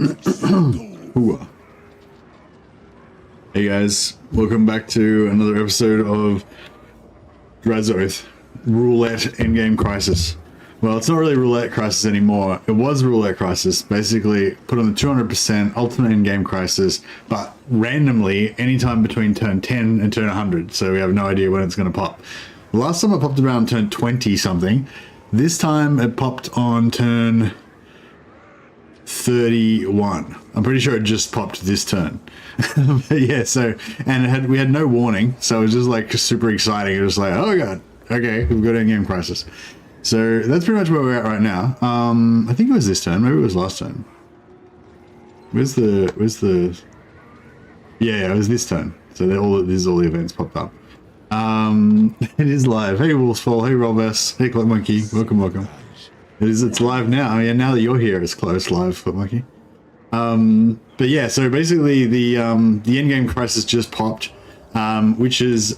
Ooh. Hey guys, welcome back to another episode of DRAZHOATH, Roulette Endgame Crisis. Well, it's not really Roulette Crisis anymore. It was Roulette Crisis, basically put on the 200% Ultimate Endgame Crisis, but randomly anytime between turn 10 and turn 100, so we have no idea when it's going to pop. The last time it popped around turn 20 something. This time it popped on turn 31. I'm pretty sure it just popped this turn. But yeah, so, and we had no warning, so it was just like super exciting. It was like, oh god, okay, we've got Endgame Crisis. So that's pretty much where we're at right now. I think it was this turn, maybe it was last turn. Where's the yeah, it was this turn. So these all the events popped up. It is live. Hey Wolfsfall, hey Rolbus, hey Clock Monkey, welcome. It's live now. Yeah, now that you're here, it's close live, Clock Monkey. But yeah, so basically the Endgame Crisis just popped, which is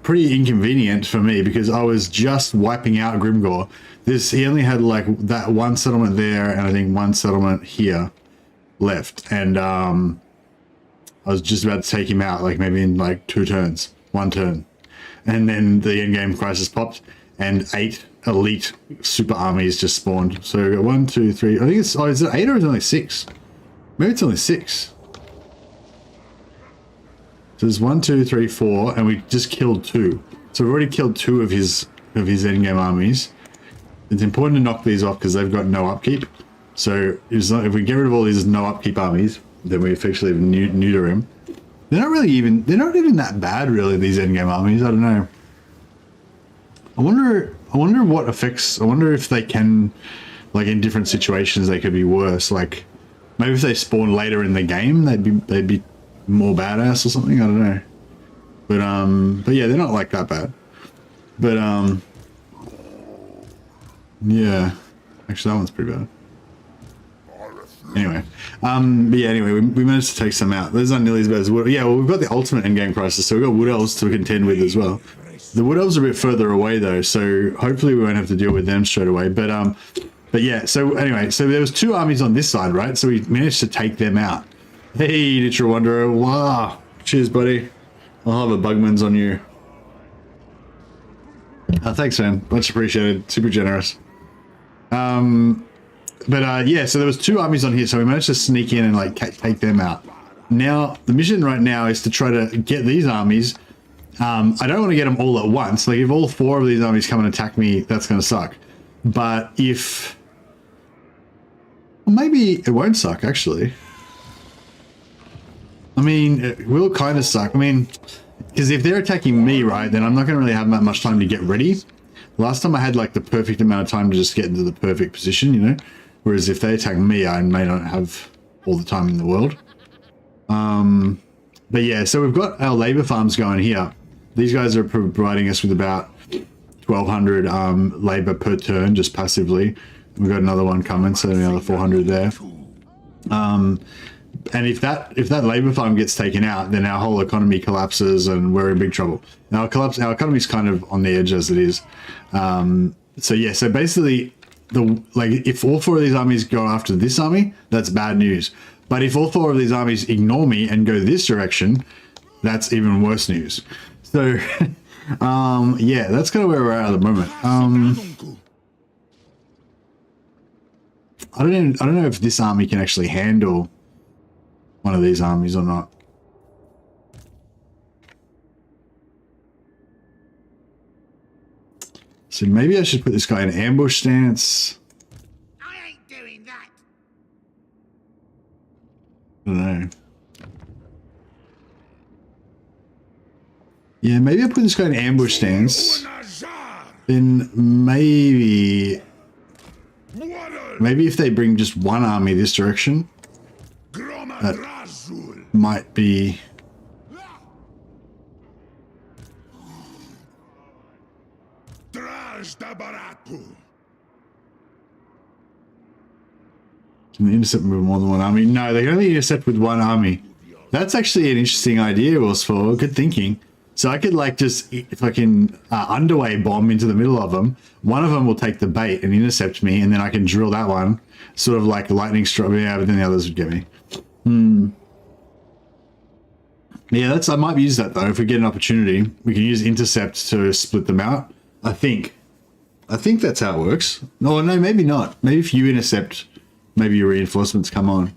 pretty inconvenient for me because I was just wiping out Grimgor. He only had like that one settlement there and I think one settlement here left, and I was just about to take him out, like maybe in like one turn, and then the Endgame Crisis popped and 8 elite super armies just spawned. So we got 1, 2, 3. I think it's, oh, is it 8 or is it only 6? Maybe it's only 6. So there's 1, 2, 3, 4, and we just killed 2. So we've already killed 2 of his endgame armies. It's important to knock these off because they've got no upkeep. So if we get rid of all these no upkeep armies, then we effectively neuter him. They're not even that bad, really, these endgame armies. I don't know. I wonder what effects. I wonder if they can, like in different situations, they could be worse. Like maybe if they spawn later in the game, they'd be more badass or something. I don't know. But yeah, they're not like that bad. But yeah, actually that one's pretty bad. Anyway, but yeah, anyway, we managed to take some out. Those aren't nearly as bad as Wood. Yeah, well, we've got the ultimate endgame crisis, so we've got Wood Elves to contend with as well. The Wood Elves are a bit further away though, so hopefully we won't have to deal with them straight away. But yeah, so anyway, so there was 2 armies on this side, right? So we managed to take them out. Hey, Nitra Wanderer, wow, cheers, buddy. I'll have a Bugman's on you. Thanks, man, much appreciated, super generous. But yeah, so there was 2 armies on here, so we managed to sneak in and like take them out. Now the mission right now is to try to get these armies. I don't want to get them all at once. Like if all 4 of these armies come and attack me, that's going to suck. But if, well, maybe it won't suck actually. I mean, it will kind of suck. I mean, because if they're attacking me, right, then I'm not going to really have that much time to get ready. Last time I had like the perfect amount of time to just get into the perfect position, you know. Whereas if they attack me, I may not have all the time in the world. But yeah, so we've got our labor farms going here. These guys are providing us with about 1,200 labor per turn, just passively. We've got another one coming, so another 400 there. And if that labor farm gets taken out, then our whole economy collapses and we're in big trouble. Now our economy's kind of on the edge as it is. So yeah, so basically, if all 4 of these armies go after this army, that's bad news. But if all 4 of these armies ignore me and go this direction, that's even worse news. So yeah, that's kind of where we're at the moment. I don't know if this army can actually handle one of these armies or not. So maybe I should put this guy in ambush stance. I ain't doing that. I don't know. Yeah, maybe I'll put this guy in ambush stance. Then maybe if they bring just one army this direction, that might be. Can they intercept with more than one army? No, they can only intercept with one army. That's actually an interesting idea, Wilsfor. Good thinking. So I could like just fucking underway bomb into the middle of them. One of them will take the bait and intercept me, and then I can drill that one, sort of like a lightning strike. Yeah, but then the others would get me. Yeah, I might use that though. If we get an opportunity, we can use intercept to split them out. I think that's how it works. No, maybe not. Maybe if you intercept, maybe your reinforcements come on.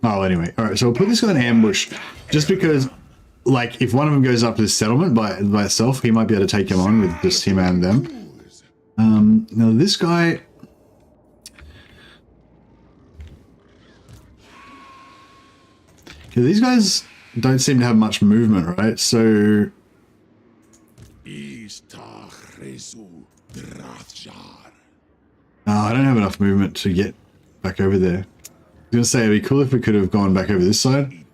Oh, anyway. All right, so we'll put this guy in ambush just because, like, if one of them goes up to this settlement by itself, he might be able to take him on with just him and them. Now this guy... Okay, these guys don't seem to have much movement, right? So... I don't have enough movement to get back over there. I was going to say, it'd be cool if we could have gone back over this side.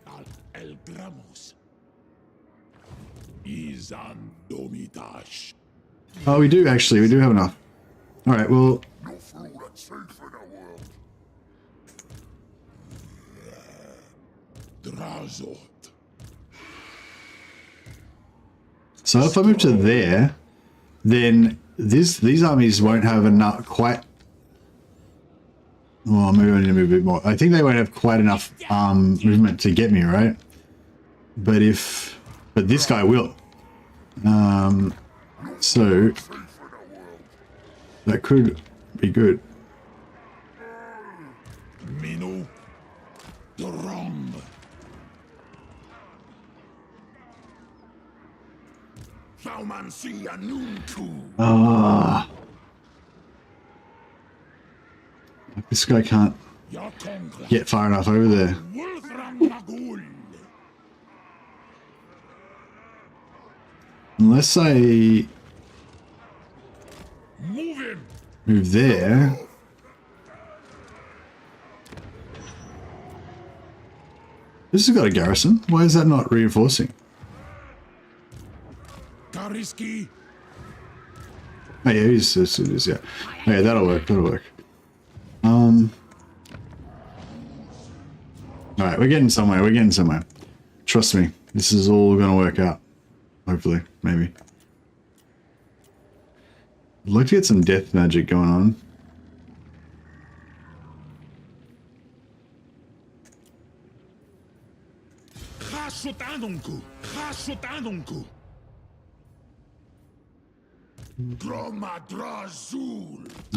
Oh, we do actually. We do have enough. All right, well... So if I move to there, then these armies won't have enough quite... Well, maybe I need to move a bit more. I think they won't have quite enough movement to get me, right? But this guy will. So that could be good. This guy can't get far enough over there. Unless I move there. This has got a garrison. Why is that not reinforcing? Oh yeah, it is, yeah. Yeah, that'll work, Alright, we're getting somewhere, Trust me, this is all gonna work out. Hopefully, maybe. I'd like to get some death magic going on.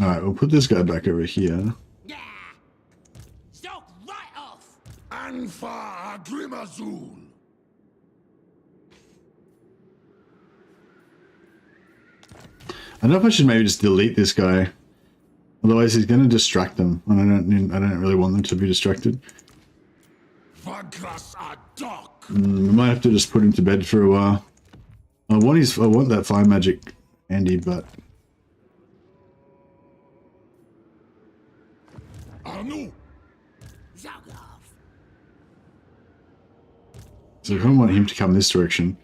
Alright, we'll put this guy back over here. I don't know if I should maybe just delete this guy. Otherwise he's going to distract them, and I don't really want them to be distracted. We might have to just put him to bed for a while. I want that fire magic handy, but so I kind of want him to come this direction.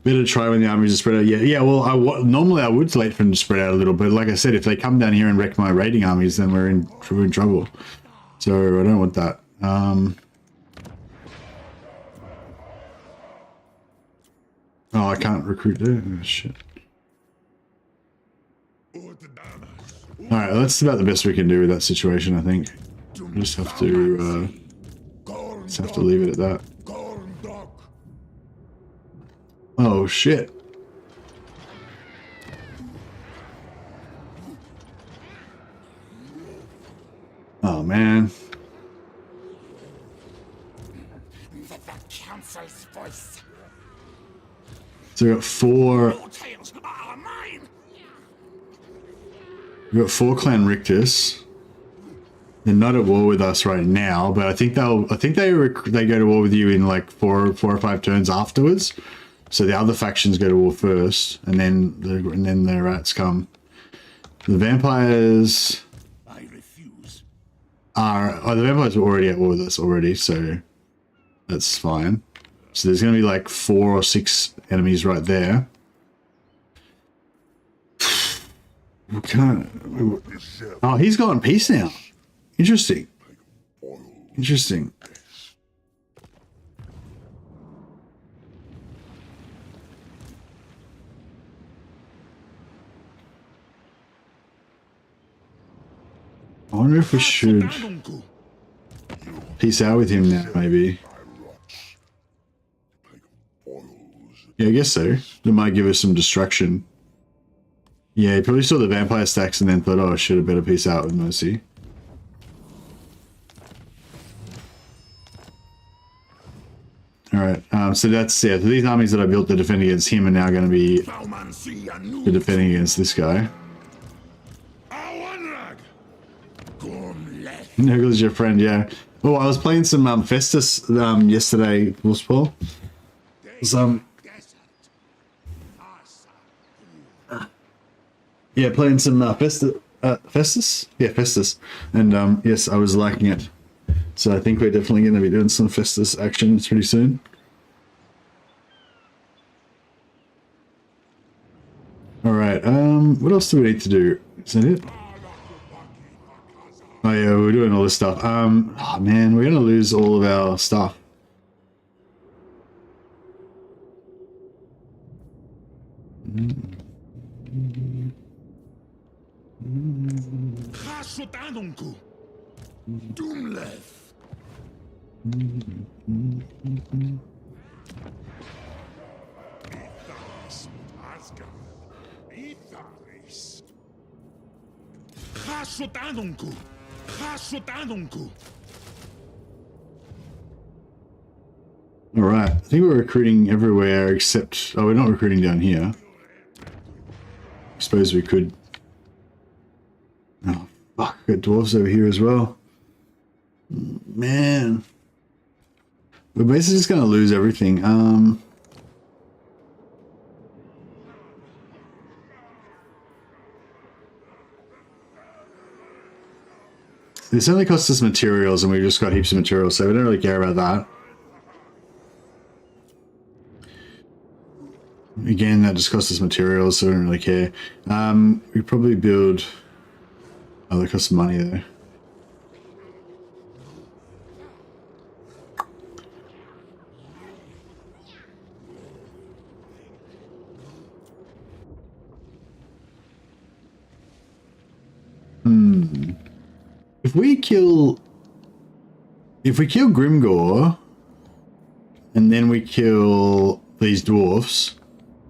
Better try when the armies are spread out. Yeah. Well, normally I would wait for them to spread out a little, but like I said, if they come down here and wreck my raiding armies, then we're in trouble. So I don't want that. Oh, I can't recruit there. Oh, shit. All right, that's about the best we can do with that situation, I think. We just have to leave it at that. Oh shit. Oh man. So we got four Clan Rictus. They're not at war with us right now, but I think they go to war with you in like four or five turns afterwards. So the other factions go to war first, and then the rats come. The vampires the vampires are already at war with us already, so that's fine. So there's going to be like 4 or 6 enemies right there. We can't. Oh, he's gone peace now. Interesting. Interesting. I wonder if we should peace out with him now, maybe. Yeah, I guess so. It might give us some destruction. Yeah, he probably saw the vampire stacks and then thought, oh shit, I better peace out with Mercy. Alright, so that's, yeah, these armies that I built to defend against him are now going to be defending against this guy. Nuggles, your friend, yeah. Oh, I was playing some Festus yesterday, Wolfspaw. Yeah, playing some Festus? Yeah, Festus. And yes, I was liking it. So I think we're definitely going to be doing some Festus action pretty soon. Alright, what else do we need to do? Is that it? Oh yeah, we're doing all this stuff. Oh man, we're going to lose all of our stuff. All right, I think we're recruiting everywhere except, oh, we're not recruiting down here. I suppose we could. Oh fuck, got dwarves over here as well. Man, we're basically just gonna lose everything. This only costs us materials, and we've just got heaps of materials, so we don't really care about that. Again, that just costs us materials, so we don't really care. We probably build. Oh, that costs money though. If we kill Grimgor, and then we kill these dwarfs,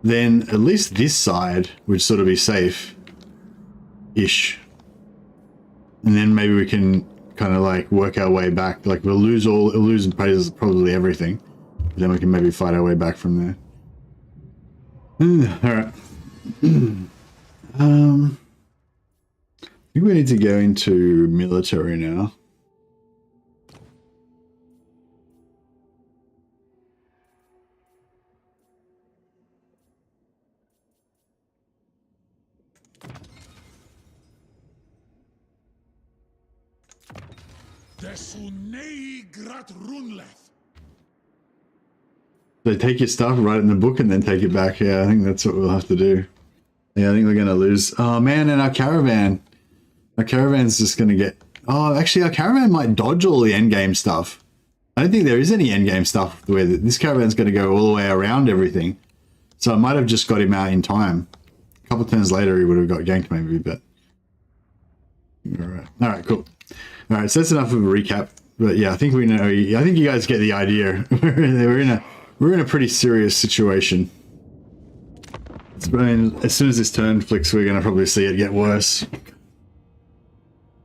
then at least this side would sort of be safe-ish. And then maybe we can kind of like work our way back. Like we'll lose probably everything. But then we can maybe fight our way back from there. Alright. I think we need to go into military now. They take your stuff, write it in the book, and then take it back. Yeah, I think that's what we'll have to do. Yeah, I think we're going to lose. Oh man, and our caravan. Our caravan's just going to get... Oh, actually, our caravan might dodge all the endgame stuff. I don't think there is any endgame stuff where this caravan's going to go all the way around everything. So I might have just got him out in time. A couple of turns later, he would have got ganked maybe, but... Alright, alright, cool. Alright, so that's enough of a recap. But yeah, I think we know... I think you guys get the idea. We're in a pretty serious situation. I mean, as soon as this turn flicks, we're going to probably see it get worse.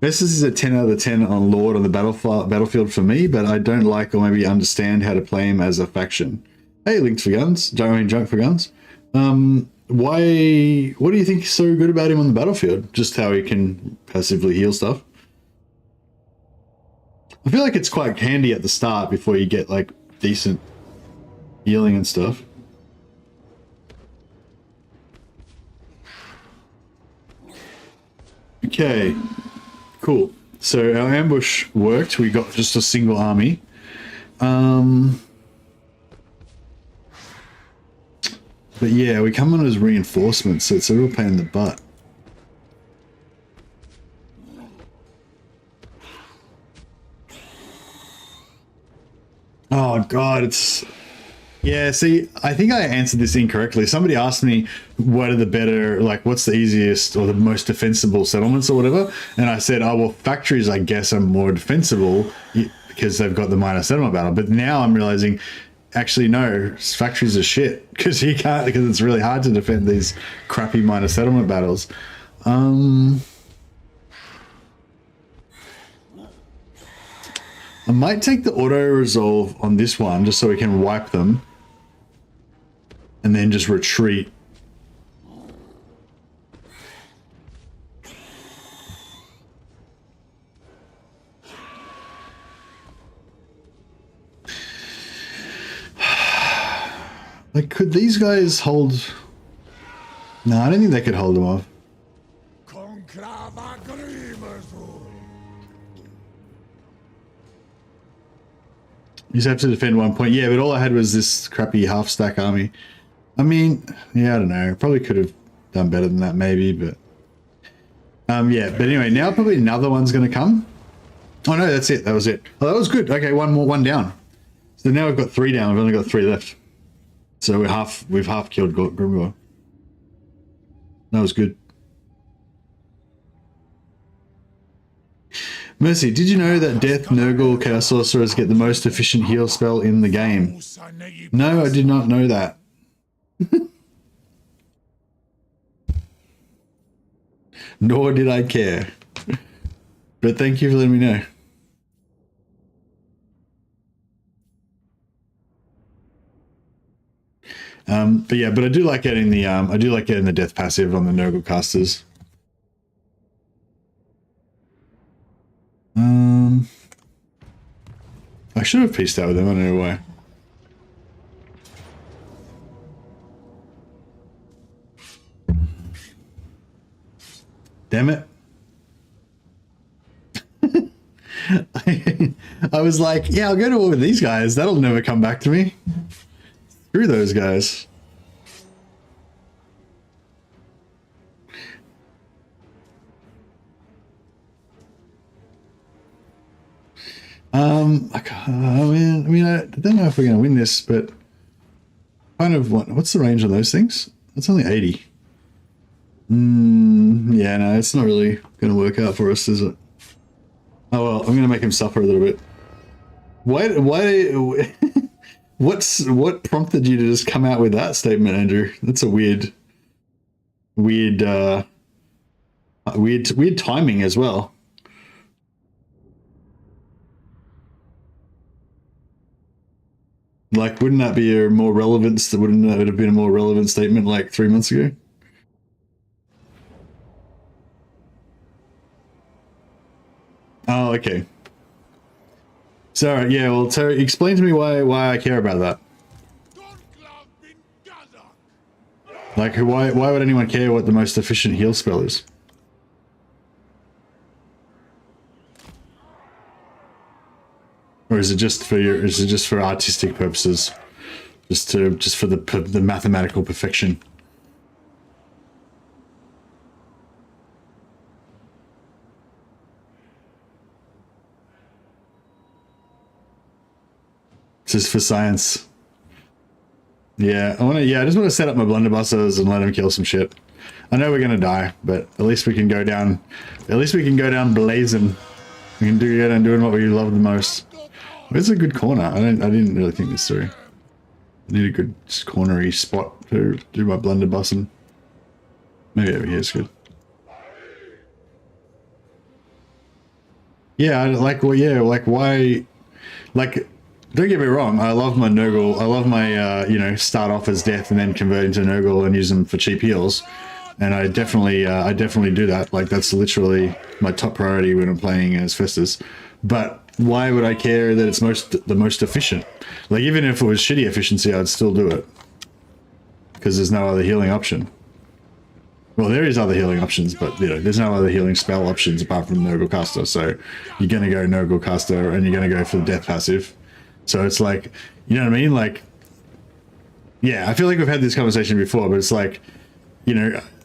This is a 10 out of 10 on Lord on the battlefield for me, but I don't like or maybe understand how to play him as a faction. Hey, Linked for Guns. Junk for Guns. What do you think is so good about him on the battlefield? Just how he can passively heal stuff? I feel like it's quite handy at the start before you get like decent healing and stuff. Okay. Cool. So our ambush worked. We got just a single army. But yeah, we come on as reinforcements, so it's a real pain in the butt. Oh god, it's yeah. See, I think I answered this incorrectly. Somebody asked me what are the better, like, what's the easiest or the most defensible settlements or whatever, and I said, oh well, factories I guess are more defensible because they've got the minor settlement battle. But now I'm realizing, actually no, factories are shit because you can't, because it's really hard to defend these crappy minor settlement battles. I might take the auto resolve on this one just so we can wipe them and then just retreat. Like, could these guys hold? No, I don't think they could hold them off. You just have to defend 1 point. Yeah, but all I had was this crappy half-stack army. I mean, yeah, I don't know. Probably could have done better than that, maybe, but... yeah, but anyway, now probably another one's going to come. Oh, no, that's it. That was it. Oh, that was good. Okay, one down. So now we've got 3 down. We've only got 3 left. So we've half killed Grimgor. That was good. Mercy, did you know that Death, Nurgle, Chaos Sorcerers get the most efficient heal spell in the game? No, I did not know that. Nor did I care. But thank you for letting me know. But yeah, but I do like getting the death passive on the Nurgle casters. I should have pieced out with them, I don't know why. Damn it. I was like, yeah, I'll go to war with these guys. That'll never come back to me. Screw those guys. I mean, I don't know if we're going to win this, but kind of what's the range on those things? That's only 80. Yeah, no, it's not really going to work out for us, is it? Oh well, I'm going to make him suffer a little bit. Why? What prompted you to just come out with that statement, Andrew? That's a weird timing as well. Like, wouldn't that be a more relevant? Wouldn't that have been a more relevant statement like 3 months ago? Oh, okay. So yeah, well, Terry, explain to me why I care about that. Like, why would anyone care what the most efficient heal spell is? Or is it just for artistic purposes? Just for the mathematical perfection? Just for science. Yeah, I just want to set up my blunderbusters and let them kill some shit. I know we're gonna die, but at least we can go down. At least we can go down blazing. We can go down doing what we love the most. Where's a good corner? I didn't really think this through. I need a good cornery spot to do my blunderbussing. Maybe over here is good. Yeah, why? Like, don't get me wrong. I love my Nurgle. I love my start off as Death and then convert into Nurgle and use them for cheap heals. And I definitely do that. Like, that's literally my top priority when I'm playing as Festus. But why would I care that it's the most efficient? Like, even if it was shitty efficiency, I'd still do it because there's no other healing option. Well, there is other healing options, but there's no other healing spell options apart from Nurgle Caster. So you're gonna go Nurgle Caster and you're gonna go for the Death passive. So it's like, you know what I mean? Like, yeah, I feel like we've had this conversation before, but it's like,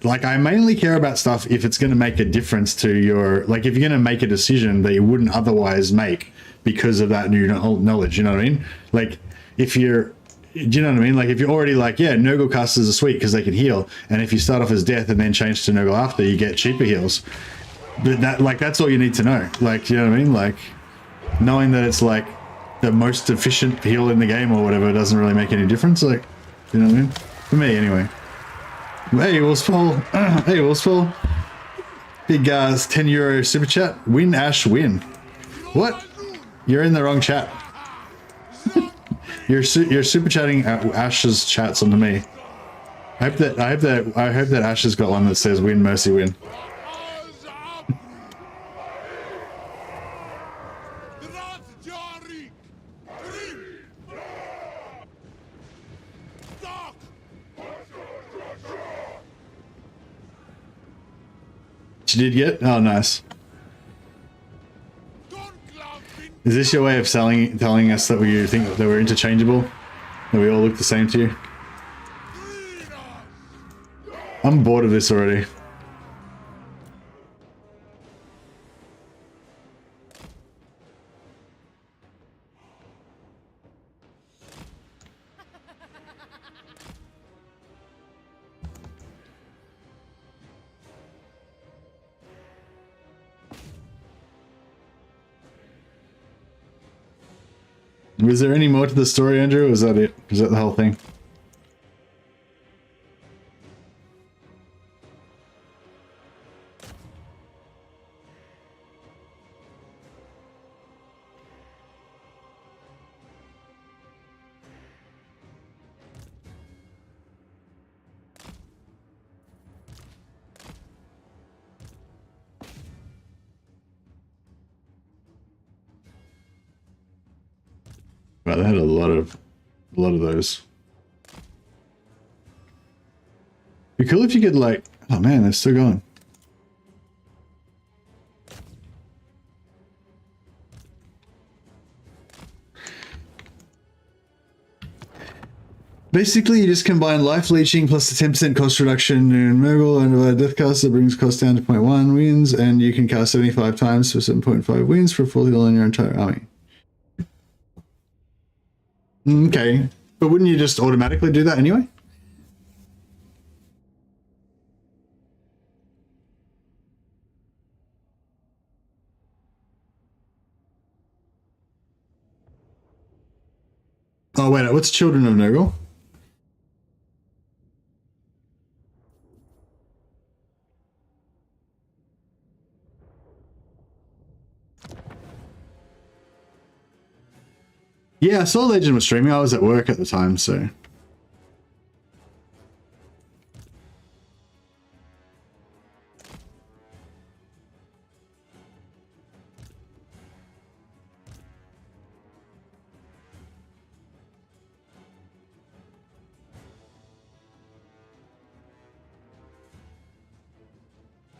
like I mainly care about stuff if it's going to make a difference to your, like if you're going to make a decision that you wouldn't otherwise make because of that new knowledge, you know what I mean? Like if you're, do you know what I mean? Like if you're already like, yeah, Nurgle casters are sweet because they can heal, and if you start off as death and then change to Nurgle after, you get cheaper heals. But that, like, that's all you need to know. Like, you know what I mean? Like knowing that it's like the most efficient heal in the game or whatever doesn't really make any difference. Like, you know what I mean? For me anyway. Hey, Wolfsfall. Hey, Wolfsfall. Big €10 super chat. Win, Ash, win. What? You're in the wrong chat. you're super chatting Ash's chats onto me. I hope that Ash has got one that says win, mercy, win. You did get? Oh, nice. Is this your way of telling us that we think that we're interchangeable? That we all look the same to you? I'm bored of this already. Was there any more to the story, Andrew, or was that it? Was that the whole thing? Wow, they had a lot of those. Be cool if you could like, oh man, they're still going. Basically, you just combine life leeching plus the 10% cost reduction in Nurgle and divide death cast that brings cost down to 0.1 wins, and you can cast 75 times for 7.5 wins for a full heal on your entire army. Okay, but wouldn't you just automatically do that anyway? Oh wait, what's Children of Nurgle? Yeah, I saw Legend was streaming. I was at work at the time, so.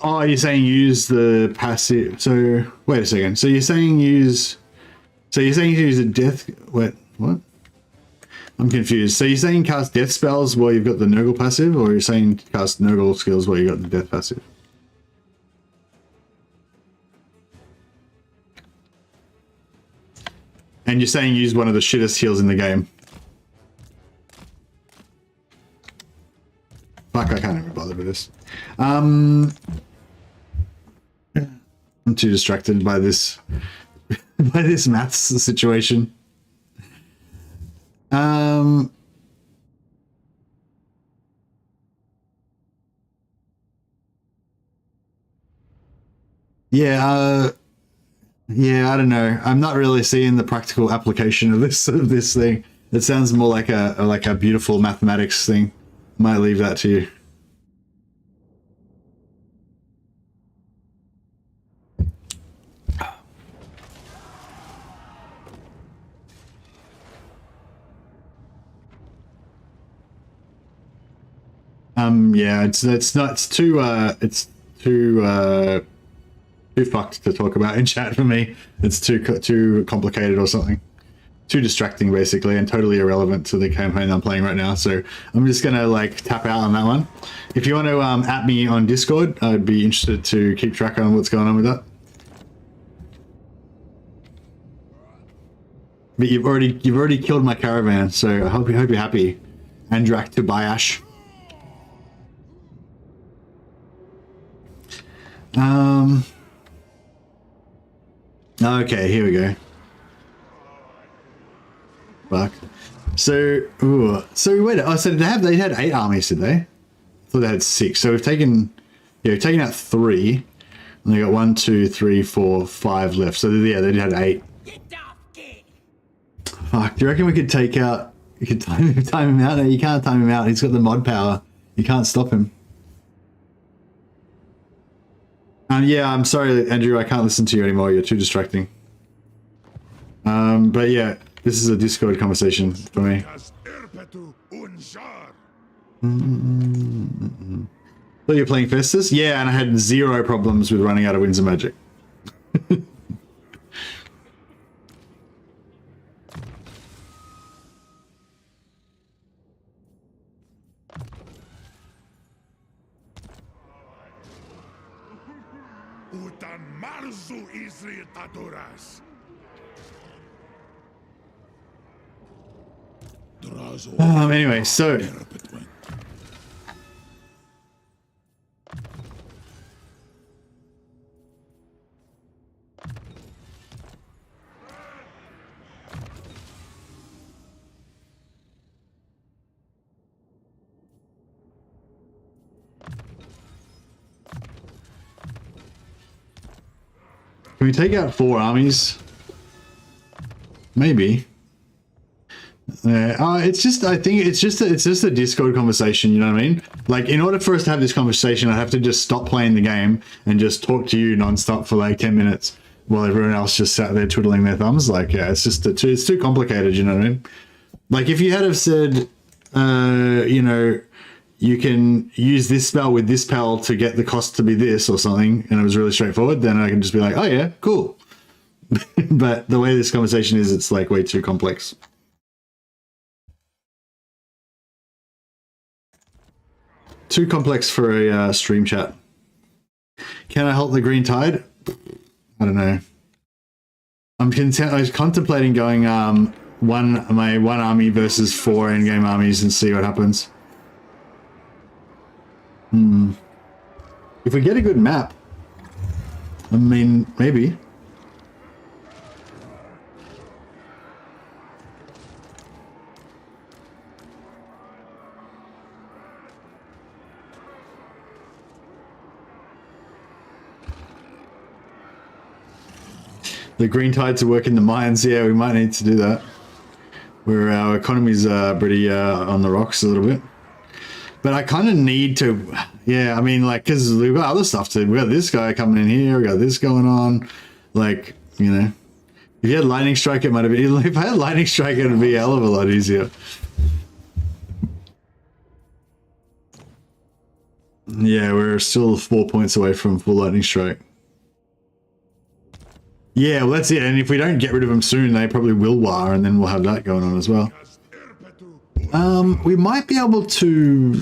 Oh, you're saying use the passive. So, wait a second. So you're saying use... So you're saying you use a death... Wait, what? I'm confused. So you're saying cast death spells while you've got the Nurgle passive, or you're saying cast Nurgle skills while you've got the death passive? And you're saying use one of the shittest heals in the game. Fuck, I can't even bother with this. I'm too distracted by this... by this maths situation. Yeah, I don't know. I'm not really seeing the practical application of this thing. It sounds more like a beautiful mathematics thing. Might leave that to you. Yeah, it's too fucked to talk about in chat for me. It's too complicated or something. too distracting basically, and totally irrelevant to the campaign I'm playing right now. So I'm just gonna like tap out on that one. If you want to at me on Discord, I'd be interested to keep track on what's going on with that. But you've already killed my caravan, so I hope you're happy. Andrak to Bayash. Okay, here we go. Fuck. So, so wait. Oh, so they had 8 armies, did they? I thought they had 6. So we've taken out 3, and they got 1, 2, 3, 4, 5 left. So yeah, they had 8. Fuck. Do you reckon we could take out? You could time him out? No, you can't time him out. He's got the mod power. You can't stop him. Yeah, I'm sorry, Andrew. I can't listen to you anymore. You're too distracting. But yeah, this is a Discord conversation for me. So you're playing Festus? Yeah, and I had 0 problems with running out of Winds of Magic. Anyway, so can we take out 4 armies? Maybe. It's just, I think it's just a Discord conversation, you know what I mean? Like, in order for us to have this conversation, I have to just stop playing the game and just talk to you nonstop for like 10 minutes while everyone else just sat there twiddling their thumbs. Like, yeah, it's just it's too complicated, you know what I mean? Like, if you had have said, you know, you can use this spell with this spell to get the cost to be this or something, and it was really straightforward, then I can just be like, oh yeah, cool. But the way this conversation is, it's like way too complex. Too complex for a stream chat. Can I help the Green Tide? I don't know. I was contemplating going my one army versus 4 endgame armies and see what happens. If we get a good map, I mean, maybe. The green tides are working the mines. Yeah, we might need to do that. Where our economy's pretty on the rocks a little bit. But I kind of need to, yeah, I mean, like, because we've got other stuff to, we got this guy coming in here, we got this going on. Like, you know, if you had Lightning Strike, it might have been, if I had Lightning Strike, it would be a hell of a lot easier. Yeah, we're still 4 points away from full Lightning Strike. Yeah, well, that's it. And if we don't get rid of them soon, they probably will war, and then we'll have that going on as well. We might be able to...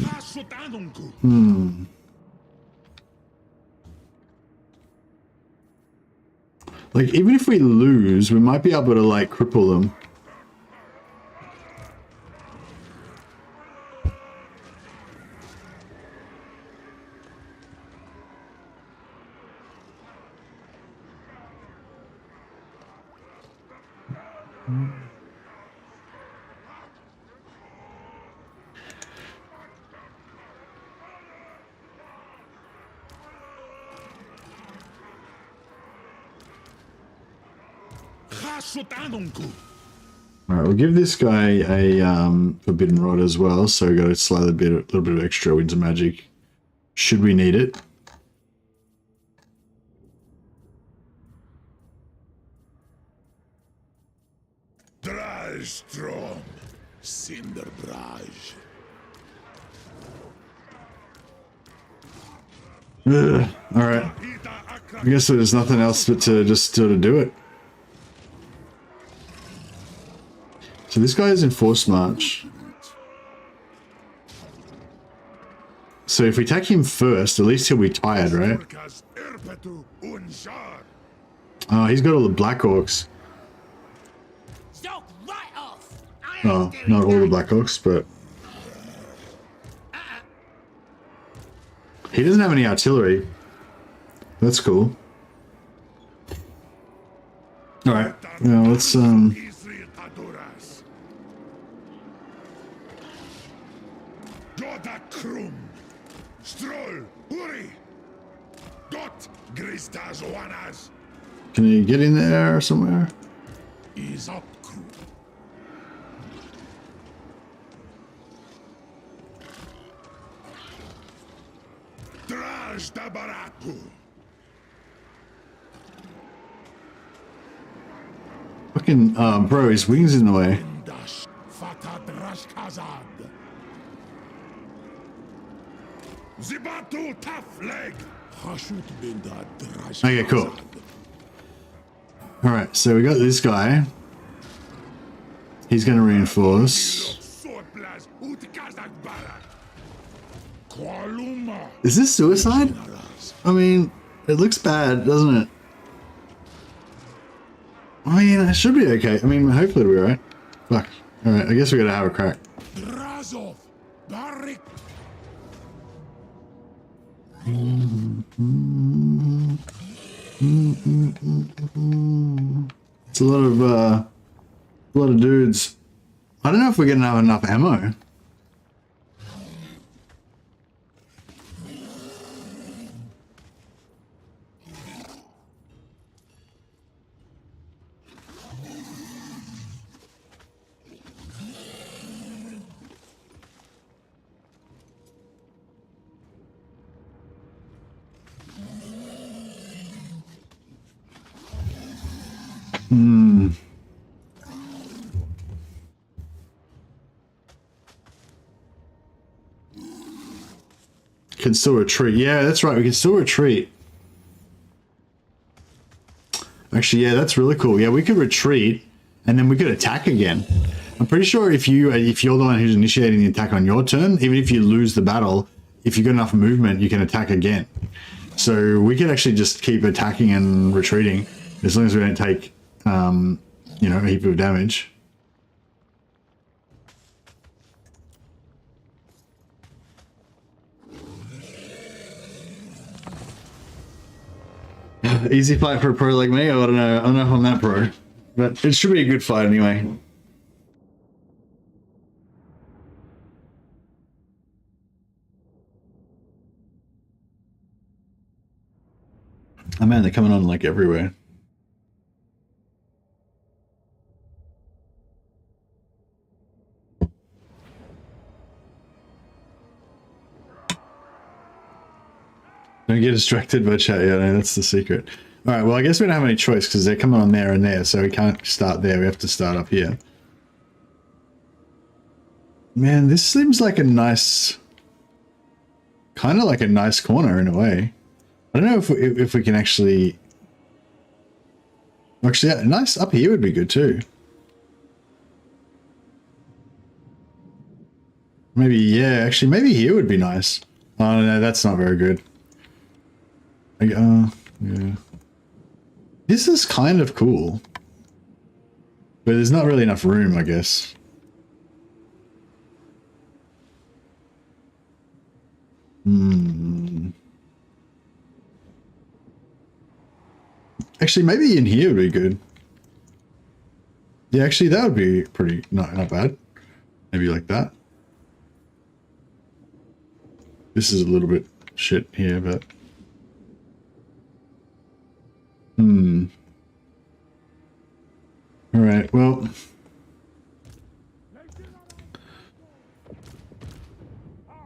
Like, even if we lose, we might be able to, like, cripple them. Alright, we'll give this guy a Forbidden Rod as well, so we've got a little bit of extra Winds of Magic, should we need it. Drajström, Cinderbraj. Alright, I guess there's nothing else but to just sort of do it. So this guy is in force march. So if we attack him first, at least he'll be tired, right? Oh, he's got all the Black Orcs. Oh, not all the Black Orcs, but... He doesn't have any artillery. That's cool. Alright, now let's, can you get in there somewhere? Fucking, bro, his wings in the way. Okay, cool. Alright, so we got this guy. He's gonna reinforce. Is this suicide? I mean, it looks bad, doesn't it? I mean, it should be okay. I mean, hopefully it'll be alright. Fuck. Alright, I guess we gotta have a crack. It's a lot of dudes. I don't know if we're gonna have enough ammo. Can still retreat. Yeah, that's right. We can still retreat. Actually, yeah, that's really cool. Yeah, we could retreat and then we could attack again. I'm pretty sure if you're the one who's initiating the attack on your turn, even if you lose the battle, if you've got enough movement, you can attack again. So we could actually just keep attacking and retreating as long as we don't take, you know, a heap of damage. Easy fight for a pro like me? I don't know. I don't know if I'm that pro, but it should be a good fight anyway. Oh man, they're coming on like everywhere. Don't get distracted by chat. Yeah, no, that's the secret. All right, well, I guess we don't have any choice because they're coming on there and there, so we can't start there. We have to start up here. Man, this seems like a nice... kind of like a nice corner in a way. I don't know if we can actually... Actually, yeah, nice up here would be good too. Maybe, yeah, actually, maybe here would be nice. Oh, no, that's not very good. Yeah. This is kind of cool. But there's not really enough room, I guess. Actually, maybe in here would be good. Yeah, actually, that would be pretty... not bad. Maybe like that. This is a little bit shit here, but... Alright, well...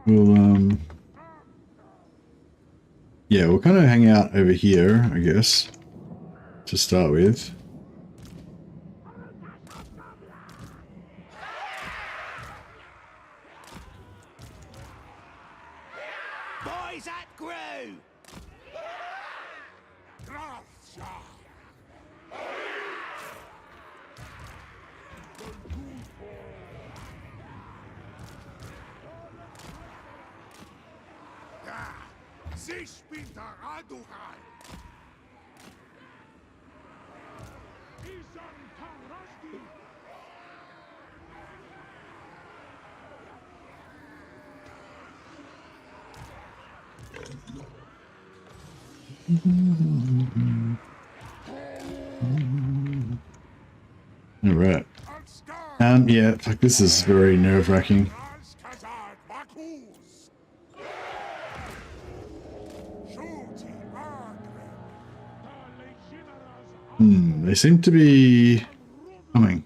we'll, yeah, we'll kind of hang out over here, I guess, to start with. Boys at Grew! All right. Yeah, fuck, this is very nerve-wracking. They seem to be coming.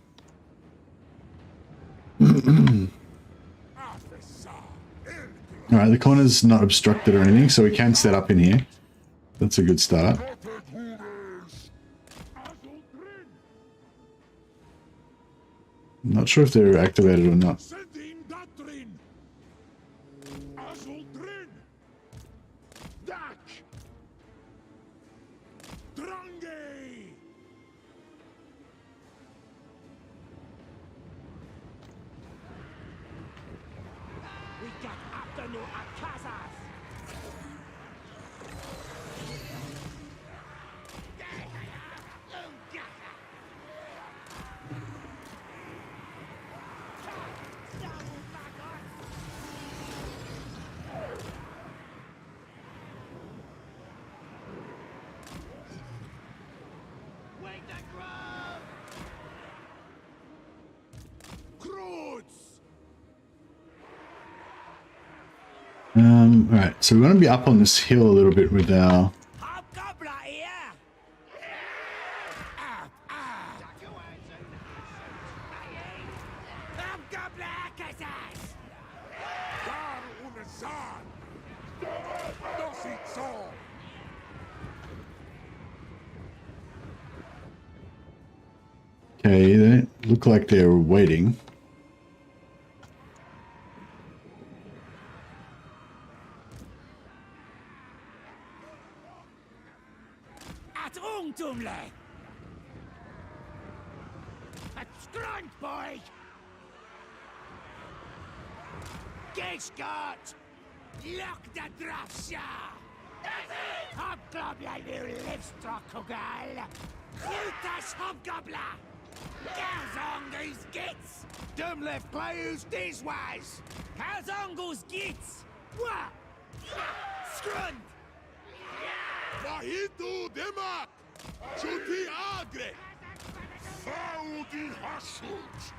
Alright, the corner's not obstructed or anything, so we can set up in here. That's a good start. Not sure if they're activated or not. Alright, so we want to be up on this hill a little bit with our... Okay, they don't look like they're waiting. Lock the Dwarfs! Hobgoblin, you livestock kugal! Jutas Hobgoblin! Kalzongus gits! Dum left players this wise! Kalzongus gits! What? Scrund! Vahitu demak! Chuti agre! Faudi hasut!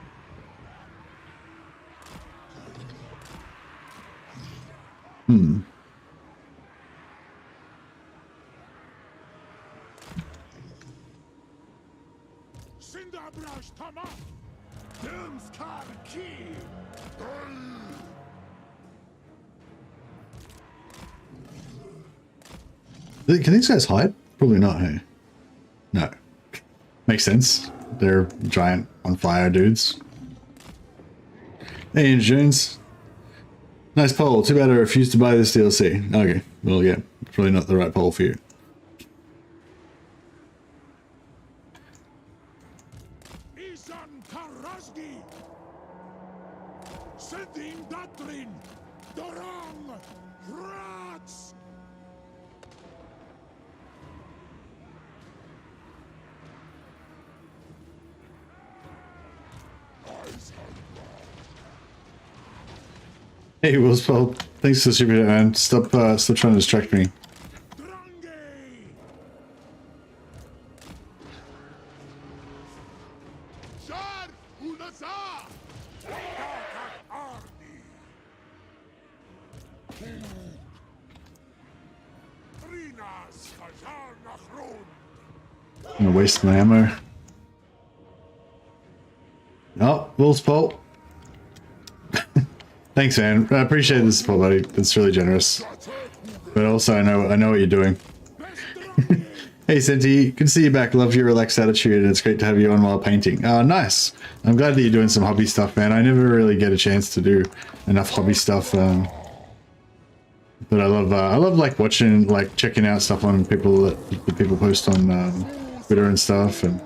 Sindabrash tama! Dumskar ki! Can these guys hide? Probably not, hey? No. Makes sense. They're giant on fire dudes. Hey, Jones. Nice poll. Too bad I refused to buy this DLC. Okay. Well, yeah. Probably not the right poll for you. Isan Karasgi! Sending Datrin! Dorang! Rats! Hey, Willspell. Thanks for the super chat, man. Stop trying to distract me. I'm gonna waste my ammo. Oh, Willspell. Thanks, man. I appreciate this support, buddy. That's really generous. But also, I know what you're doing. Hey, Senti. Good to see you back. Love your relaxed attitude. It's great to have you on while painting. Oh, nice. I'm glad that you're doing some hobby stuff, man. I never really get a chance to do enough hobby stuff. But I love like watching, like checking out stuff on people that people post on Twitter and stuff. And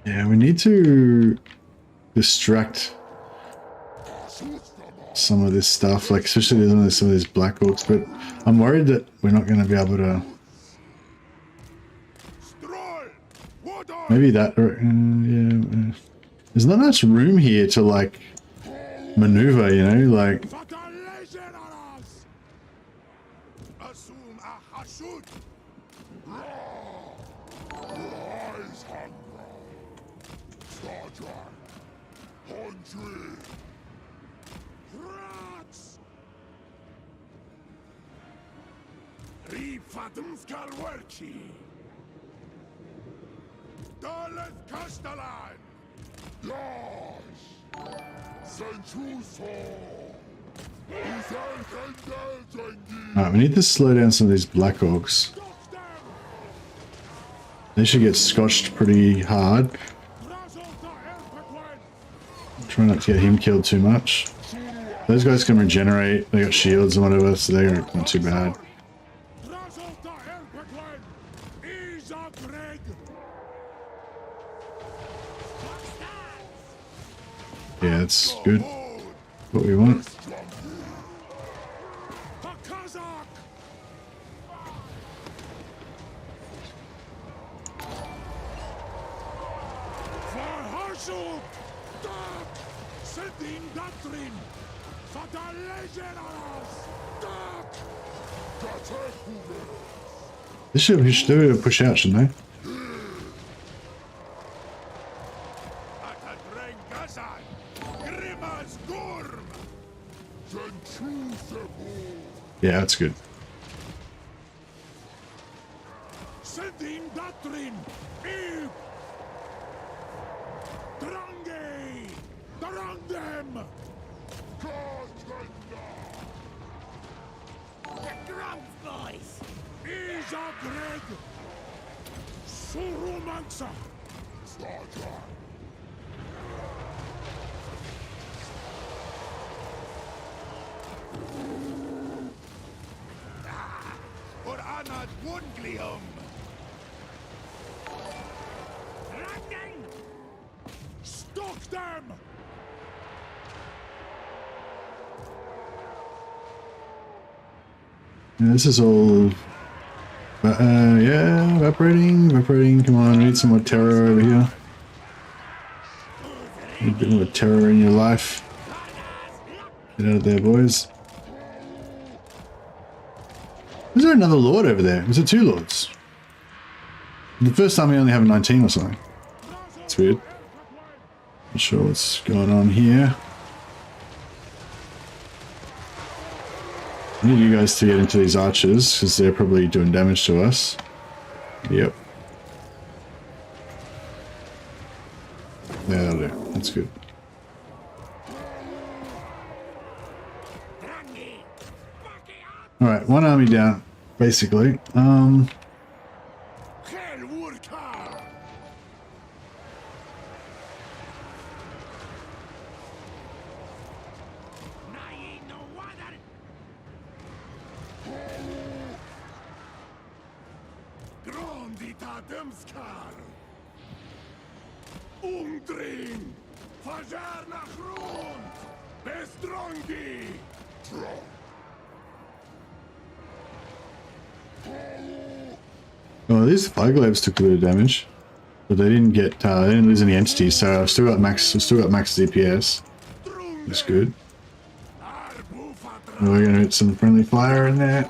yeah, we need to distract some of this stuff, like especially some of these Black Orcs, but I'm worried that we're not going to be able to. Maybe that. Yeah. There's not much room here to like maneuver, you know, like. Alright, we need to slow down some of these Black Orcs. They should get scotched pretty hard. Try not to get him killed too much. Those guys can regenerate, they got shields and whatever, so they're not too bad. Yeah, that's good. What we want. This should do a push out, shouldn't they? Yeah, that's good. Yeah, this is all, yeah, evaporating, come on, we need some more terror over here. Need a bit more terror in your life. Get out of there, boys. Was there another lord over there? Was it two lords? The first time we only have 19 or something. That's weird. Not sure what's going on here. I need you guys to get into these archers, because they're probably doing damage to us. Yep. Yeah, that'll do. That's good. Alright, one army down, basically. Oh, these Flaglabs took a bit of damage, but they didn't get, they didn't lose any entities, so I've still got max DPS. That's good. And we're gonna hit some friendly fire in there.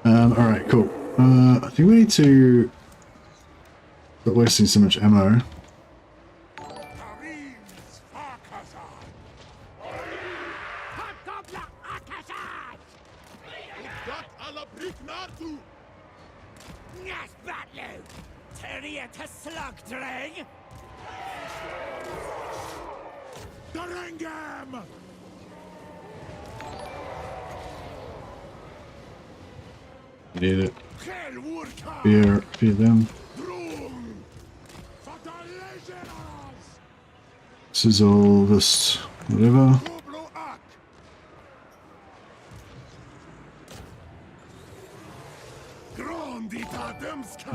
Alright, cool. I think we need to Not wasting so much ammo. Need it. Fear them. This is all just whatever.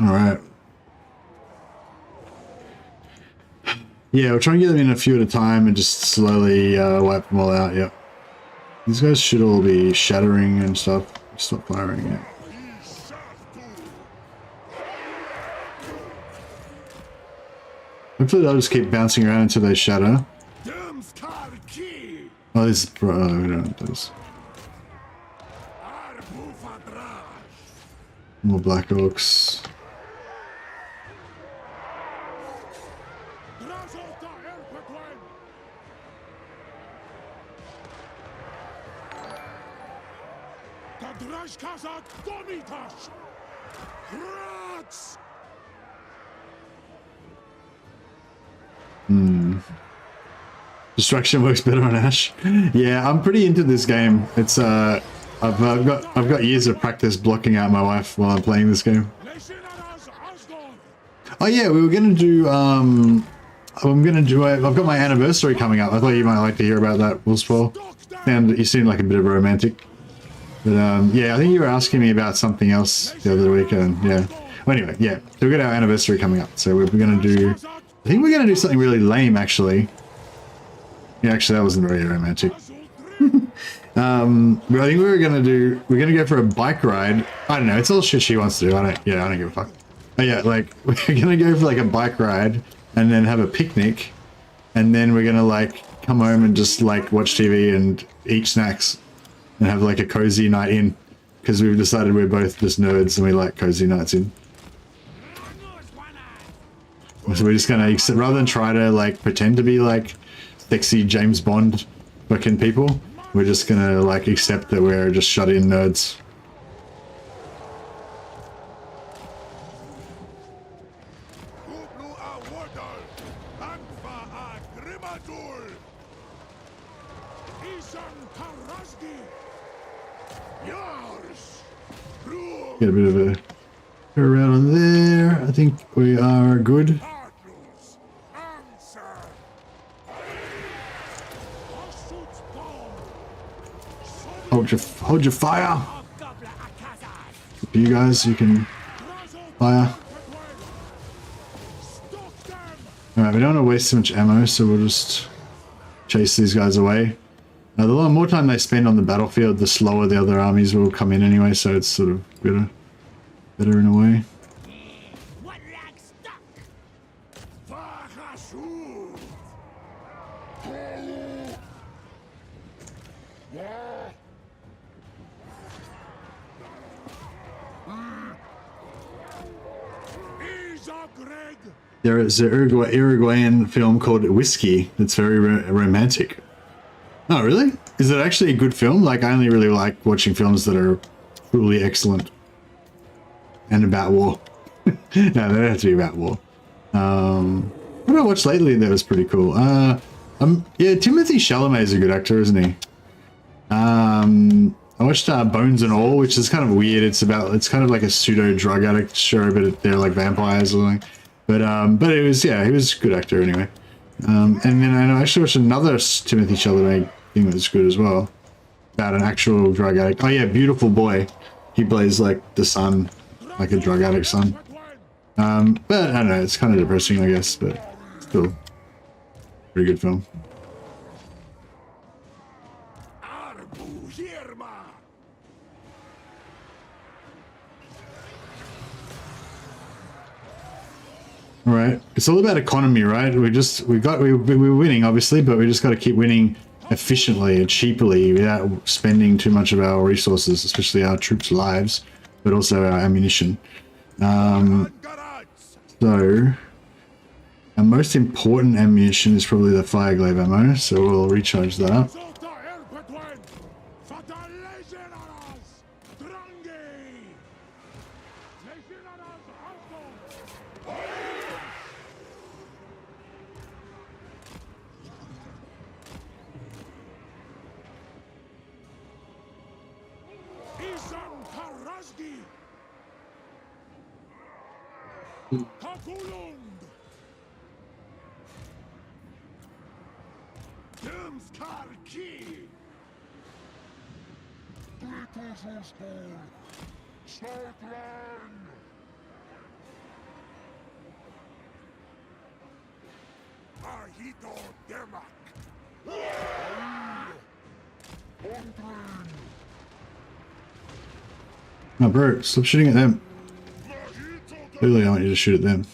Alright. Yeah, we'll try and get them in a few at a time and just slowly wipe them all out, yep. These guys should all be shattering and stuff. Stop firing it. Hopefully they'll just keep bouncing around until they shatter. Oh, this is... Oh, we don't want those. More Black Orcs. Destruction works better on Ash. Yeah, I'm pretty into this game. It's I've got years of practice blocking out my wife while I'm playing this game. Oh yeah, we were gonna do I've got my anniversary coming up. I thought you might like to hear about that, Wolfspaw. And you seem like a bit of a romantic. But yeah, I think you were asking me about something else the other weekend. Yeah. Well, anyway, yeah. So we've got our anniversary coming up. So we're gonna do I think we're gonna do something really lame actually. Yeah, actually that wasn't very romantic. But I think we're gonna go for a bike ride. I don't know, it's all shit she wants to do. I don't give a fuck. Oh yeah, like we're gonna go for like a bike ride and then have a picnic and then we're gonna like come home and just like watch TV and eat snacks and have like a cozy night in because we've decided we're both just nerds and we like cozy nights in. So we're just gonna, rather than try to like pretend to be like sexy James Bond fucking people, we're just gonna like accept that we're just shut in nerds. Get a bit of a go around on there. I think we are good. Hold your fire. You guys, you can fire. Alright, we don't want to waste too much ammo, so we'll just chase these guys away. The more time they spend on the battlefield, the slower the other armies will come in anyway, so it's sort of better in a way. There is an Uruguayan film called Whiskey that's very romantic. Oh, really? Is it actually a good film? Like, I only really like watching films that are truly excellent. And about war. No, they don't have to be about war. What I watched lately that was pretty cool? Yeah, Timothée Chalamet is a good actor, isn't he? I watched Bones and All, which is kind of weird. It's kind of like a pseudo drug addict show, but they're like vampires or something. But it was, yeah, he was a good actor anyway. And then I actually watched another Timothée Chalamet thing that was good as well, about an actual drug addict. Oh yeah, Beautiful Boy. He plays like the son, like a drug addict son. But I don't know, it's kind of depressing, I guess, but still pretty good film. All right, it's all about economy, right? We're winning obviously, but we just got to keep winning efficiently and cheaply without spending too much of our resources, especially our troops' lives, but also our ammunition. So our most important ammunition is probably the fire glaive ammo, so we'll recharge that. Oh, bro, stop shooting at them. Clearly, I want you to shoot at them.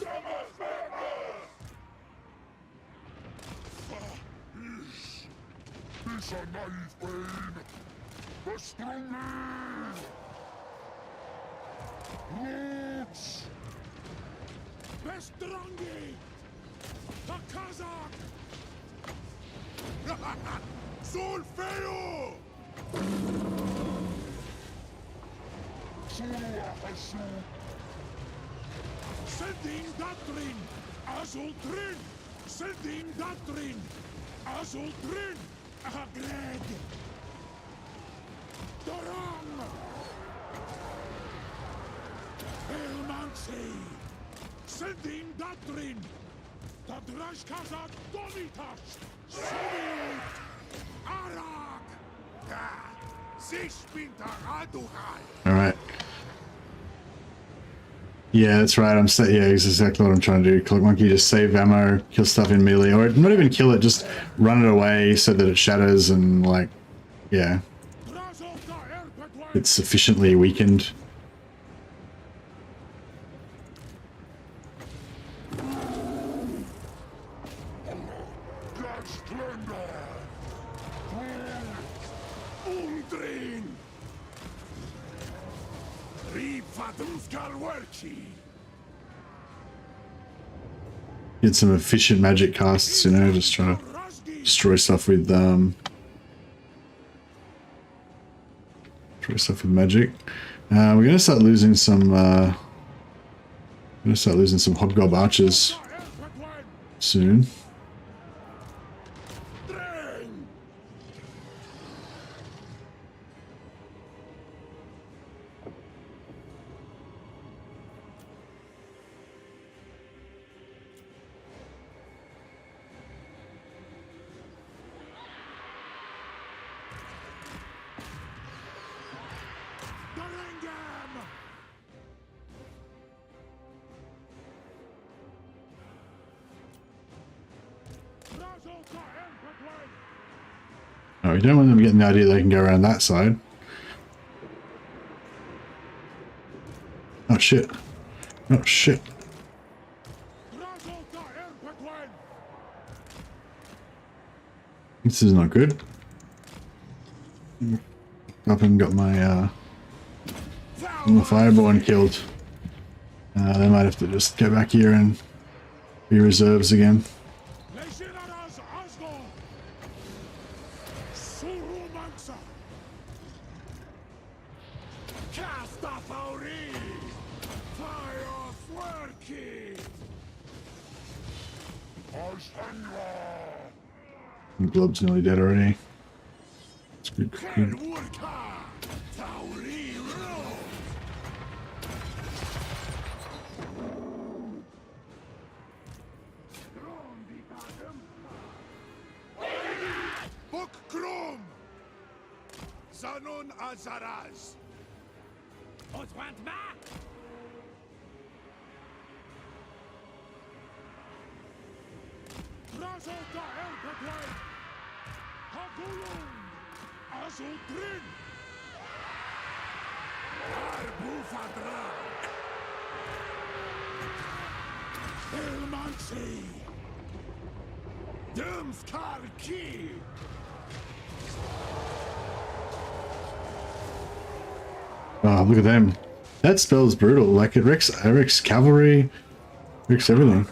Alright. Yeah, that's right. I'm set. Yeah, it's exactly what I'm trying to do. Clock Monkey, just save ammo, kill stuff in melee, or not even kill it, just run it away so that it shatters and, like, yeah, it's sufficiently weakened. Get some efficient magic casts, you know, just trying to destroy stuff with magic. We're gonna start losing some hobgob archers soon. Oh, we don't want them getting the idea they can go around that side. Oh shit. Oh shit. This is not good. Up and got my Fireborn killed. They might have to just go back here and be reserves again. Glob's nearly dead already. That's good. Good. Oh, look at them. That spell's brutal. Like, it wrecks cavalry, Fix everything.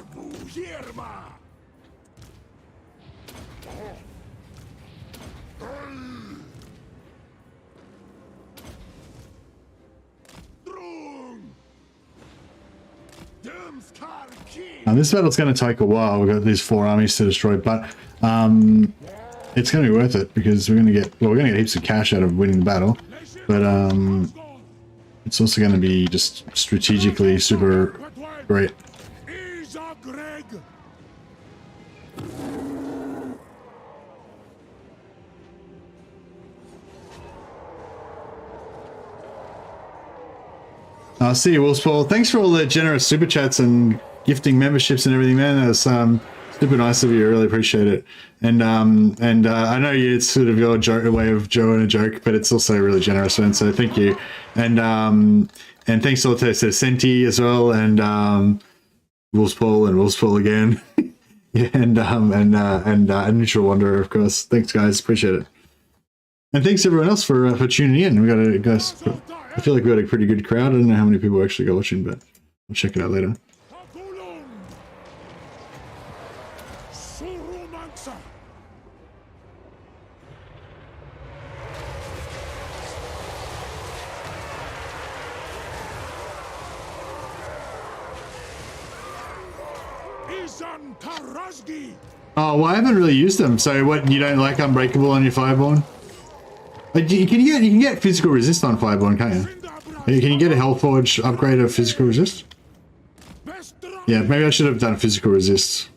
Now this battle's going to take a while. We've got these 4 armies to destroy, but it's going to be worth it because we're going to get, well, we're going to get heaps of cash out of winning the battle, but it's also going to be just strategically super great. I'll see you, Wolfspaul. Thanks for all the generous super chats and gifting memberships and everything, man. That's super nice of you. I really appreciate it. And I know it's sort of your way of Joe and a joke, but it's also really generous, man. So thank you. And thanks also to Senti as well, and Wolfspaul again, yeah, and Neutral Wanderer, of course. Thanks, guys. Appreciate it. And thanks everyone else for tuning in. We got a guys. I feel like we got a pretty good crowd. I don't know how many people actually got watching, but we'll check it out later. Oh, well, I haven't really used them. So what, you don't like Unbreakable on your Fireborn? Like, you can get physical resist on Fireborn, can't you? Can you get a Hellforge upgrade of physical resist? Yeah, maybe I should have done physical resist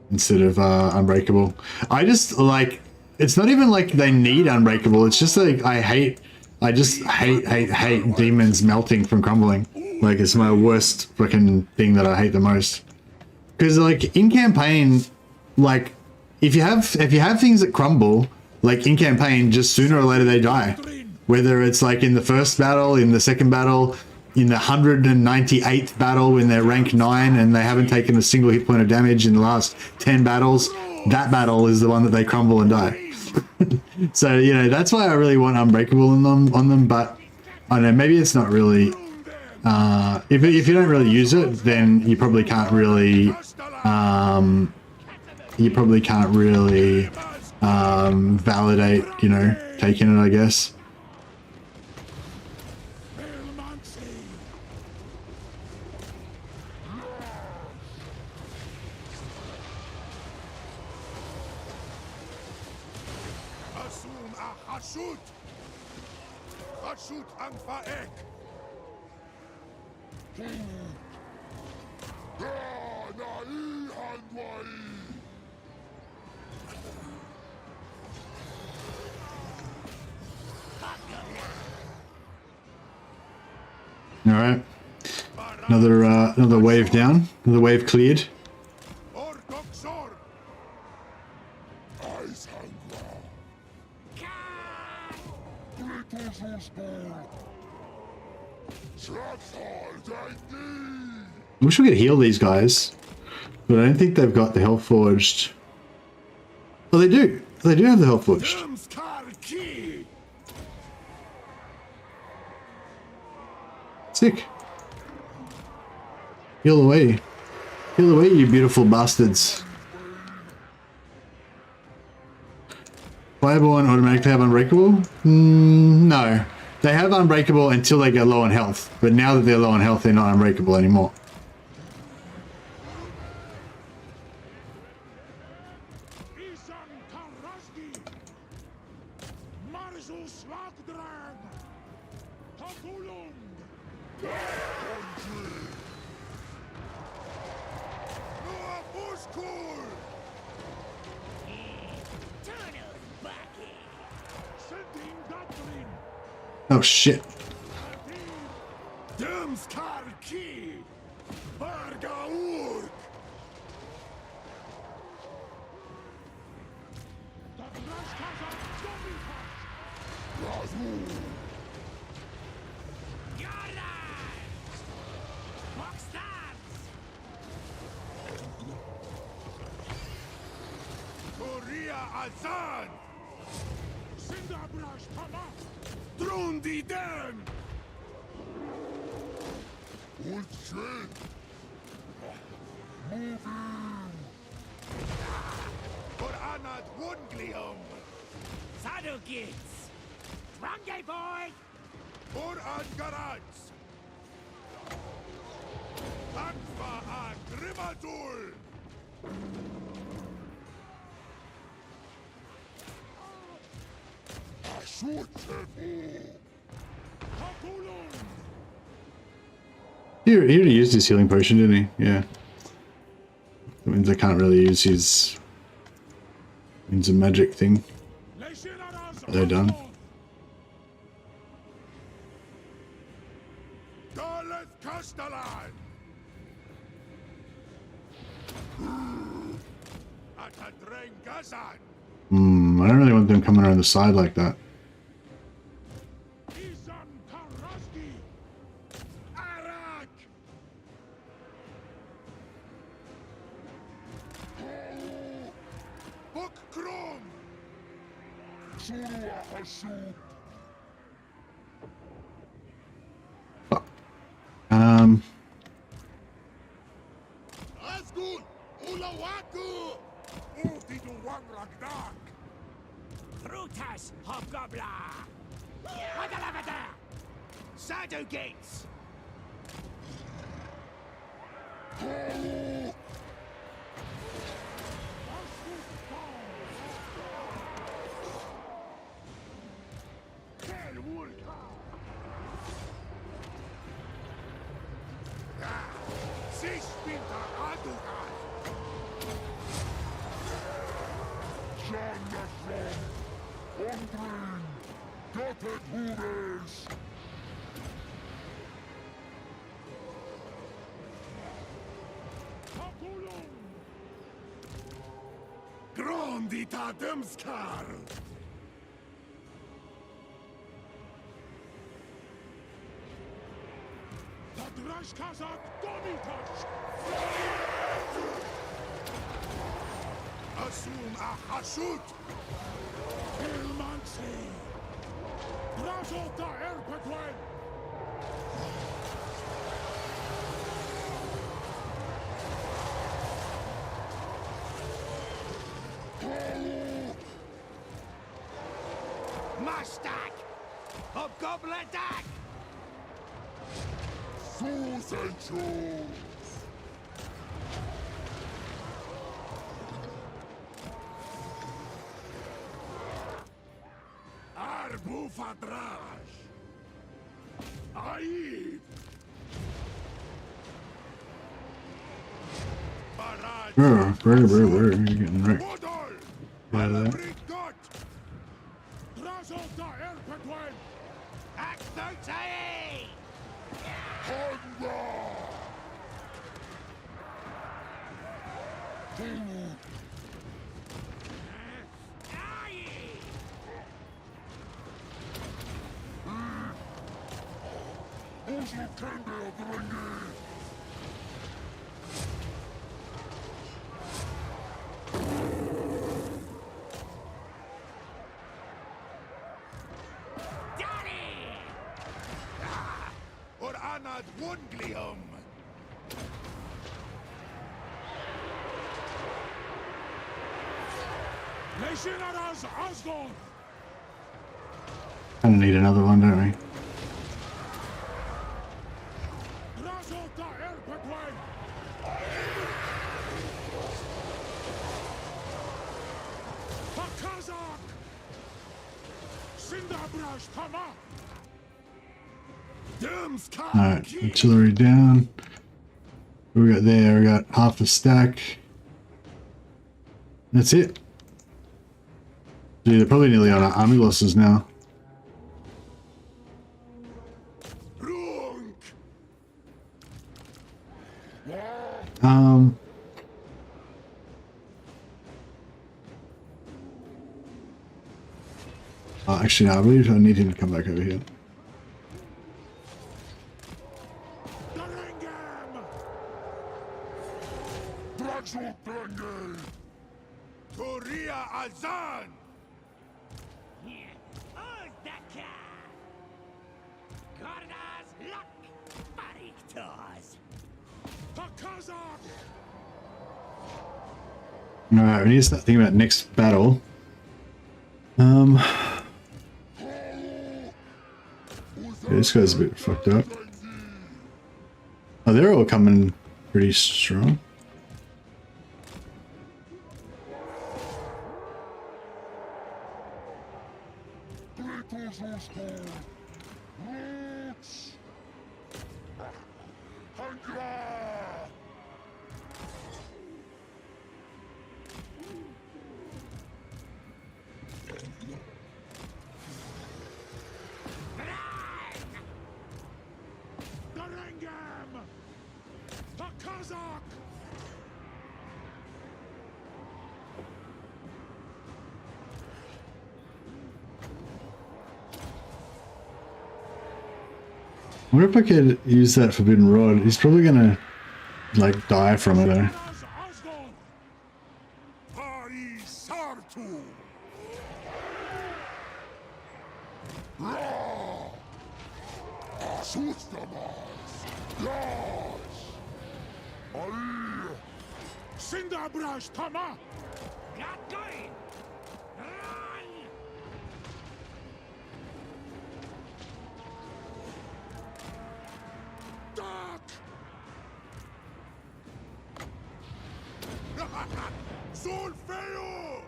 instead of Unbreakable. I just like, it's not even like they need Unbreakable. It's just like I just hate demons melting from crumbling. Like, it's my worst fucking thing that I hate the most. Because like in campaign, like if you have things that crumble, like in campaign, just sooner or later they die. Whether it's like in the first battle, in the second battle, in the 198th battle when they're rank 9 and they haven't taken a single hit point of damage in the last 10 battles, that battle is the one that they crumble and die. So, you know, that's why I really want Unbreakable on them, but I don't know, maybe it's not really, if you don't really use it, then you probably can't really, validate, you know, taking it, I guess. All right, another wave down, another wave cleared. I wish we could heal these guys, but I don't think they've got the Hellforged. Oh, they do. They do have the Hellforged. Sick. Heal away. Heal away, you beautiful bastards. Fireborn automatically have Unbreakable? No. They have Unbreakable until they get low on health, but now that they're low on health, they're not Unbreakable anymore. Oh shit. Und schön. Moving. For Anad Wunglium. Saddle geht's. Range boy. For an Garage. Anfa an Grimadul. He already used his healing potion, didn't he? Yeah. That means I can't really use his... means a magic thing. Are they done? I don't really want them coming around the side like that. Brutus Hobgoblin! Wagalavada! Shadow Gates! Grandita Demskar! Tadrash Kazak Domitash! Asum Ahashut! Ilmansi! DRAZHOATH Erpetwen! Mashtak! Hobgoblin attack! Susenchu! Arbu Fadrash! Aid! You're getting wrecked. By that. DRAZHOATH Erpetwen! Act 30! Or Anad Wunglium! Leishinaras Asgard! Kinda need another one, don't we? DRAZHOATH Erpetwen! Pakazak! Sindabrash Tama! Alright, artillery down. What we got there? We got half a stack. That's it. Gee, they're probably nearly on our army losses now. Actually, no, I believe I need him to come back over here. Toria Azan! Ozdaka! Gordas Luck! Barikt! Traitors! The Kazakh! Alright, we need to start thinking about next battle. Yeah, this guy's a bit fucked up. Oh, they're all coming pretty strong. Darangam! The Kazakh! I wonder if I could use that forbidden rod. He's probably gonna like die from it though. Sindabrash Tama! Got going! Run! Duck! Solfeo!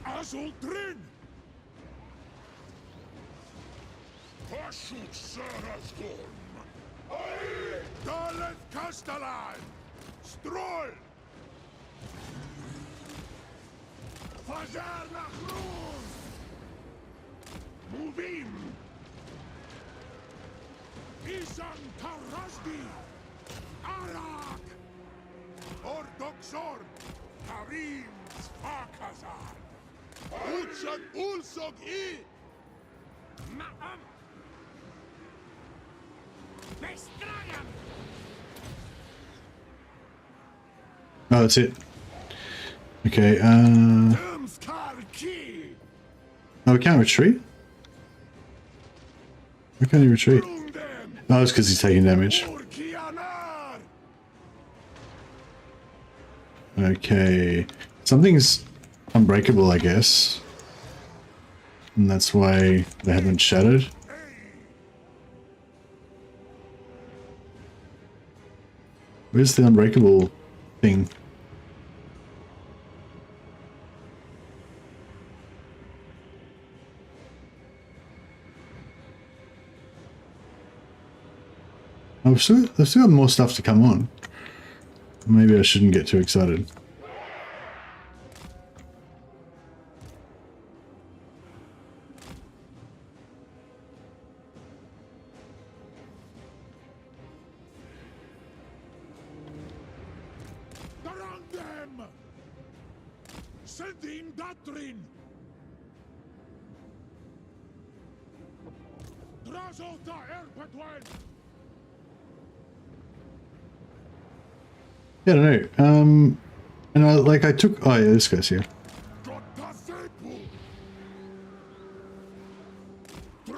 Azul Drin! Pashut Sarasgorn! Dalet Kastalan! Stroll! Fajar Nachrun! Muvim! Isan Tarazdi! Arak! Ordoxor! Harim's Fakazan! Uchan Ulsog I! Ma'am! Bestragam! Oh, that's it. Okay, Key! oh, we can't retreat? Why can't he retreat? Oh, it's because he's taking damage. Okay. Something's unbreakable, I guess. And that's why they haven't shattered. Where's the unbreakable thing? They've still got more stuff to come on. Maybe I shouldn't get too excited. Darangam! Sendim Datrin! DRAZHOATH Erpatwain! Yeah, I don't know. And I took. Oh yeah, this guy's here. I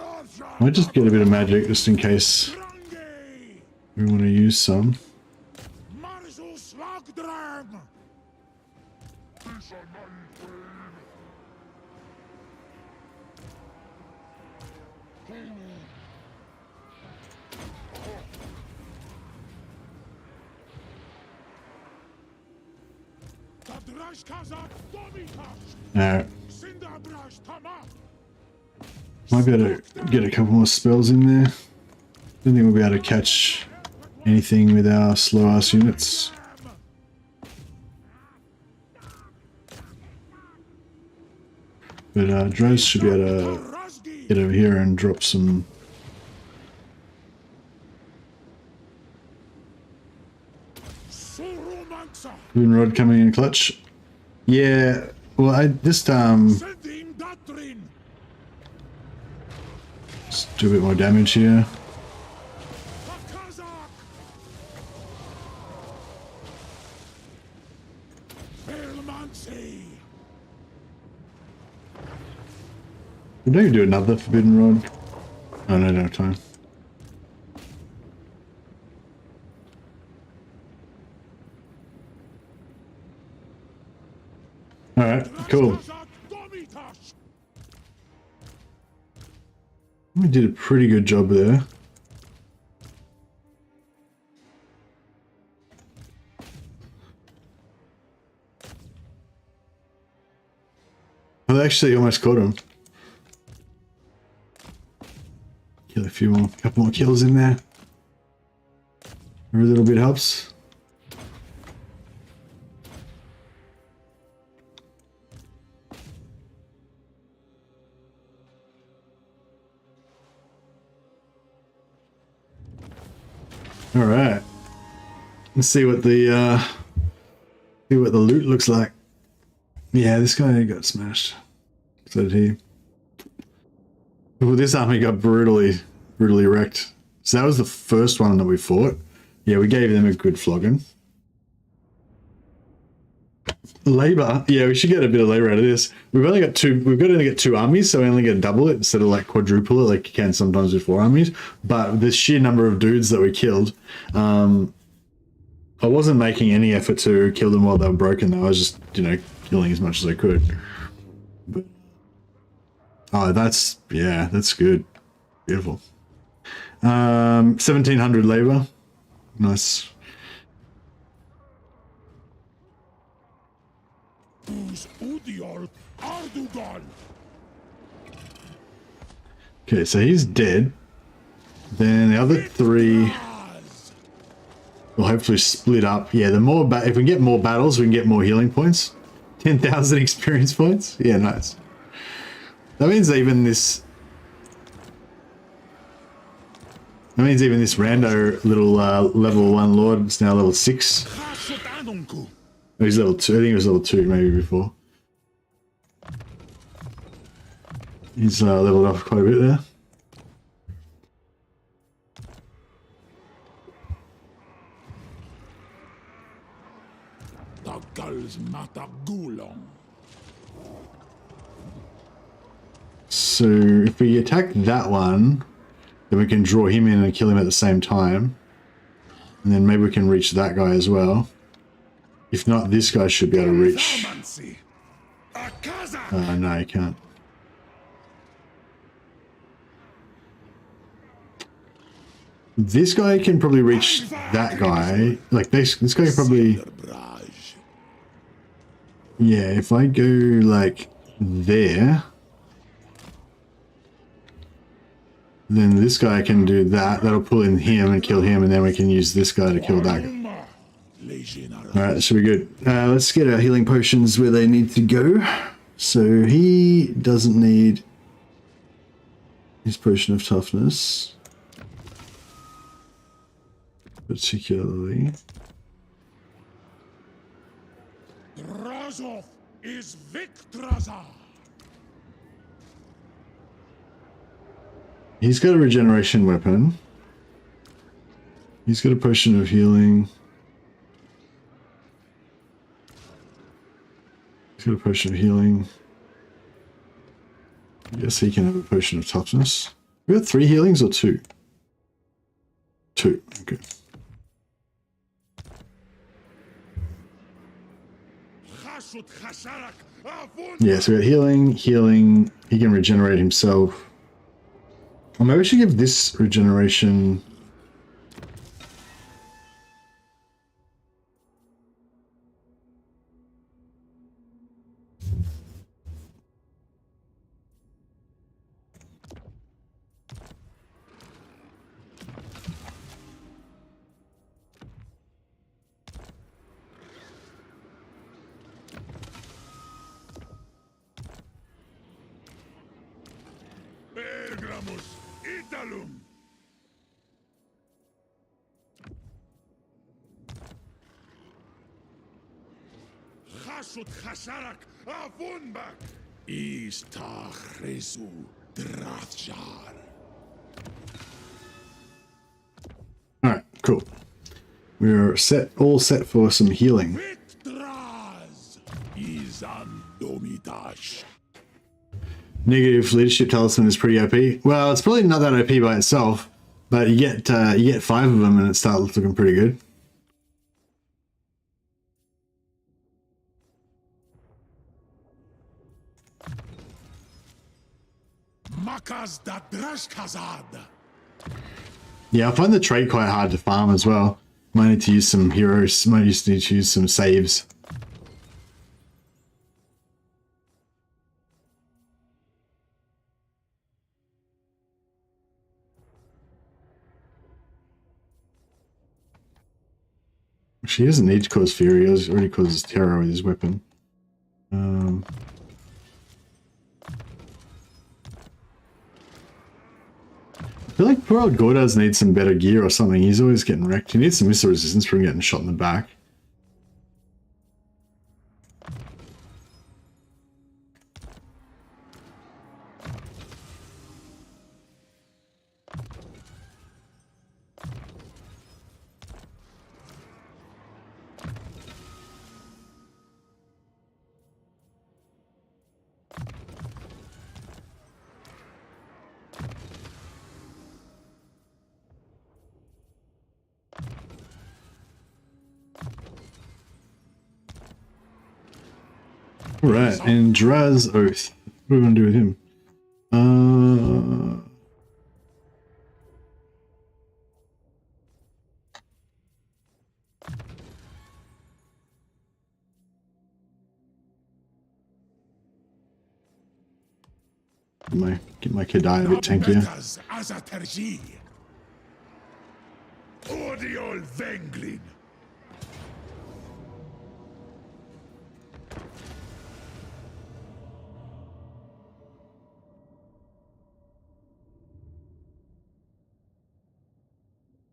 might just get a bit of magic just in case we want to use some. Alright. Might be able to get a couple more spells in there. Don't think we'll be able to catch anything with our slow ass units. But Draz should be able to get over here and drop some. Boon Rod coming in clutch. Yeah, well I just do a bit more damage here. We don't even do another Forbidden Rod. Oh, no, I don't have time. Alright, cool. We did a pretty good job there. Well, they actually almost caught him. Kill a few more, couple more kills in there. Every little bit helps. All right. Let's see what the loot looks like. Yeah, this guy got smashed. So did he. Well, this army got brutally wrecked. So that was the first one that we fought. Yeah, we gave them a good flogging. Labor. Yeah, we should get a bit of labor out of this. We've only got two. We've got to only get 2 armies, so we only get double it instead of like quadruple it, like you can sometimes with 4 armies. But the sheer number of dudes that we killed, I wasn't making any effort to kill them while they were broken. Though I was just, you know, killing as much as I could. But, oh, that's good, beautiful. 1700 labor, nice. Okay, so he's dead. Then the other 3 will hopefully split up. Yeah, the more if we get more battles, we can get more healing points. 10,000 experience points. Yeah, nice. That means even this. That means even this rando little level 1 lord is now level 6. Oh, he's level 2. I think he was level 2 maybe before. He's leveled up quite a bit there. So if we attack that one, then we can draw him in and kill him at the same time. And then maybe we can reach that guy as well. If not, this guy should be able to reach. No, he can't. This guy can probably reach that guy. Like this guy can probably. Yeah, if I go like there, then this guy can do that. That'll pull in him and kill him, and then we can use this guy to kill that guy. Alright, that should be good. Let's get our healing potions where they need to go. So he doesn't need his potion of toughness. Particularly. DRAZHOATH is Victraza. He's got a regeneration weapon. He's got a potion of healing. He's got a potion of healing. Yes, he can have a potion of toughness. We got 3 healings or 2? 2, okay. Yeah, so we got healing. He can regenerate himself. Or maybe we should give this regeneration. Alright, cool. We're all set for some healing. Negative leadership talisman is pretty OP. Well, it's probably not that OP by itself, but you get 5 of them and it starts looking pretty good. Makas da DRAZHOATH. Yeah, I find the trait quite hard to farm as well. Might need to use some heroes, might need to use some saves. She doesn't need to cause fury, he already causes terror with his weapon. I feel like poor old Gordas needs some better gear or something. He's always getting wrecked. He needs some missile resistance from getting shot in the back. Alright, and DRAZHOATH. What are we going to do with him? Get my Kedai a bit tankier.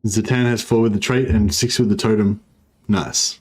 Zatan has 4 with the trait and 6 with the totem. Nice.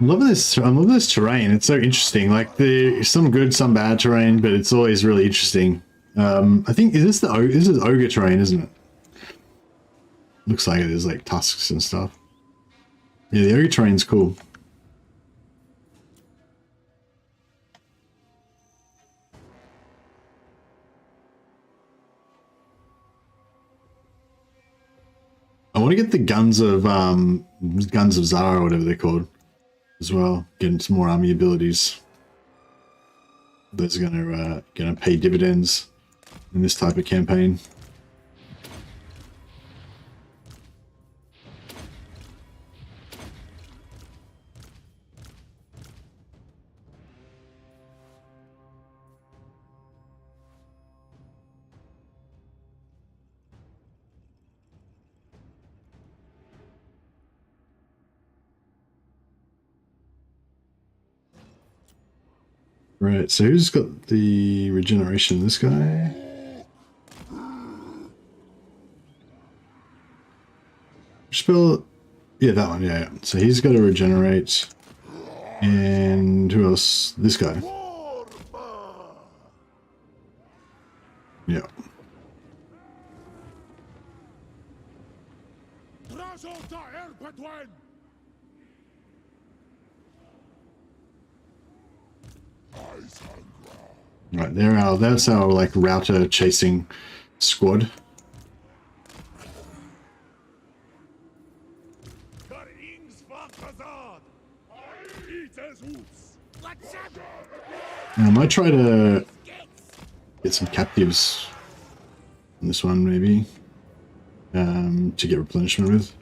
I'm loving this terrain. It's so interesting. Like there's some good, some bad terrain, but it's always really interesting. I think this is ogre terrain, isn't it? Looks like it is, like tusks and stuff. Yeah, the ogre terrain's cool. I want to get the guns of Zara or whatever they're called as well. Getting some more army abilities. Those are gonna pay dividends in this type of campaign. Right, so who's got the regeneration? This guy? Spell, yeah, that one, yeah. So he's got to regenerate. And who else? This guy. Yeah. Right, that's our like router chasing squad. I might try to get some captives on this one, maybe, to get replenishment with.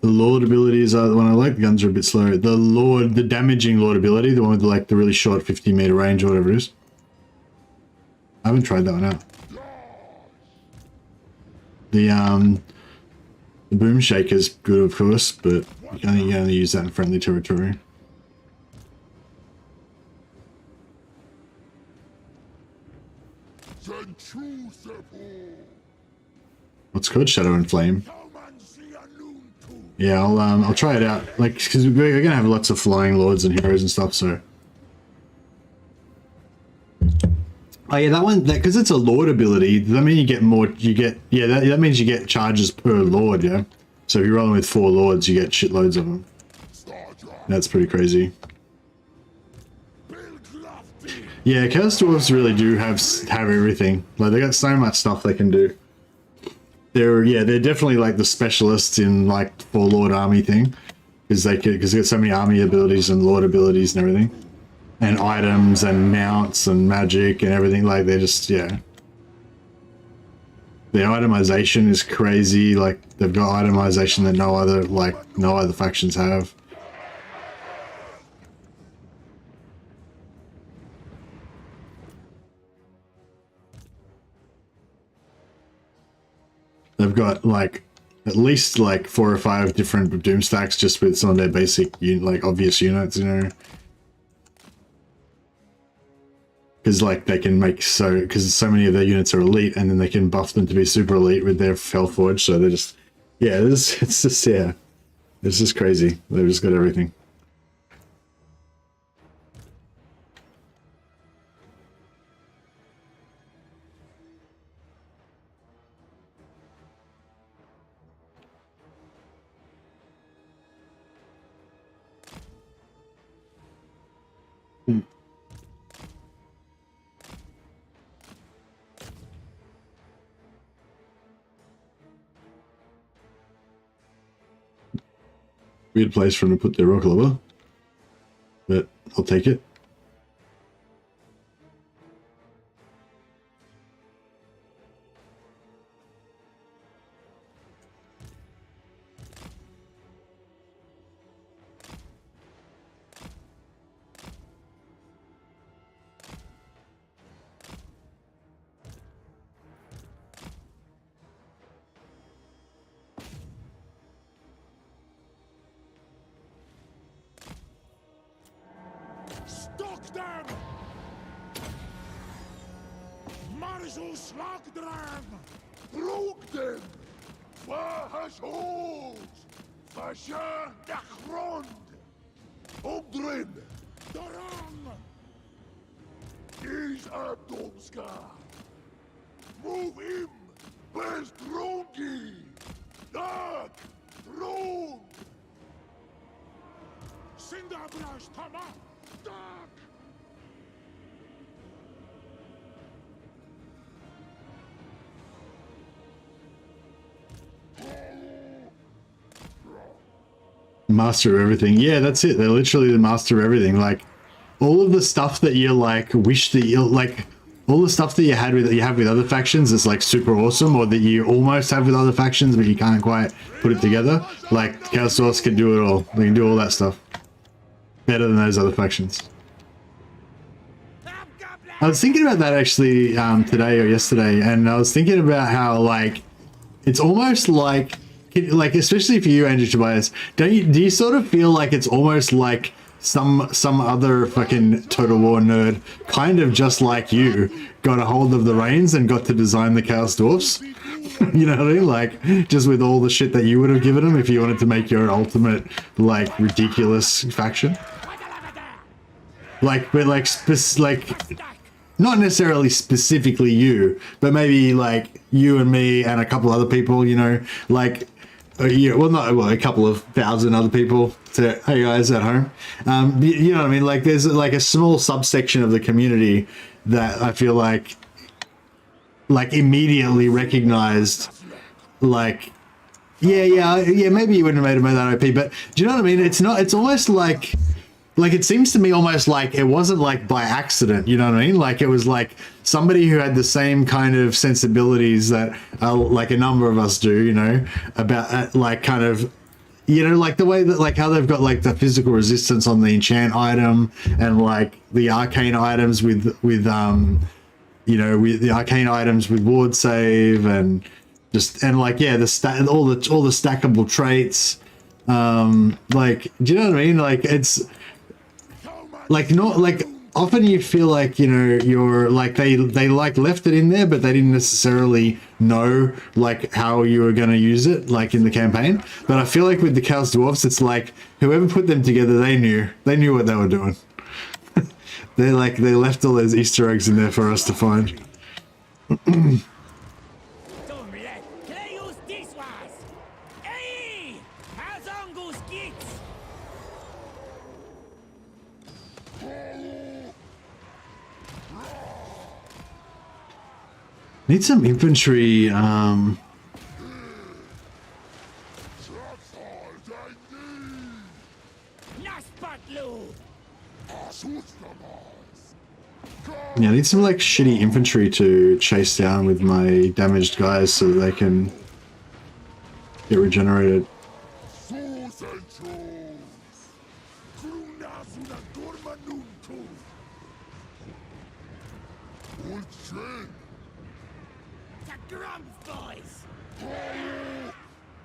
The Lord abilities are the one I like. The guns are a bit slower. The damaging Lord ability, the one with like the really short 50-meter range or whatever it is. I haven't tried that one out. The boom shaker's good, of course, but you can only use that in friendly territory. what's called Shadow and Flame. Yeah, I'll try it out. Like, because we're gonna have lots of flying lords and heroes and stuff. So, oh yeah, that one, because it's a lord ability. That means you get more. You get that means you get charges per lord. Yeah. So if you're rolling with 4 lords, you get shitloads of them. That's pretty crazy. Yeah, Chaos Dwarfs really do have everything. Like, they got so much stuff they can do. They're definitely like the specialists in like 4 lord army thing, because they got so many army abilities and lord abilities and everything, and items and mounts and magic and everything. Like, they're just, yeah. The itemization is crazy. Like, they've got itemization that no other factions have. They've got like at least like 4 or 5 different doom stacks just with some of their basic like obvious units, you know. Because like they can make because so many of their units are elite, and then they can buff them to be super elite with their Hellforge. So they're just, yeah, it's just crazy. They've just got everything. Weird place for them to put their rock lava, but I'll take it. Master of everything. Yeah, that's it. They're literally the master of everything. Like, all of the stuff that you like wish that you like, all the stuff that you have with other factions is like super awesome, or that you almost have with other factions but you can't quite put it together. Like, Chaos Dwarfs can do it all. They can do all that stuff better than those other factions. I was thinking about that actually today or yesterday, and I was thinking about how like it's almost like especially for you, Andrew Tobias, do you sort of feel like it's almost like some other fucking Total War nerd, kind of just like you, got a hold of the reins and got to design the Chaos Dwarfs? You know what I mean? Like, just with all the shit that you would have given them if you wanted to make your ultimate, like, ridiculous faction. Like, but like, not necessarily specifically you, but maybe like you and me and a couple other people, you know, like, yeah, well, a couple of thousand other people to, hey guys at home, you know what I mean? Like, there's like a small subsection of the community that I feel like immediately recognized, like, yeah, maybe you wouldn't have made that OP, but do you know what I mean? It's almost like it seems to me almost like it wasn't like by accident, you know what I mean? Like, it was like somebody who had the same kind of sensibilities that like a number of us do, you know, about like kind of, you know, like the way that, like how they've got like the physical resistance on the enchant item, and like the arcane items with you know, with the arcane items with ward save, and just, and like, yeah, all the stackable traits, like, do you know what I mean? Like, it's like, not like, often you feel like, you know, you're like, they like left it in there, but they didn't necessarily know like how you were going to use it like in the campaign. But I feel like with the Chaos Dwarfs, it's like whoever put them together, they knew what they were doing. They left all those Easter eggs in there for us to find. Need some infantry. Yeah, I need some like shitty infantry to chase down with my damaged guys so that they can get regenerated.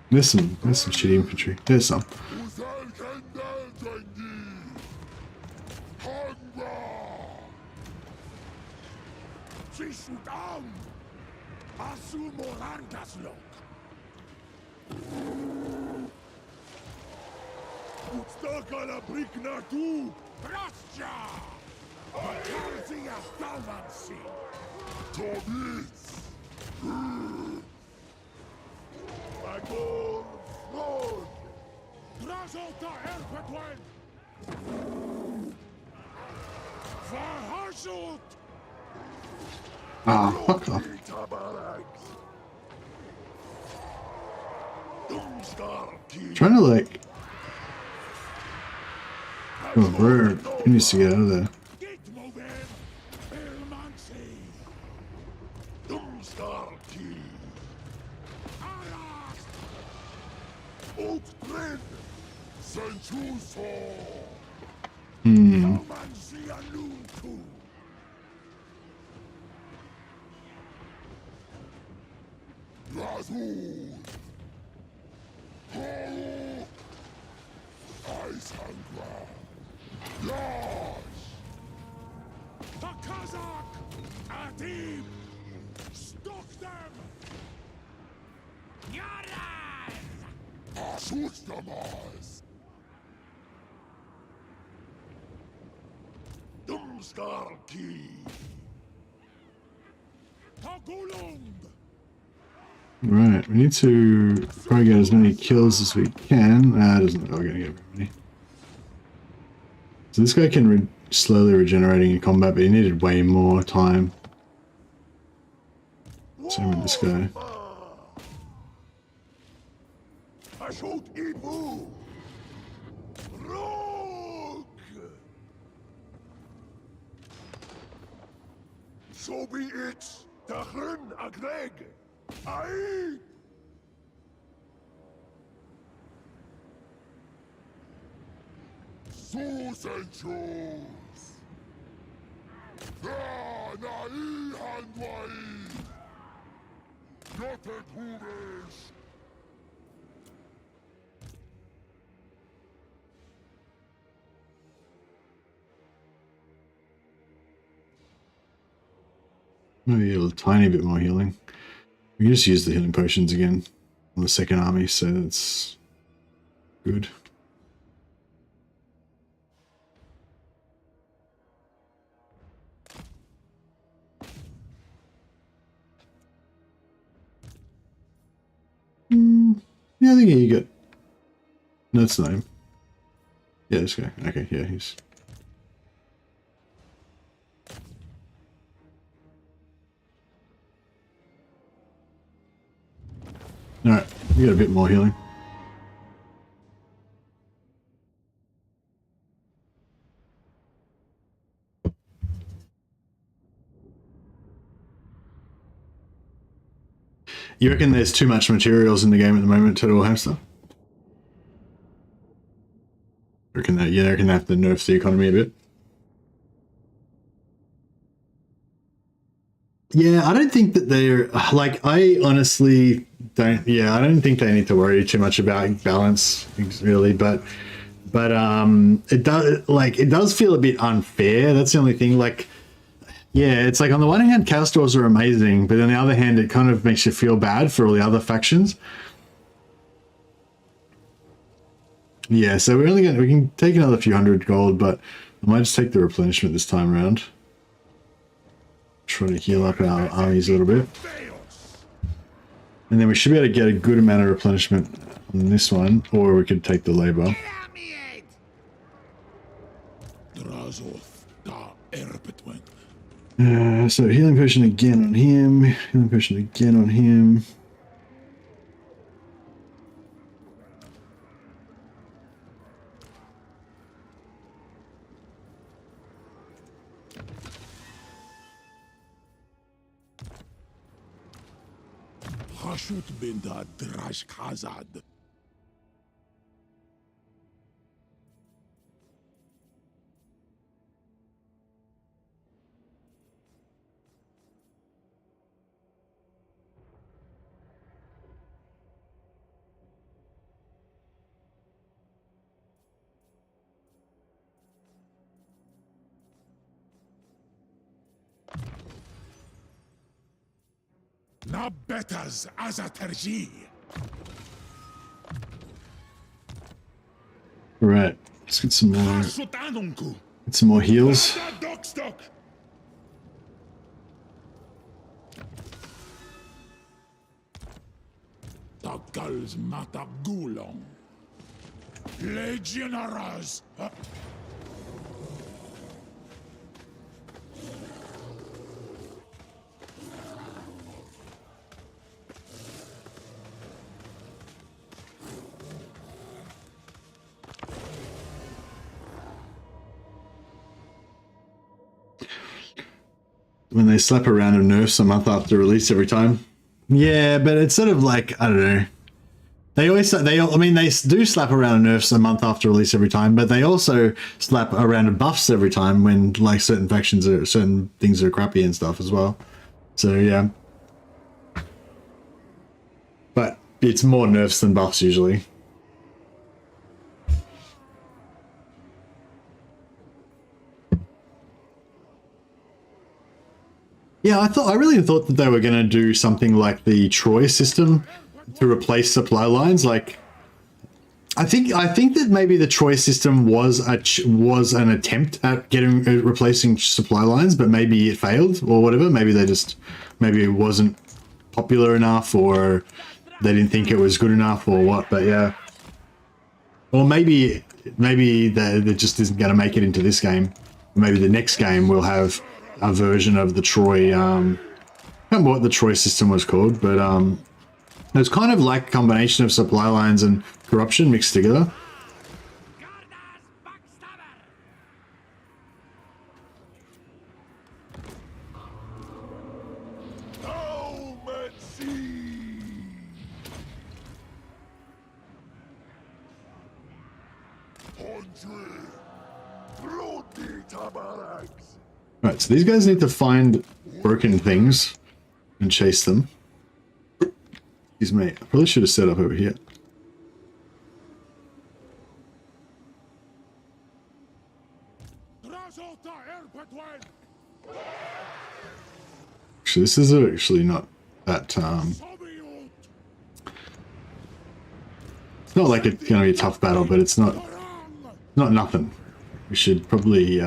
There's some shitty infantry. There's some. Ah, fuck off. Trying to like... Oh, bro, he needs to get out of there. Right, we need to probably get as many kills as we can. It doesn't look like we're gonna get very many. So this guy can slowly regenerating in combat, but he needed way more time. Same with this guy. So be it. Dachren agreg. Aye. Sus and shoes. Nai handwai. Gotet hurish. Maybe a tiny bit more healing. We can just use the healing potions again on the second army, so that's good. Yeah, I think you got... No, that's not him. Yeah, this guy. Okay, yeah, he's... Alright, we got a bit more healing. You reckon there's too much materials in the game at the moment, Total Hamster? I reckon that, yeah, I reckon they have to nerf the economy a bit. Yeah, I don't think that they're, like, I honestly don't, yeah, I don't think they need to worry too much about balance, really, but it does, like, it does feel a bit unfair. That's the only thing, like, Yeah, it's like on the one hand, Chaos Dwarves are amazing, but on the other hand, it kind of makes you feel bad for all the other factions. Yeah, so we're only gonna, we can take another few hundred gold, but I might just take the replenishment this time around. Try to heal up our armies a little bit. And then we should be able to get a good amount of replenishment on this one, or we could take the labor. So healing potion again on him, healing potion again on him. DRAZHOATH. Nabetas Azaterji. Right, let's get some more. Get some more heals. Takals Matagulong. Legionaras. When they slap a round of nerfs a month after release every time. Yeah, but it's sort of like, I don't know. They always, I mean, they do slap a round of nerfs a month after release every time, but they also slap a round of buffs every time when like certain factions or certain things are crappy and stuff as well. So yeah. But it's more nerfs than buffs usually. Yeah, I really thought that they were going to do something like the Troy system to replace supply lines. Like, I think that maybe the Troy system was an attempt at replacing supply lines, but maybe it failed or whatever. Maybe it wasn't popular enough, or they didn't think it was good enough, or what. But yeah, or maybe that just isn't going to make it into this game. Maybe the next game will have a version of the Troy, I can't remember what the Troy system was called, but it was kind of like a combination of supply lines and corruption mixed together. Right, so these guys need to find broken things and chase them. Excuse me, I probably should have set up over here. Actually, this is actually not that, it's not like it's going to be a tough battle, but it's not nothing. We should probably,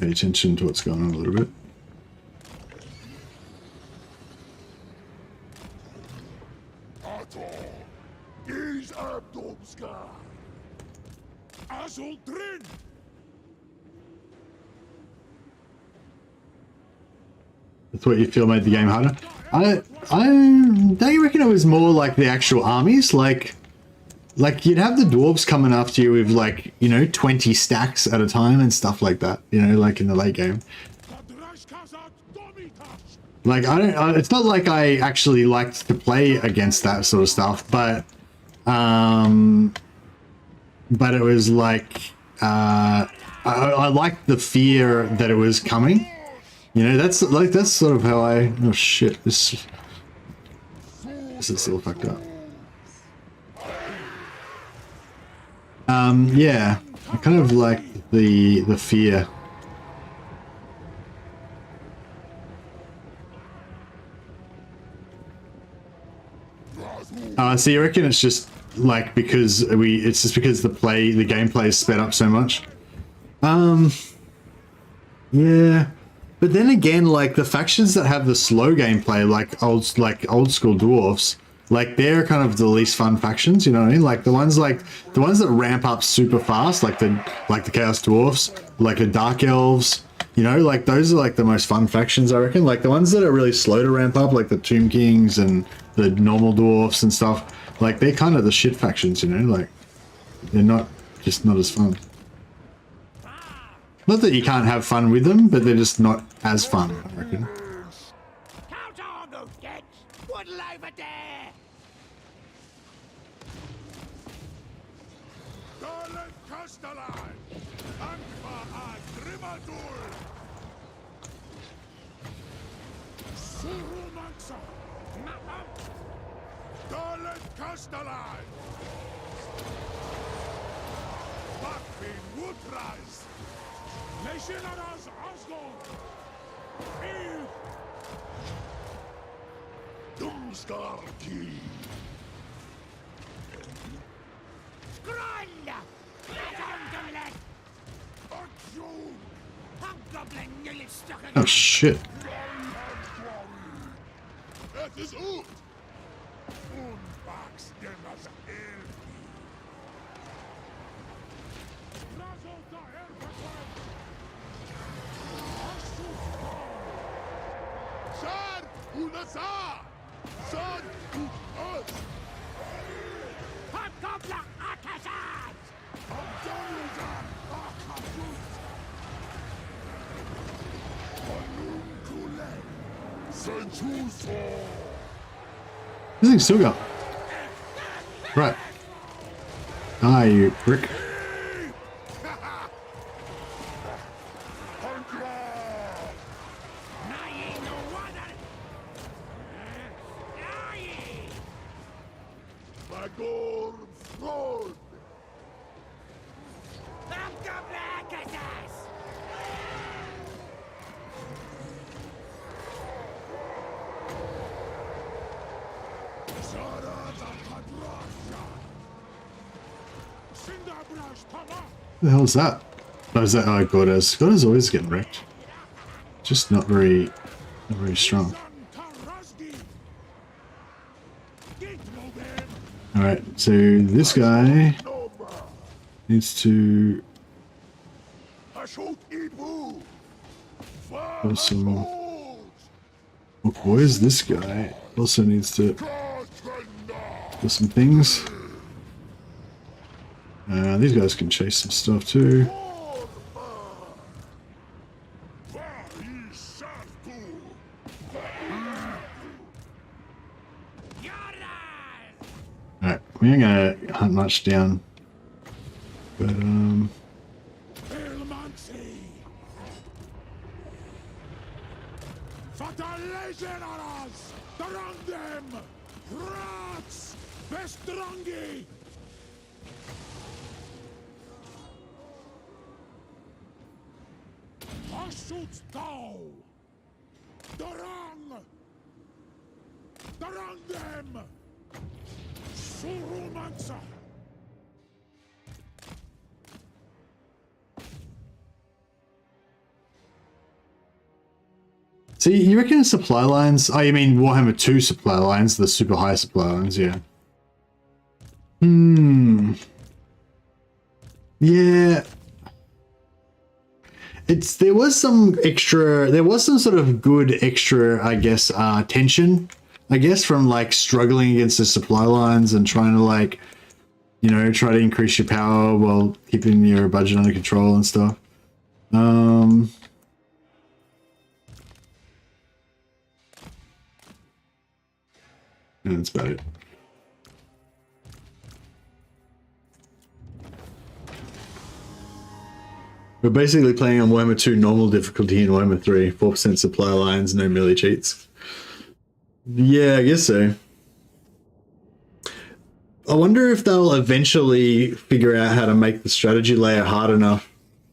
pay attention to what's going on a little bit. That's what you feel made the game harder? Don't you reckon it was more like the actual armies? Like you'd have the dwarves coming after you with like, you know, 20 stacks at a time and stuff like that, you know, like in the late game. Like, it's not like I actually liked to play against that sort of stuff, but it was like, I liked the fear that it was coming. You know, that's sort of how I, oh shit, this is still fucked up. Yeah, I kind of like the fear So you reckon it's just like because it's just because the gameplay is sped up so much? Yeah. But then again, like the factions that have the slow gameplay, like old school dwarfs, like they're kind of the least fun factions, you know what I mean? Like the ones that ramp up super fast, like the Chaos Dwarfs, like the Dark Elves, you know, like those are like the most fun factions, I reckon. Like the ones that are really slow to ramp up, like the Tomb Kings and the normal dwarfs and stuff, like they're kind of the shit factions, you know, like they're not as fun. Not that you can't have fun with them, but they're just not as fun, I reckon. Count on those kids! One life a day! Darlen Castellan! Angva a Grimadur! Surumansa! Ma'am! Darlen Castellan! Bakvin Woodrise! Nationaras Osgod! Eve! Dumstar Key! Grand! Roulette! Action! Hobgoblin nearly stuck again! Oh shit. Het is uit! Unbox dem as Elfi! Sar Unasa! Son us! Hobgoblin Akazad! Abdanuza Akasut! Balloon Roulette! Senchuso! This thing's still going. Right. Ah, you prick. Magor Frod! Hobgoblin Akazad! What the hell is that? Oh, is that? Oh, Gordas. Gordas always getting wrecked. Just not very strong. Alright, so this guy needs to also. Look, where's this guy? Also needs to do some things. These guys can chase some stuff too. Alright, we ain't gonna hunt much down. But see, you reckon supply lines? Oh, you mean Warhammer 2 supply lines, the super high supply lines, yeah. Yeah. There was some sort of good extra, I guess, tension, I guess, from like struggling against the supply lines and trying to like, you know, try to increase your power while keeping your budget under control and stuff. And that's about it. We're basically playing on Warhammer 2 normal difficulty and Warhammer 3, 4% supply lines, no melee cheats. Yeah, I guess so. I wonder if they'll eventually figure out how to make the strategy layer hard enough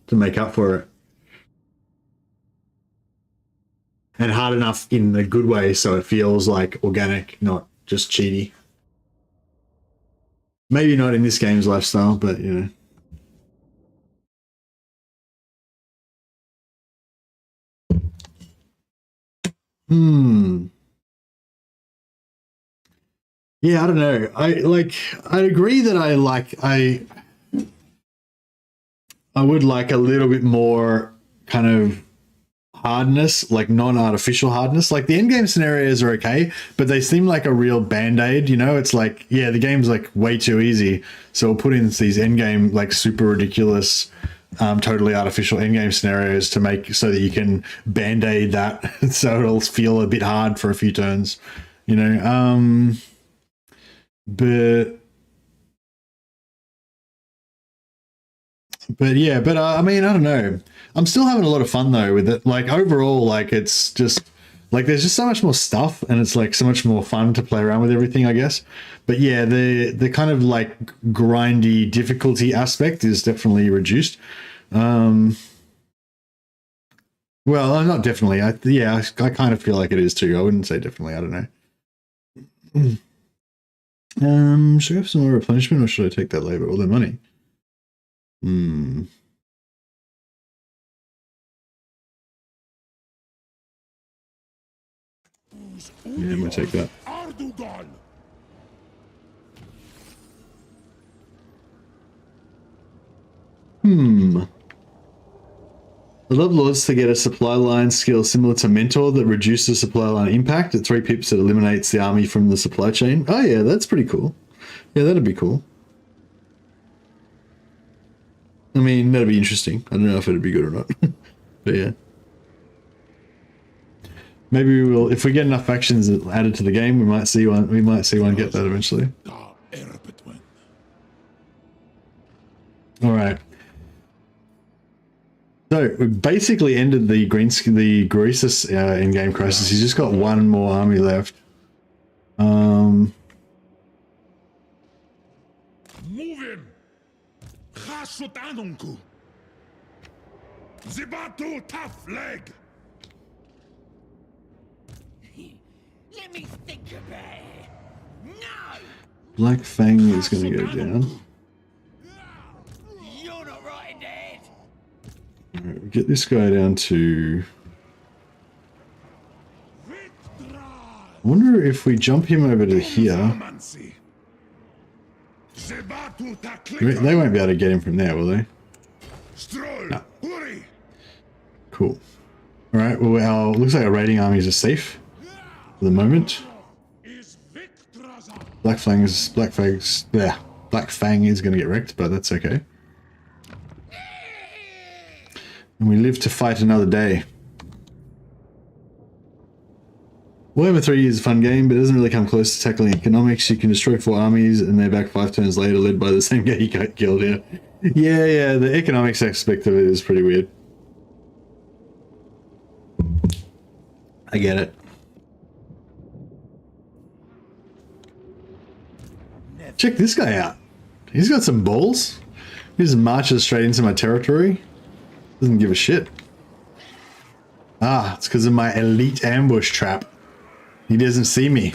to make up for it. And hard enough in a good way so it feels like organic, not just cheaty. Maybe not in this game's lifestyle, but you know. Yeah, I don't know. I agree that I would like a little bit more kind of hardness, like non-artificial hardness. Like the endgame scenarios are okay, but they seem like a real band-aid, you know? It's like, yeah, the game's like way too easy, so we'll put in these endgame like super ridiculous totally artificial endgame scenarios to make so that you can band-aid that so it'll feel a bit hard for a few turns, you know? But yeah, but I mean, I don't know. I'm still having a lot of fun though with it. Like overall, like it's just like there's just so much more stuff, and it's like so much more fun to play around with everything, I guess. But yeah, the kind of like grindy difficulty aspect is definitely reduced. Well, not definitely. I kind of feel like it is too. I wouldn't say definitely. I don't know. Should I have some more replenishment, or should I take that labor? All the money. Yeah, I'm gonna take that. I'd love Lords to get a supply line skill similar to Mentor that reduces supply line impact at 3 pips that eliminates the army from the supply chain. Oh yeah, that's pretty cool. Yeah, that'd be cool. I mean, that'd be interesting. I don't know if it'd be good or not. But yeah. Maybe we will, if we get enough factions added to the game, we might see one get that eventually. All right. So we basically ended the Grimgorsus in-game crisis. He's just got one more army left. Move him. Zibatu tough leg. Let me think about it. No! Black Fang is going to go down. You're not right in the head. All right, get this guy down to... I wonder if we jump him over to here. They won't be able to get him from there, will they? No. Cool. All right. Well, looks like our raiding armies are safe for the moment. Black Fang is going to get wrecked, but that's okay. And we live to fight another day. Warhammer 3 is a fun game, but it doesn't really come close to tackling economics. You can destroy 4 armies and they're back 5 turns later, led by the same guy you got killed here. Yeah, the economics aspect of it is pretty weird. I get it. Check this guy out. He's got some balls. He just marches straight into my territory. Doesn't give a shit. Ah, it's because of my elite ambush trap. He doesn't see me.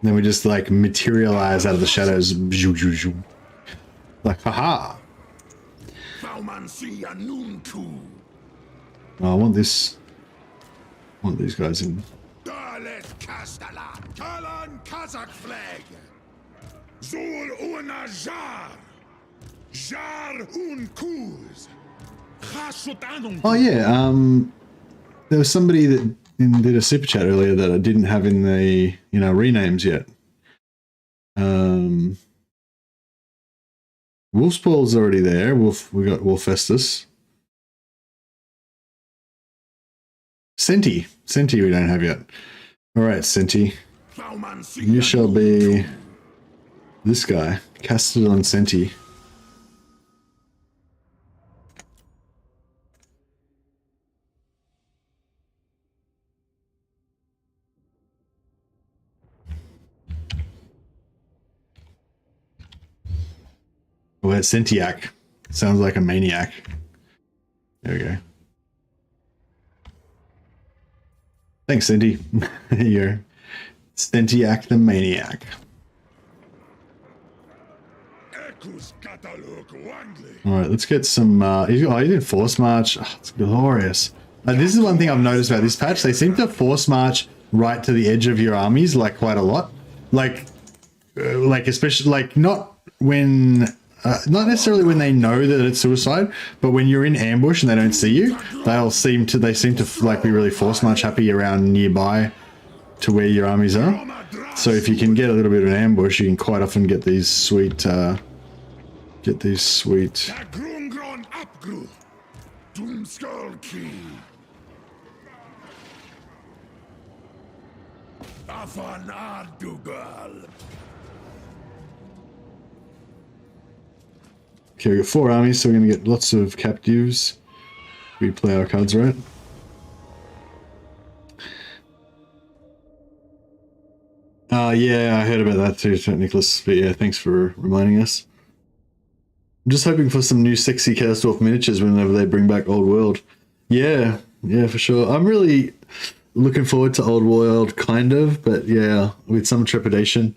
Then we just like materialize out of the shadows. Like, haha. Oh, I want this. I want these guys in. Oh yeah, there was somebody that did a super chat earlier that I didn't have in the renames yet. Wolfspoil's already there. We got Wolfestus. Senti we don't have yet. All right, Senti, you shall be this guy. Casted on Senti. Oh, that's Sentiac. Sounds like a maniac. There we go. Thanks, Cindy. You're Sentiac the maniac. Ecus catalog wangly. All right, let's get some. He did force march. Oh, it's glorious. This is one thing I've noticed about this patch. They seem to force march right to the edge of your armies, like quite a lot. Like especially like not when, not necessarily when they know that it's suicide, but when you're in ambush and they don't see you, they seem to like be really force march happy around nearby to where your armies are. So if you can get a little bit of an ambush, you can quite often get these sweet. Okay, we got 4 armies, so we're going to get lots of captives. We play our cards right. Yeah, I heard about that too, Nicholas. But yeah, thanks for reminding us. I'm just hoping for some new sexy Chaos Dwarf miniatures whenever they bring back Old World. Yeah, for sure. I'm really looking forward to Old World, kind of, but yeah, with some trepidation.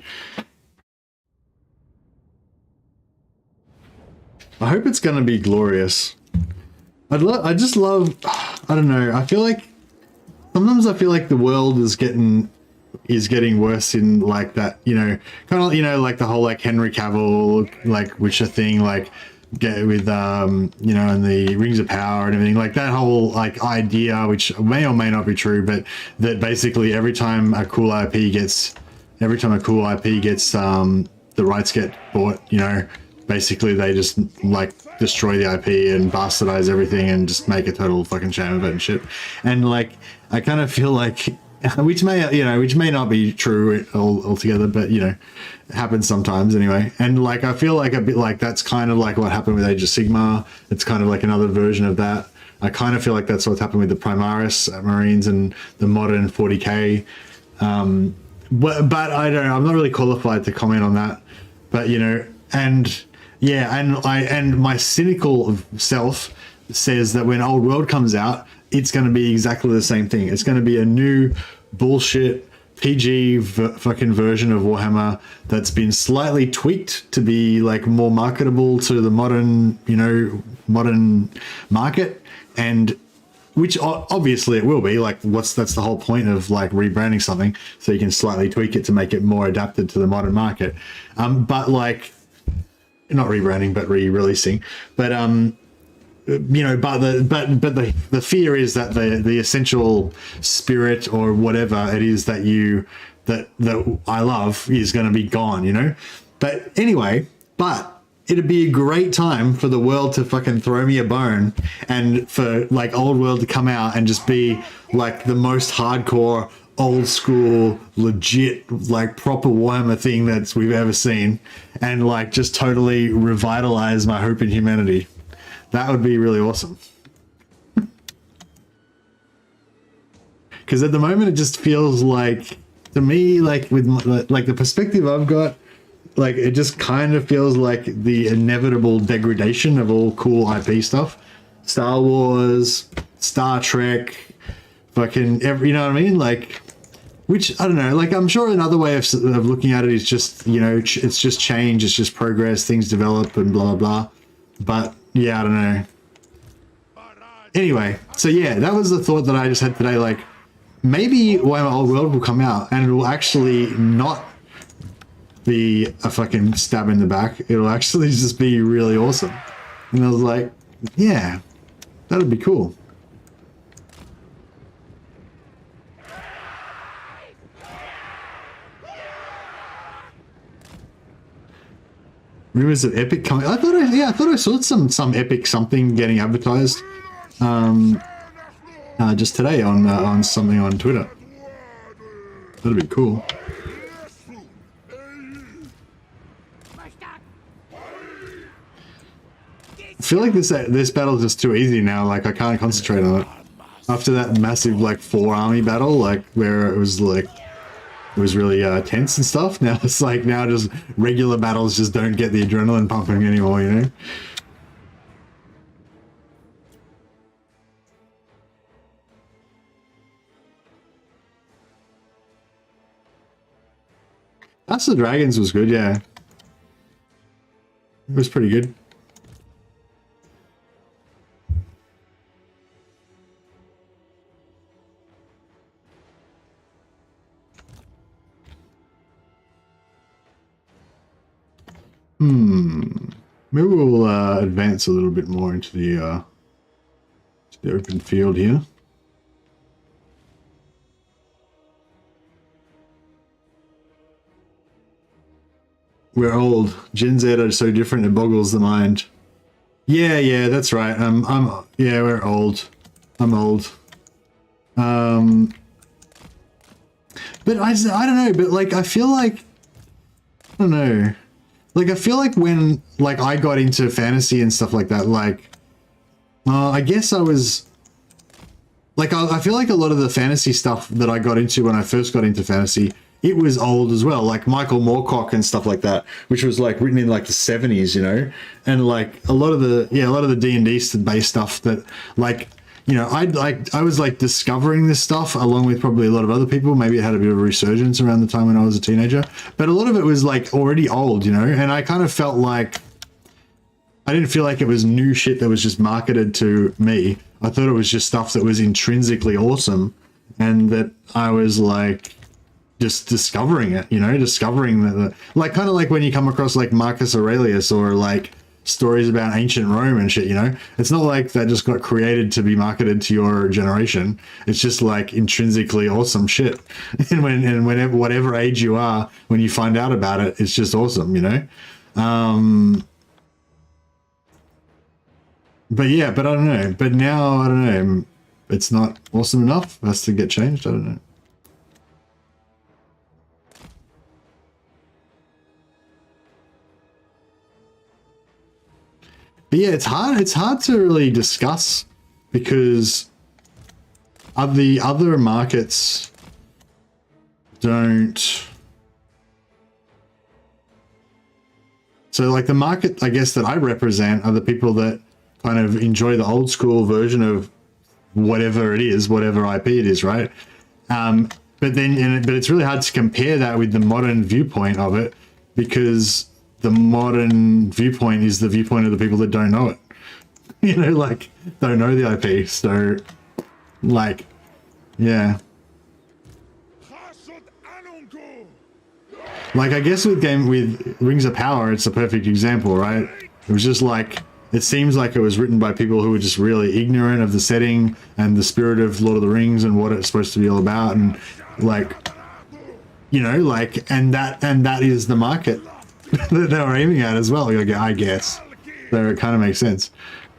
I hope it's going to be glorious. I just love, I don't know, I feel like, sometimes I feel like the world is getting worse in like that, you know, kind of, you know, like the whole like Henry Cavill, like Witcher thing, like get with, you know, and the Rings of Power and everything, like that whole like idea, which may or may not be true, but that basically every time a cool IP gets, the rights get bought, you know, basically they just like destroy the IP and bastardize everything and just make a total fucking sham of it and shit. And like, I kind of feel like, which may not be true altogether, but you know, it happens sometimes anyway. And like, I feel like a bit like that's kind of like what happened with Age of Sigmar. It's kind of like another version of that. I kind of feel like that's what's happened with the Primaris Marines and the modern 40k. But I don't know, I'm not really qualified to comment on that, but you know, and yeah, and my cynical self says that when Old World comes out, it's going to be exactly the same thing. It's going to be a new bullshit PG fucking version of Warhammer that's been slightly tweaked to be like more marketable to the modern, you know, modern market, and which obviously it will be. Like, that's the whole point of like rebranding something, so you can slightly tweak it to make it more adapted to the modern market. But like, not rebranding, but re-releasing. But you know, but the fear is that the essential spirit or whatever it is that that I love is going to be gone, you know. But anyway, but it'd be a great time for the world to fucking throw me a bone and for like Old World to come out and just be like the most hardcore, old school, legit, like proper Warhammer thing that we've ever seen, and like just totally revitalize my hope in humanity. That would be really awesome. Because at the moment it just feels like, to me, like with like the perspective I've got, like it just kind of feels like the inevitable degradation of all cool IP stuff. Star Wars, Star Trek, fucking every, you know what I mean? Like, which, I don't know, like I'm sure another way of looking at it is just, you know, it's just change, it's just progress, things develop and blah, blah, blah. But yeah, I don't know. Anyway, so yeah, that was the thought that I just had today. Like, maybe Warhammer Old World will come out and it will actually not be a fucking stab in the back. It'll actually just be really awesome. And I was like, yeah, that'd be cool. Rumors of Epic coming. I thought I saw some Epic something getting advertised just today on something on Twitter. That'd be cool. I feel like this battle is just too easy now. Like I can't concentrate on it. After that massive like 4-army battle, like where it was like, it was really tense and stuff. Now it's like, now just regular battles just don't get the adrenaline pumping anymore, you know? House of Dragons was good, yeah. It was pretty good. Maybe we'll advance a little bit more into the open field here. We're old. Gen Z are so different it boggles the mind. Yeah, that's right. Yeah, we're old. I'm old. But I don't know, but like I feel like I don't know. Like I feel like when like I got into fantasy and stuff like that, like I guess I was like I feel like a lot of the fantasy stuff that I got into when I first got into fantasy, it was old as well, like Michael Moorcock and stuff like that, which was like written in like the 70s, you know, and like a lot of the D&D based stuff that like, you know, I was like discovering this stuff along with probably a lot of other people. Maybe it had a bit of a resurgence around the time when I was a teenager, but a lot of it was like already old, you know, and I kind of felt like I didn't feel like it was new shit that was just marketed to me. I thought it was just stuff that was intrinsically awesome and that I was like just discovering it, you know, discovering the like kind of like when you come across like Marcus Aurelius or like stories about ancient Rome and shit, you know, it's not like that just got created to be marketed to your generation. It's just like intrinsically awesome shit. And whenever, whatever age you are, when you find out about it, it's just awesome, you know? But yeah, but I don't know. But now, I don't know. It's not awesome enough. It has to get changed. I don't know. But yeah, it's hard to really discuss because of the other markets don't. So like the market, I guess, that I represent are the people that kind of enjoy the old school version of whatever it is, whatever IP it is, right? But it's really hard to compare that with the modern viewpoint of it because the modern viewpoint is the viewpoint of the people that don't know it. You know, like don't know the IP. So like, yeah. Like I guess with Rings of Power, it's a perfect example, right? It was just like, it seems like it was written by people who were just really ignorant of the setting and the spirit of Lord of the Rings and what it's supposed to be all about, and like, you know, like, and that is the market that they were aiming at as well, I guess. So it kind of makes sense.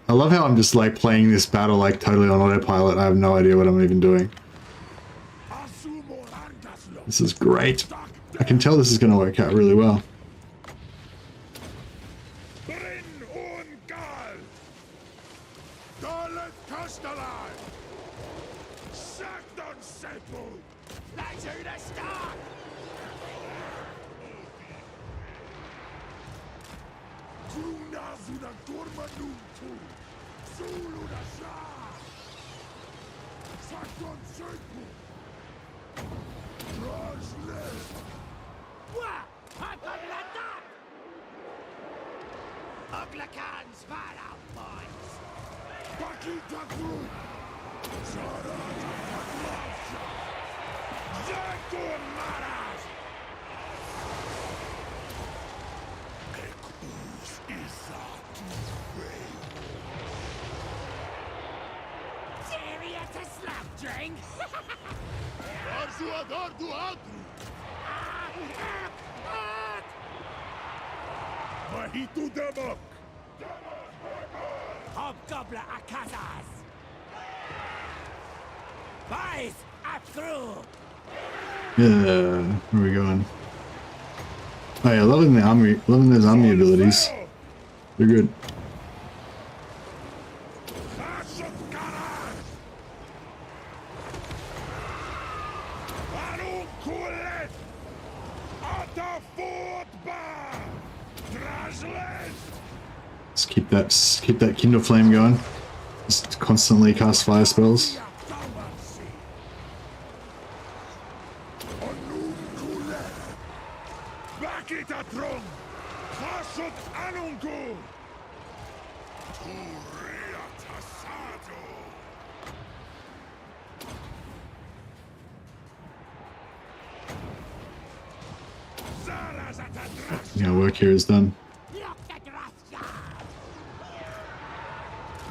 I love how I'm just like playing this battle like totally on autopilot. I have no idea what I'm even doing. This is great. I can tell this is going to work out really well. Yeah, where are we going? Oh yeah, loving the army, loving those army abilities. They're good. Let's keep that Kindle Flame going. Just constantly cast fire spells. Anunku! Turiatasado! Yeah, work here is done.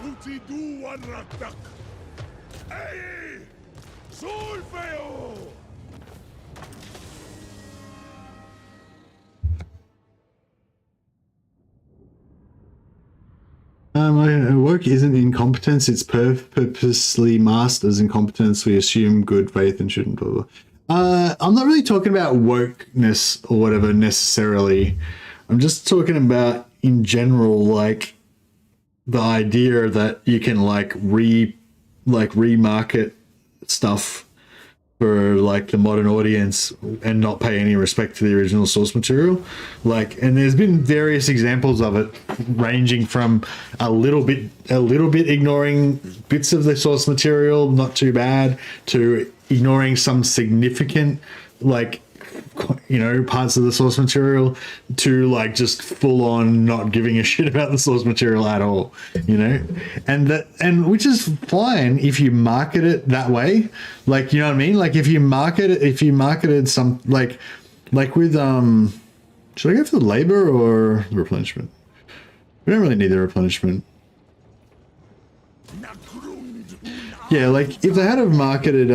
Utidu wanratak! Ei! Solfeo! Work isn't incompetence, it's purposely masked as incompetence. We assume good faith and shouldn't blah, blah. I'm not really talking about wokeness or whatever necessarily. I'm just talking about in general, like the idea that you can remarket stuff for like the modern audience and not pay any respect to the original source material. Like, and there's been various examples of it, ranging from a little bit ignoring bits of the source material, not too bad, to ignoring some significant, like, you know, parts of the source material, to like just full on not giving a shit about the source material at all, you know, and which is fine if you market it that way, like, you know what I mean, like if you marketed some like with should I go for the labor or the replenishment? We don't really need the replenishment. Yeah, like if they had have marketed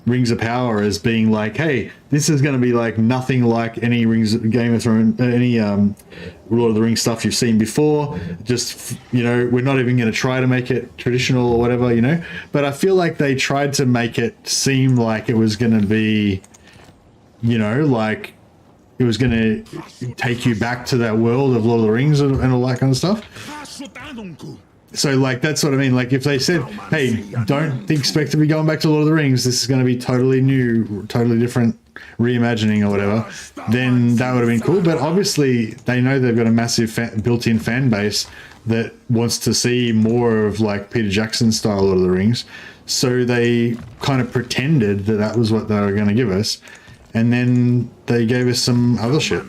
Rings of Power as being like, hey, this is going to be like nothing like any Game of Thrones, any Lord of the Rings stuff you've seen before. Just, you know, we're not even going to try to make it traditional or whatever, you know. But I feel like they tried to make it seem like it was going to be, you know, like it was going to take you back to that world of Lord of the Rings and all that kind of stuff. So, like, that's what I mean. Like, if they said, hey, don't expect to be going back to Lord of the Rings, this is going to be totally new, totally different reimagining or whatever, then that would have been cool. But obviously, they know they've got a massive built-in fan base that wants to see more of, like, Peter Jackson style Lord of the Rings. So they kind of pretended that that was what they were going to give us. And then they gave us some other shit.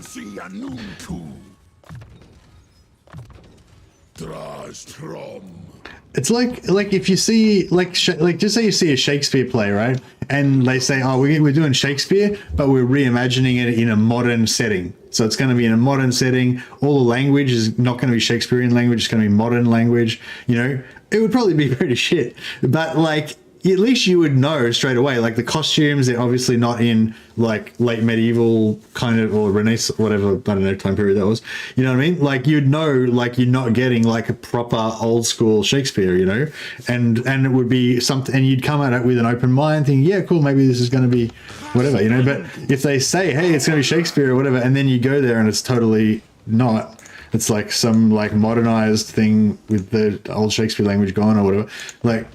It's like if you see like just say you see a Shakespeare play, right? And they say, oh, we're doing Shakespeare, but we're reimagining it in a modern setting. So it's going to be in a modern setting. All the language is not going to be Shakespearean language. It's going to be modern language. You know, it would probably be pretty shit. But like, at least you would know straight away. Like the costumes, they're obviously not in like late medieval kind of, or Renaissance, whatever, I don't know, time period that was. You know what I mean? Like you'd know, like you're not getting like a proper old school Shakespeare, you know? And it would be something, and you'd come at it with an open mind thinking, yeah, cool, maybe this is going to be whatever, you know? But if they say, hey, it's going to be Shakespeare or whatever, and then you go there and it's totally not, it's like some like modernized thing with the old Shakespeare language gone or whatever, like,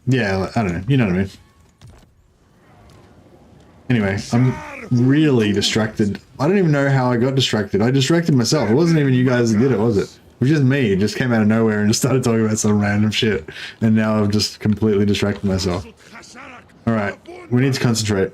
yeah, I don't know. You know what I mean? Anyway, I'm really distracted. I don't even know how I got distracted. I distracted myself. It wasn't even you guys that did it, was it? It was just me. It just came out of nowhere and just started talking about some random shit. And now I've just completely distracted myself. All right, we need to concentrate.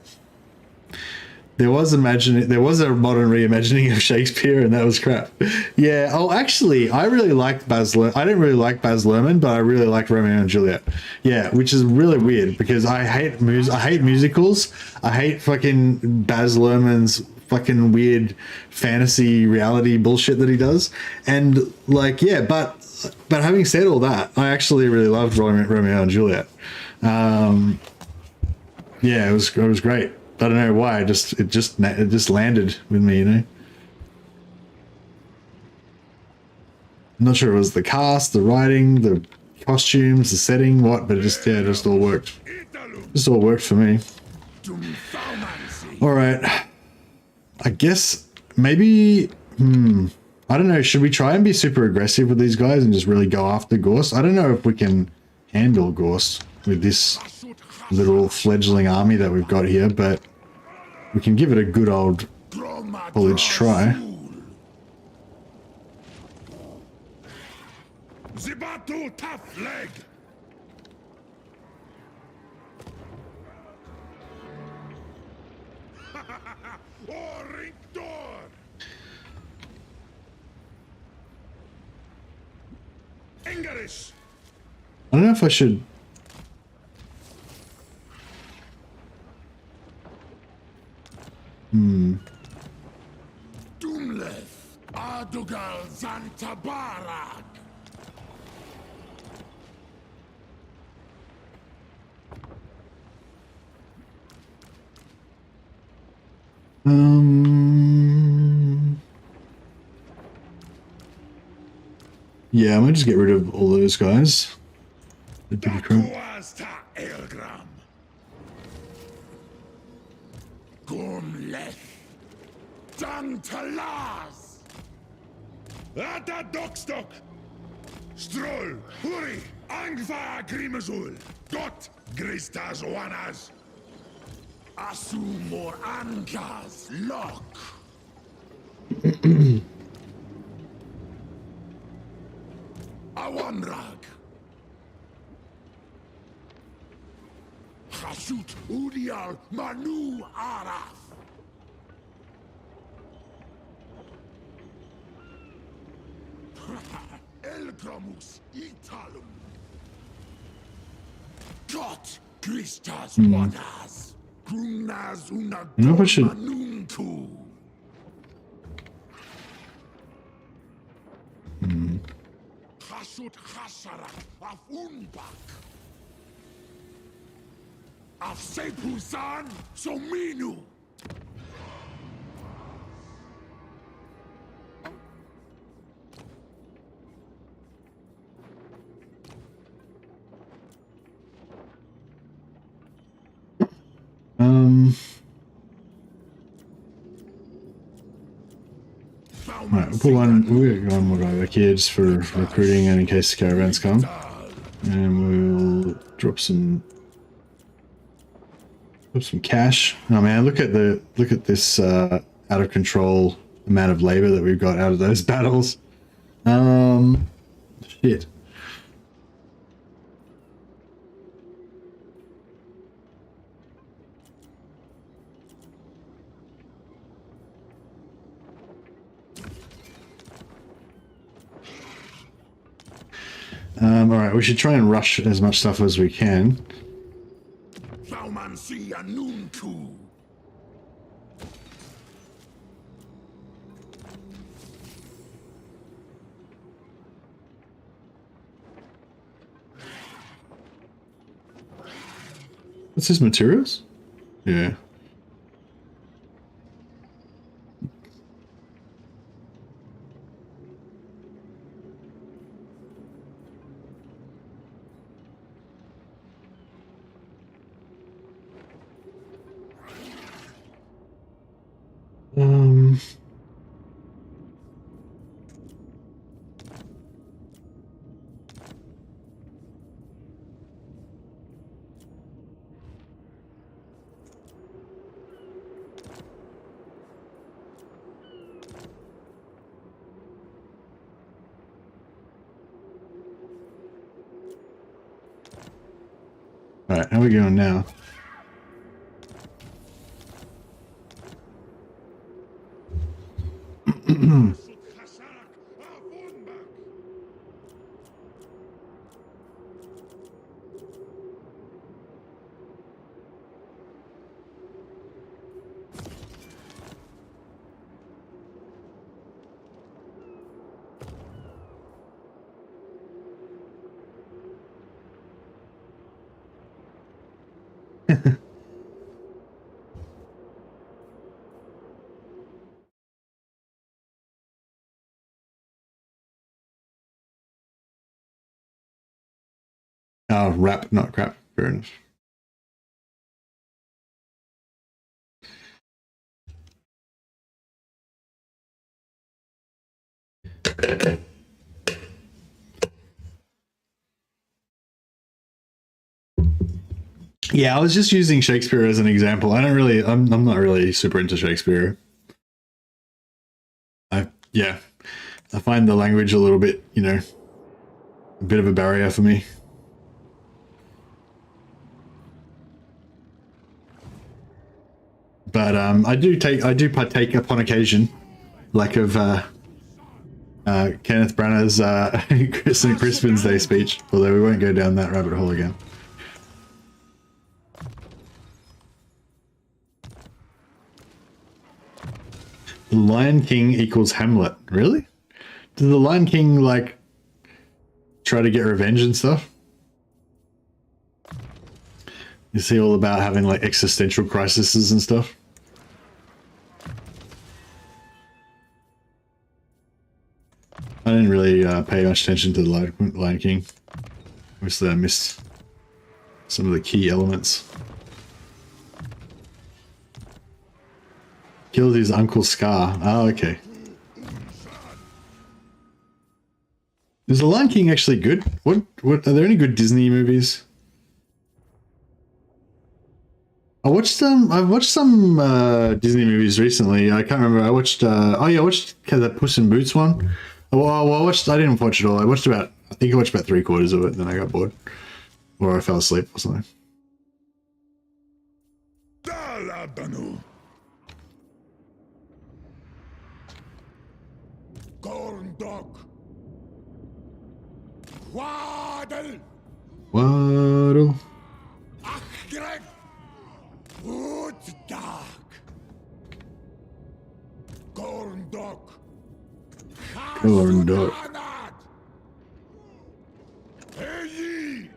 There was a modern reimagining of Shakespeare, and that was crap. Yeah. Oh, actually, I really liked Baz Luhrmann. I didn't really like Baz Luhrmann, but I really liked Romeo and Juliet. Yeah, which is really weird because I hate musicals. I hate fucking Baz Luhrmann's fucking weird fantasy reality bullshit that he does. And like, yeah, but having said all that, I actually really loved Romeo and Juliet. Yeah, it was great. I don't know why. It just landed with me, you know. I'm not sure it was the cast, the writing, the costumes, the setting, what, but it just all worked. Just all worked for me. All right. I guess maybe. I don't know. Should we try and be super aggressive with these guys and just really go after Gorse? I don't know if we can handle Gorse with this little fledgling army that we've got here, but we can give it a good old college try. Zibatu tough leg. Engerish. I don't know if I should. Doomleth. Adugal Zantabarak. Yeah, I might just get rid of all those guys. They're pretty crap. Tuasta Elgram. Gumleth. Dantalaz. Ata Dokstok. Stroll. Huri. Angva Grimazul. Dot. Gristas Wanas. Asumor Ankas. Lock. Awanrag. Hashut Udial Manu Araf. Elgramus Italum. Got Christas Wanas. Grumnas una I don't know if I should. Manuntu. Hashut Hasharak of Unbak. Of Sepusan Sominu. Right, we'll put one more guy back here just for recruiting and in case the caravans come. And we'll drop some cash. Oh man, look at this out of control amount of labor that we've got out of those battles. Shit. All right, we should try and rush as much stuff as we can. What's his materials? Yeah. All right, how are we going now? Oh, rap, not crap. Fair enough. Yeah, I was just using Shakespeare as an example. I'm not really super into Shakespeare. I find the language a little bit, a bit of a barrier for me. But I do partake upon occasion, like of Kenneth Branagh's St. Crispin's Day speech, although we won't go down that rabbit hole again. The Lion King equals Hamlet. Really? Did the Lion King, like, try to get revenge and stuff? You see all about having, like, existential crises and stuff? I didn't really pay much attention to the Lion King. Obviously, I missed some of the key elements. Killed his Uncle Scar. Oh, okay. Is the Lion King actually good? What are there any good Disney movies? I've watched some Disney movies recently. I can't remember. I watched I watched that Puss in Boots one. Well, I didn't watch it all. I watched I think I watched about 3/4 of it, and then I got bored. Or I fell asleep or something. Corn dog. Waddle. Waddle. Greg. Wood dog. Corn dog. Corn dog. Hey!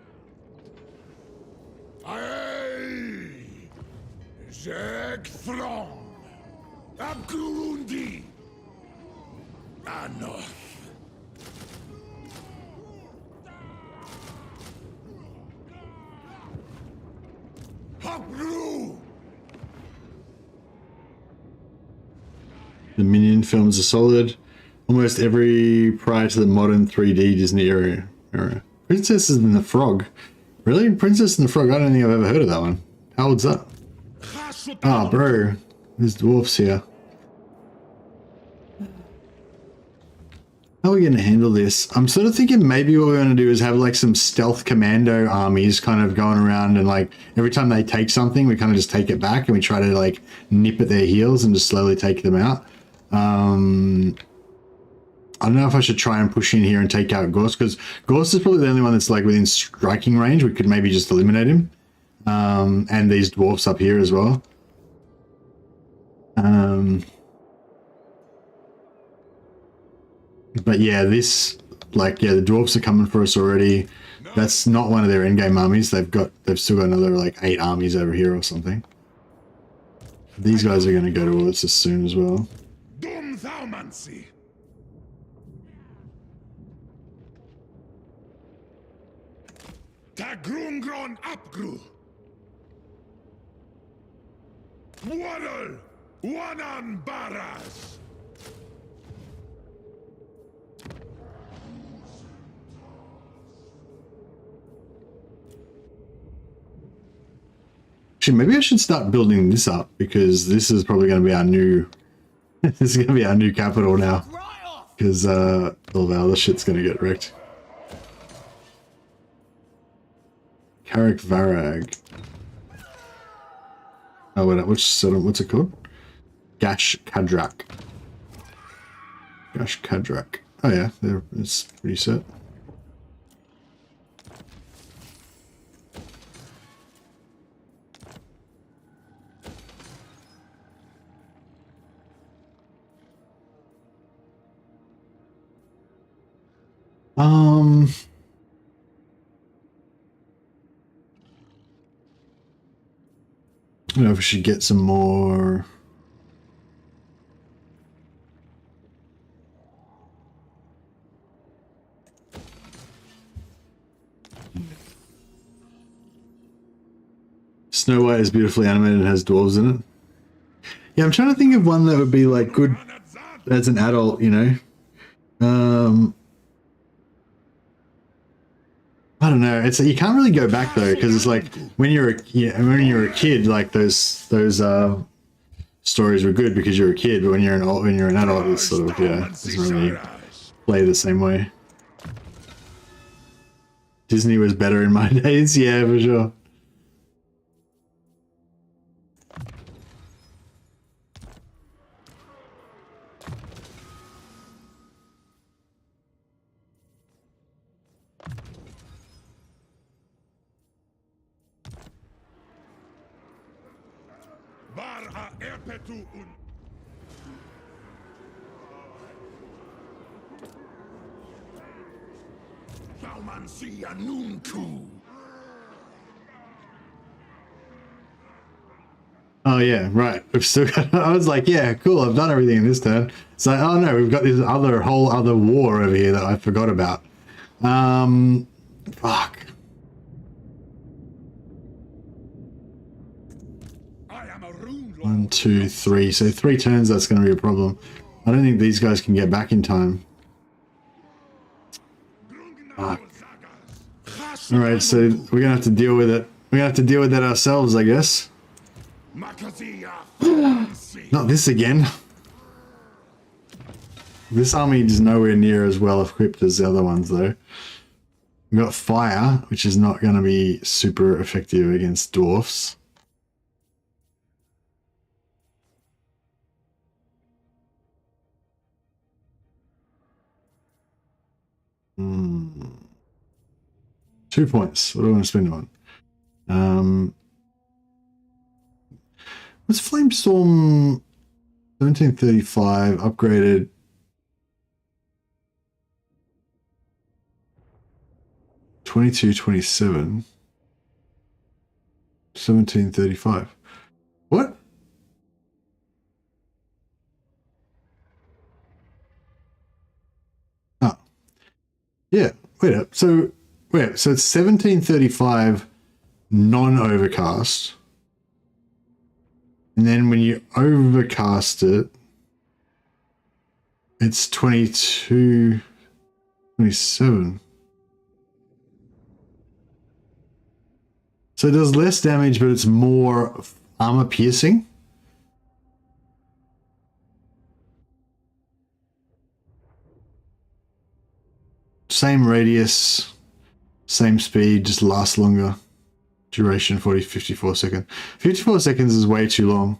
Aye! Zeg from Abgrundi. Anoth. Habru. The Minion films are solid. Almost every prior to the modern 3D Disney era. Princess and the Frog. Really? Princess and the Frog? I don't think I've ever heard of that one. How old's that? Ah, bro. There's dwarfs here. How are we going to handle this? I'm sort of thinking maybe what we're going to do is have like some stealth commando armies kind of going around, and like every time they take something, we kind of just take it back and we try to like nip at their heels and just slowly take them out. I don't know if I should try and push in here and take out Gorse, because Gorse is probably the only one that's like within striking range. We could maybe just eliminate him. And these dwarfs up here as well. But yeah, the dwarfs are coming for us already. That's not one of their endgame armies. They've still got another like 8 armies over here or something. These guys are going to go towards us soon as well. Tagrungron Apgru. Waddle. Wanan Baras. Actually, maybe I should start building this up, because this is probably going to be our new this is going to be our new capital now, because all of our other shit's going to get wrecked. Carrick Varag. Oh, wait, what's it called? Gash Kadrak. Gash Kadrak. Oh yeah, it's pretty set. I don't know if we should get some more. Snow White is beautifully animated and has dwarves in it. Yeah, I'm trying to think of one that would be like good as an adult, you know. I don't know. It's you can't really go back though, because it's like when you're a kid, like those stories were good because you're a kid, but when you're an adult, it's sort of doesn't really play the same way. Disney was better in my days, yeah, for sure. Erpetu und Baumansia Nunku. Oh yeah, right. We've still got. I was like, yeah, cool. I've done everything in this turn. It's like, oh no, we've got this whole other war over here that I forgot about. Fuck. I am a rune lord. 1, 2, 3. So 3 turns. That's going to be a problem. I don't think these guys can get back in time. Fuck. All right, so we're gonna have to deal with it. We're gonna have to deal with that ourselves, I guess. Not this again. This army is nowhere near as well equipped as the other ones, though. We've got fire, which is not going to be super effective against dwarfs. Hmm. 2 points. What do I want to spend it on? Was Flamestorm 1735 upgraded? $22.27. 1735. What? Oh. Yeah. Wait up. So it's 1735 non-overcast. And then when you overcast it, it's 22.27. So it does less damage, but it's more armor piercing. Same radius, same speed, just lasts longer. Duration 54 seconds. 54 seconds is way too long.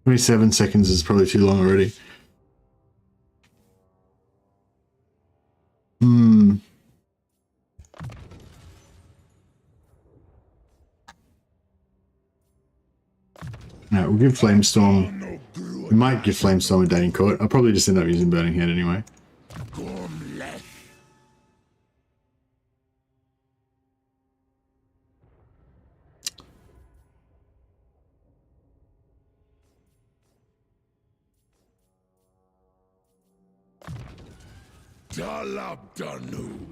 27 seconds is probably too long already. No, we'll give Flamestorm. We might give Flamestorm a Dating Court. I'll probably just end up using Burning Hand anyway. Dalabdanu.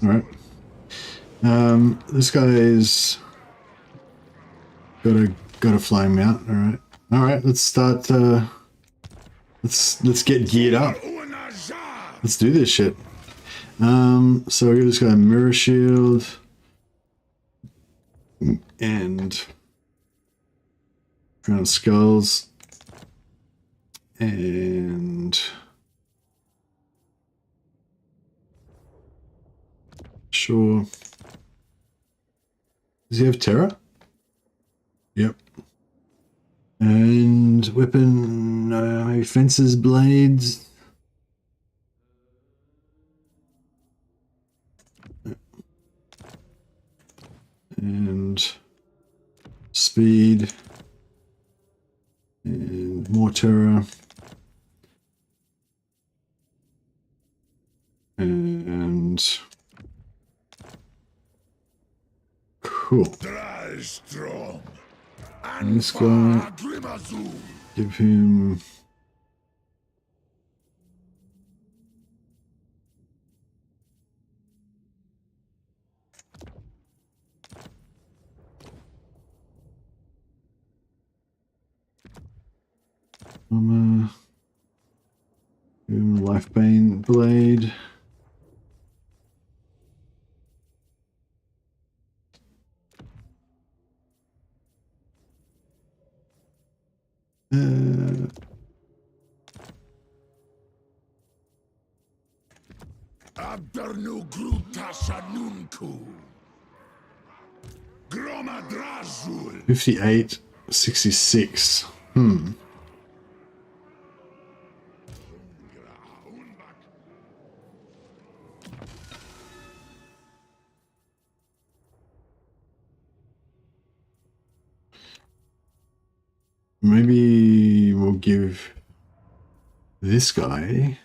All right. This guy's got a flying mount. All right. Let's start. Let's get geared up. Let's do this shit. So we give this guy a mirror shield and crown of skulls and sure. Does he have terror? Yep. And weapon, maybe fences, blades. And speed and more terror and cool. And this guy, give him armor, give him Lifebane blade. Abdarnu Gruta Shanunku. Groma Drajul. 58. 66. Maybe we'll give this guy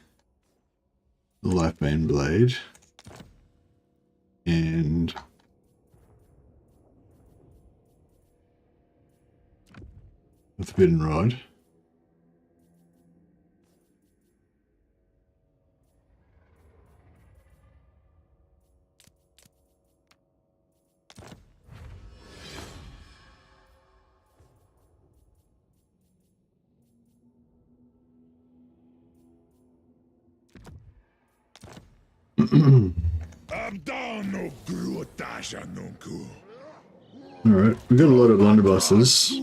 the Lifebane Blade and the Forbidden Rod. Alright, we've got a lot of blunderbusses.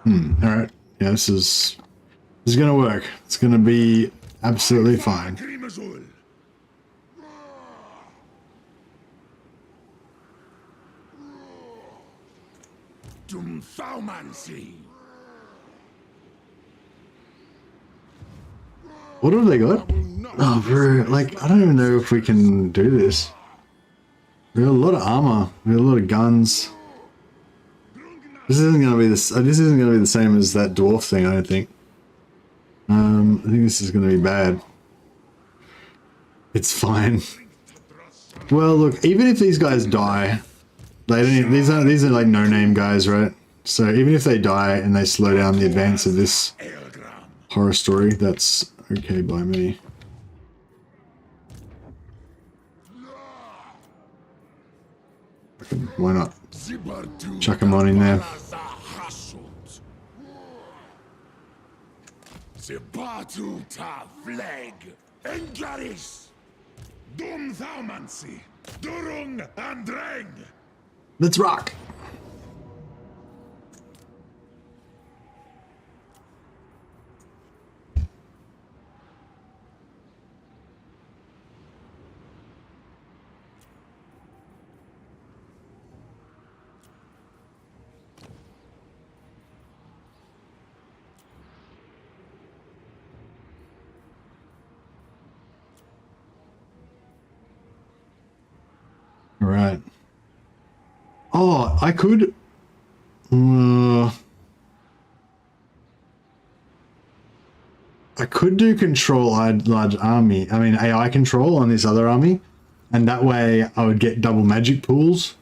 Alright, yeah, this is gonna work. It's gonna be absolutely fine. What have they got? Oh, bro, like, I don't even know if we can do this. We got a lot of armor. We got a lot of guns. This isn't gonna be this. This isn't gonna be the same as that dwarf thing. I don't think. I think this is gonna be bad. It's fine. Well, look, even if these guys die, they don't. These are like no-name guys, right? So even if they die and they slow down the advance of this horror story, that's okay by me. Why not? Chuck them on in there. Let's rock. Right. Oh, I could. I could do control large army. I mean AI control on this other army, and that way I would get double magic pools.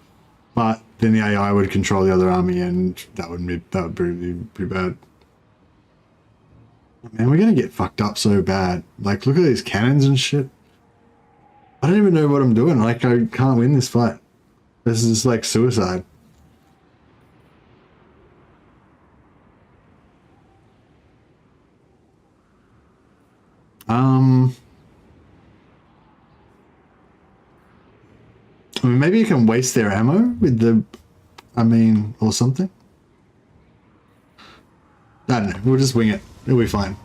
But then the AI would control the other army, and that would be pretty bad. Man, we're gonna get fucked up so bad. Like, look at these cannons and shit. I don't even know what I'm doing. Like, I can't win this fight. This is like suicide. I mean, maybe you can waste their ammo with the, or something. I don't know. We'll just wing it. It'll be fine.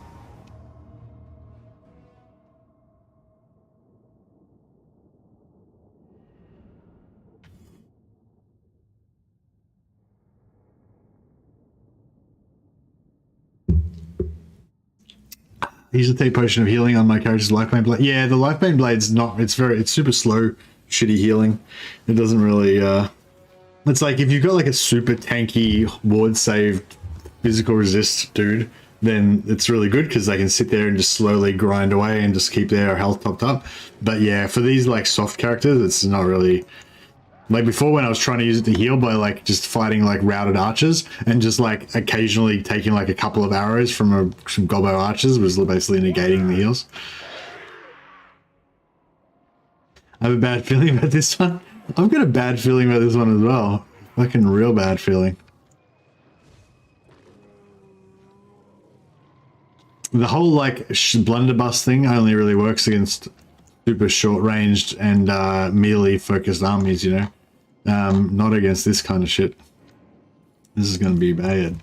Use a take potion of healing on my character's Lifebane Blade. Yeah, the Lifebane Blade's not, it's super slow, shitty healing. It doesn't really, it's like if you've got like a super tanky ward saved physical resist dude, then it's really good because they can sit there and just slowly grind away and just keep their health topped up. But yeah, for these like soft characters, it's not really. Like before when I was trying to use it to heal by like just fighting like routed archers and just like occasionally taking like a couple of arrows from some gobbo archers was basically negating the heals. I have a bad feeling about this one. I've got a bad feeling about this one as well. Fucking real bad feeling. The whole like blunderbuss thing only really works against super short ranged and melee focused armies, you know. Not against this kind of shit. This is going to be bad.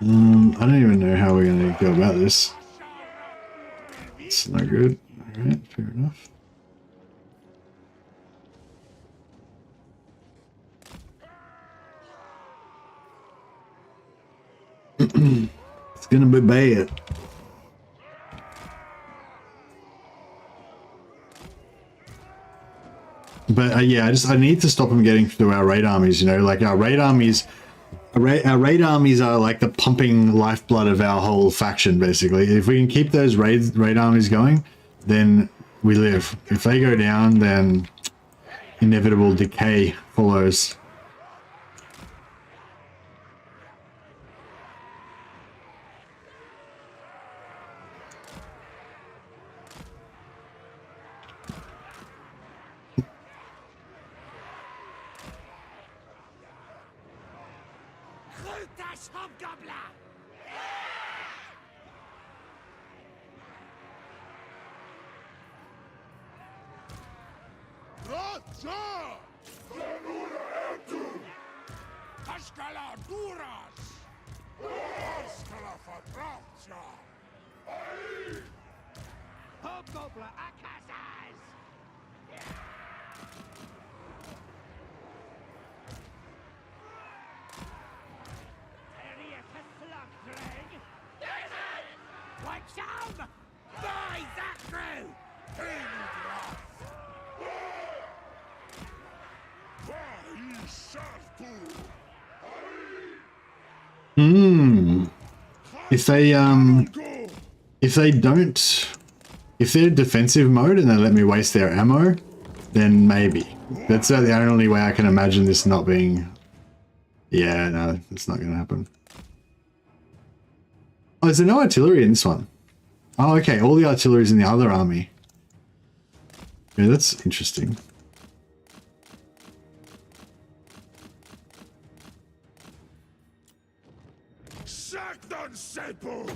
I don't even know how we're going to go about this. It's no good. Alright, fair enough. It's gonna be bad. But yeah, I need to stop them getting through our raid armies. You know, like our raid armies. Our raid armies are like the pumping lifeblood of our whole faction, basically. If we can keep those raid armies going, then we live. If they go down, then inevitable decay follows. Das Hobgoblin! Raja! Askala Duras! Askala Fatracha! Hobgoblin Akazas! Watch out! By that crew! If they're defensive mode and they let me waste their ammo, then maybe. That's the only way I can imagine this not being. Yeah, no, it's not gonna happen. Oh, is there no artillery in this one? Oh, okay, all the artillery is in the other army. Yeah, that's interesting. Sakdan Sepo!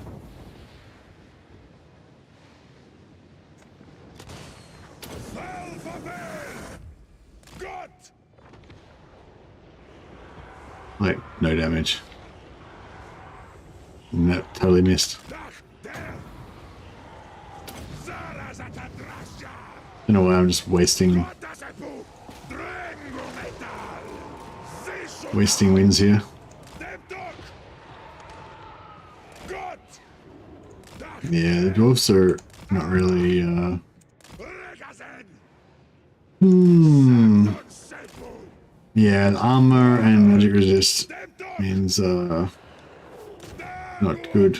Got! Like, no damage. No, totally missed. Don't know why I'm just wasting wins here. Yeah, the dwarfs are not really yeah, armor and magic resist means not good.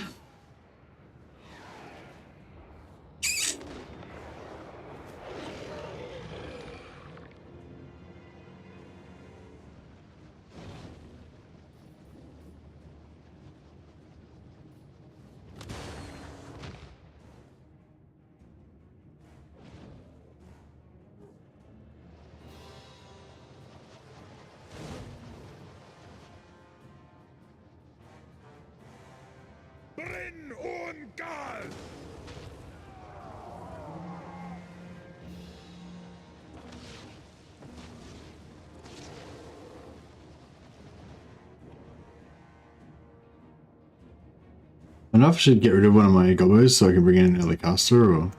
Brin und Gal! I don't know if I should get rid of one of my gobos so I can bring in an early caster or...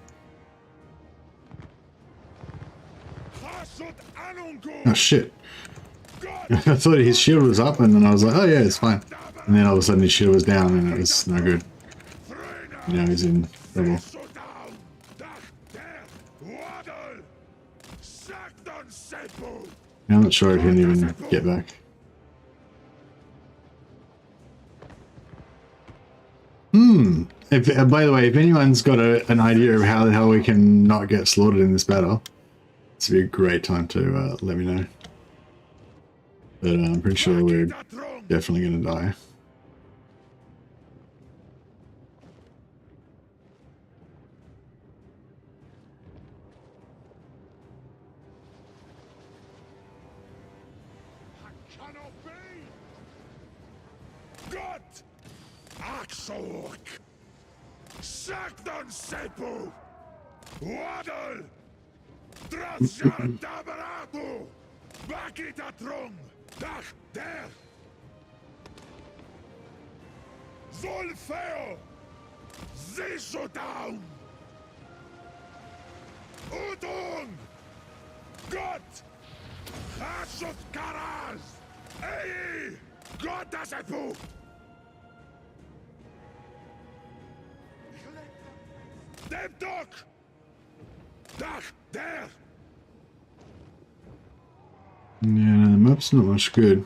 Oh shit. I thought his shield was up and then I was like, oh yeah, it's fine. And then all of a sudden his shield was down and it was no good. Now he's in trouble. I'm not sure if he can even get back. By the way, if anyone's got an idea of how the hell we can not get slaughtered in this battle, this would be a great time to let me know. But I'm pretty sure we're definitely going to die. Axork! Sakdan Sepo! Waddle! Drasjar Dabarato! Bakita Trong! Dach der! Zolfeo! Zishodown! Udung! Gott! Hashot Karaz! Ei! Gott das Epo! Yeah, the map's not much good.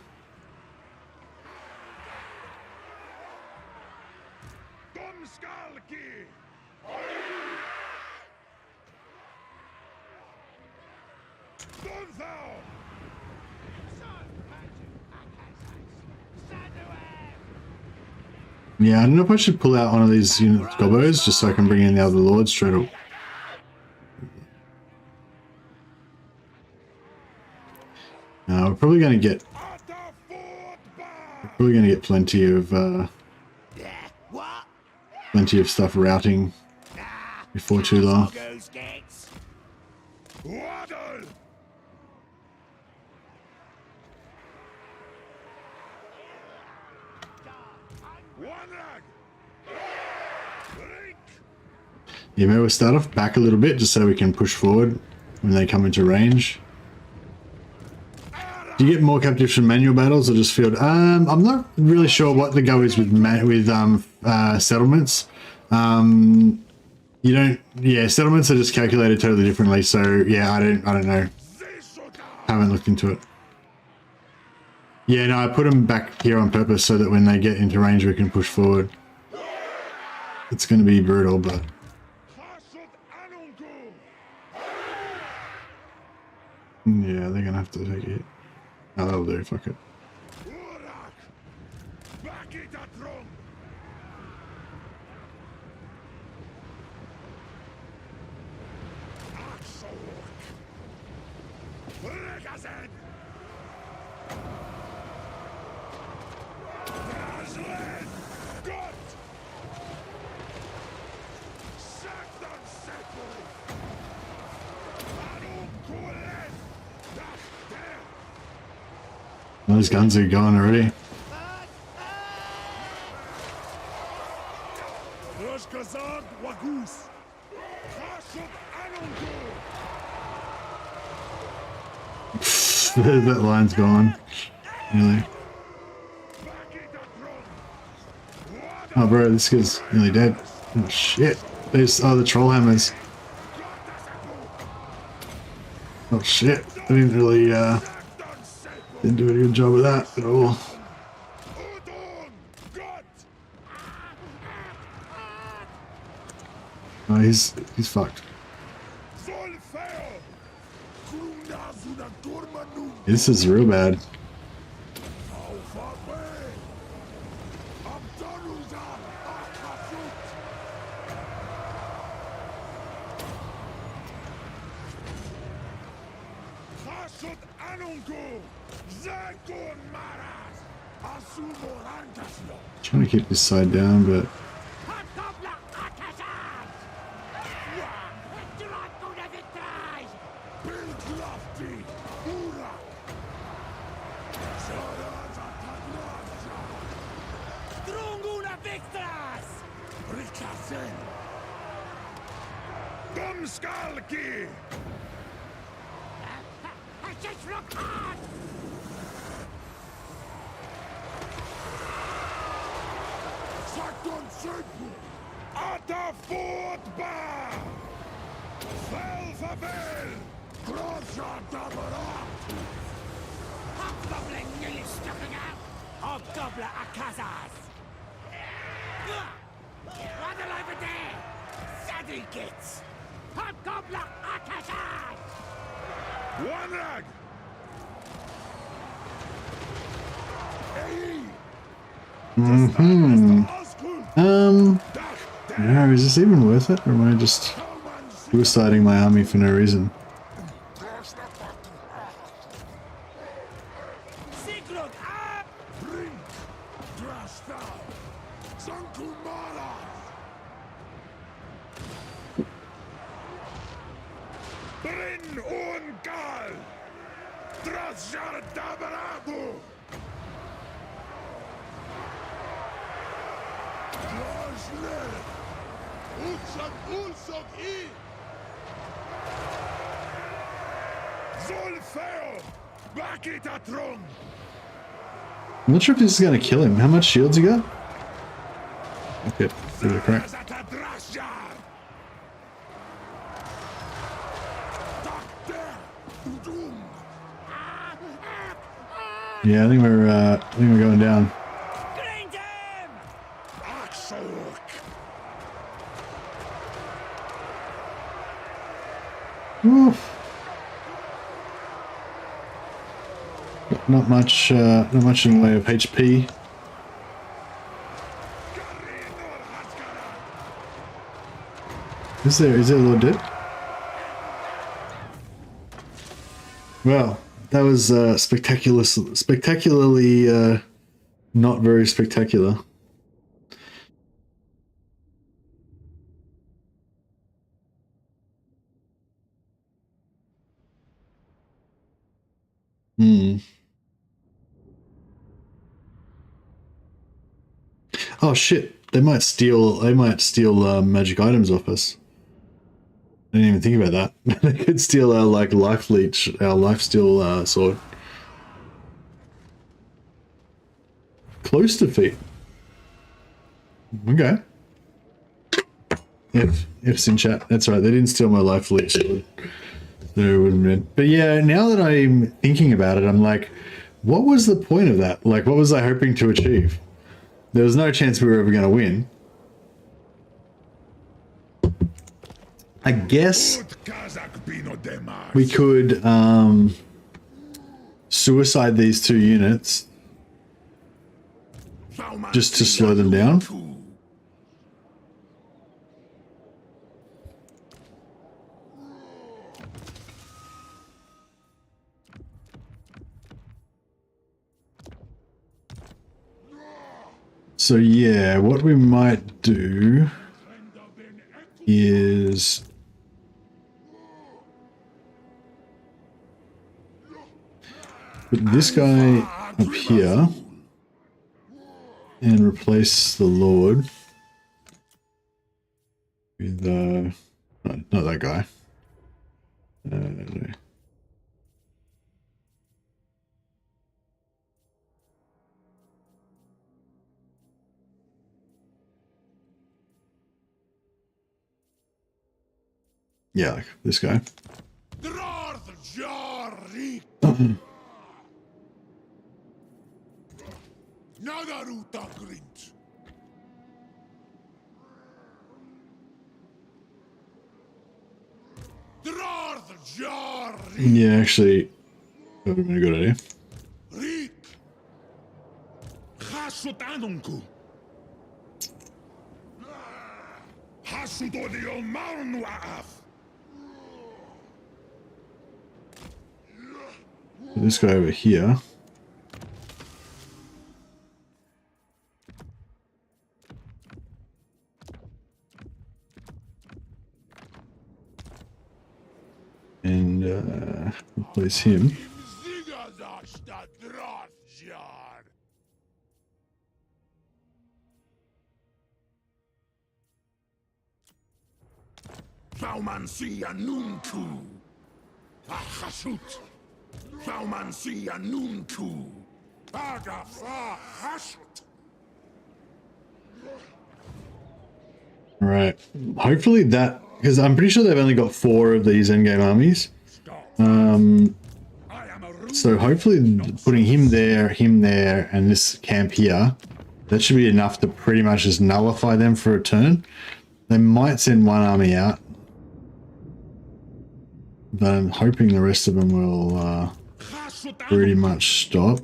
Yeah, I don't know if I should pull out one of these unit gobos just so I can bring in the other lords straight up. We're probably going to get plenty of stuff routing before too long. Yeah, maybe we'll start off back a little bit just so we can push forward when they come into range. Do you get more captives from manual battles or just field? I'm not really sure what the go is with settlements. You don't. Yeah, settlements are just calculated totally differently. So yeah, I don't know. Haven't looked into it. Yeah, no, I put them back here on purpose so that when they get into range, we can push forward. It's going to be brutal, but. Yeah, they're going to have to take a hit. Oh, that'll do, fuck it. Those guns are gone already. That line's gone. Really. Oh, bro, this guy's nearly dead. Oh, shit. There's the troll hammers. Oh, shit. I didn't really, didn't do a good job of that at all. Oh, he's fucked. This is real bad. Trying to keep this side down, but no, is this even worth it, or am I just suiciding my army for no reason? I'm not sure if this is going to kill him. How much shields you got? Okay, give it a crack. Yeah, I think we're going down. Grind him! Axelk. Oof. Not much in the way of HP. Is there a Lord dead? Well, that was spectacularly not very spectacular. Hmm. Oh shit! They might steal magic items off us. I didn't even think about that. They could steal our life leech, our lifesteal sword. Close defeat. Okay. If's in chat. That's right. They didn't steal my life leech sword. There wouldn't have been. But yeah, now that I'm thinking about it, I'm like, what was the point of that? Like, what was I hoping to achieve? There was no chance we were ever going to win. I guess we could suicide these 2 units just to slow them down. So yeah, what we might do is put this guy up here and replace the Lord with not that guy. No. Yeah, like this guy. Yeah, actually, that would have been a good idea. This guy over here. And replace him. Baumansia nuntu. Achashut. Baumansia nuntu. Bagafa hashut. Right. Hopefully that, because I'm pretty sure they've only got 4 of these endgame armies. So hopefully putting him there, and this camp here, that should be enough to pretty much just nullify them for a turn. They might send 1 army out, but I'm hoping the rest of them will pretty much stop.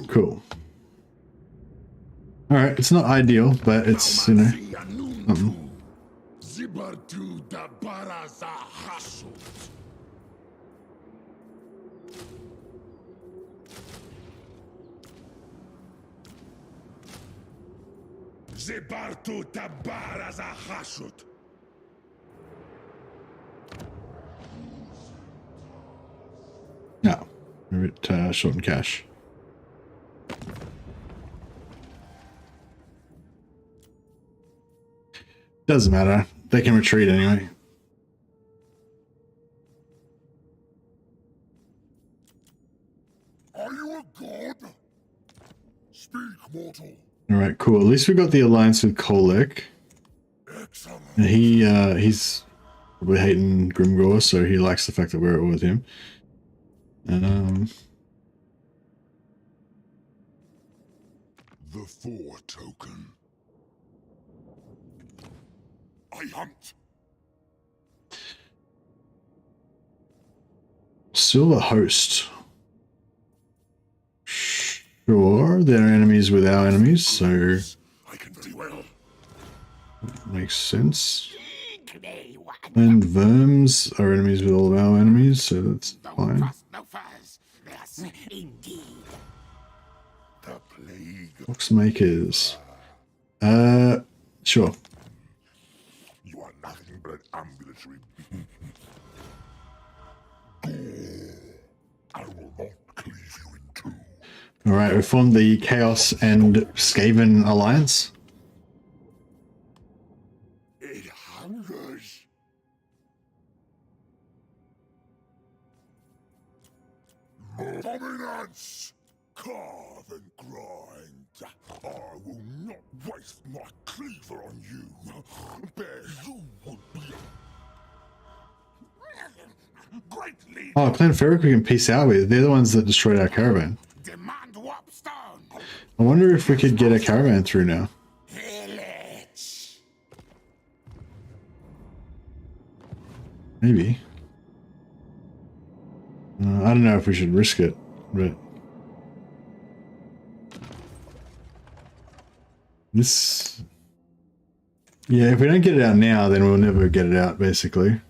Cool. All right, it's not ideal, but it's, you know, something. No, we're at short in cash. Doesn't matter. They can retreat anyway. Are you a god? Speak, mortal. All right, cool. At least we got the alliance with Kolek. And he's probably hating Grimgorsus, so he likes the fact that we're with him. The 4 token. I hunt. Silver Host. Sure, they're enemies with our enemies, so I can very well. makes sense. And Verms are enemies with all of our enemies, so that's fine. No furs. Yes, indeed. The plague. Boxmakers. Sure. You are nothing but an ambulatory. I will not cleave you in two. Alright, we formed the Chaos and Skaven Alliance. It hungers. Dominance! Carve and grind. I will not waste my cleaver on you. Bear, you would be a great leader. Oh, Clan Ferric we can peace out with. They're the ones that destroyed our caravan. Demand warp stone. I wonder if we could get a caravan through now. Village. Maybe. I don't know if we should risk it, but this, yeah, if we don't get it out now, then we'll never get it out, basically.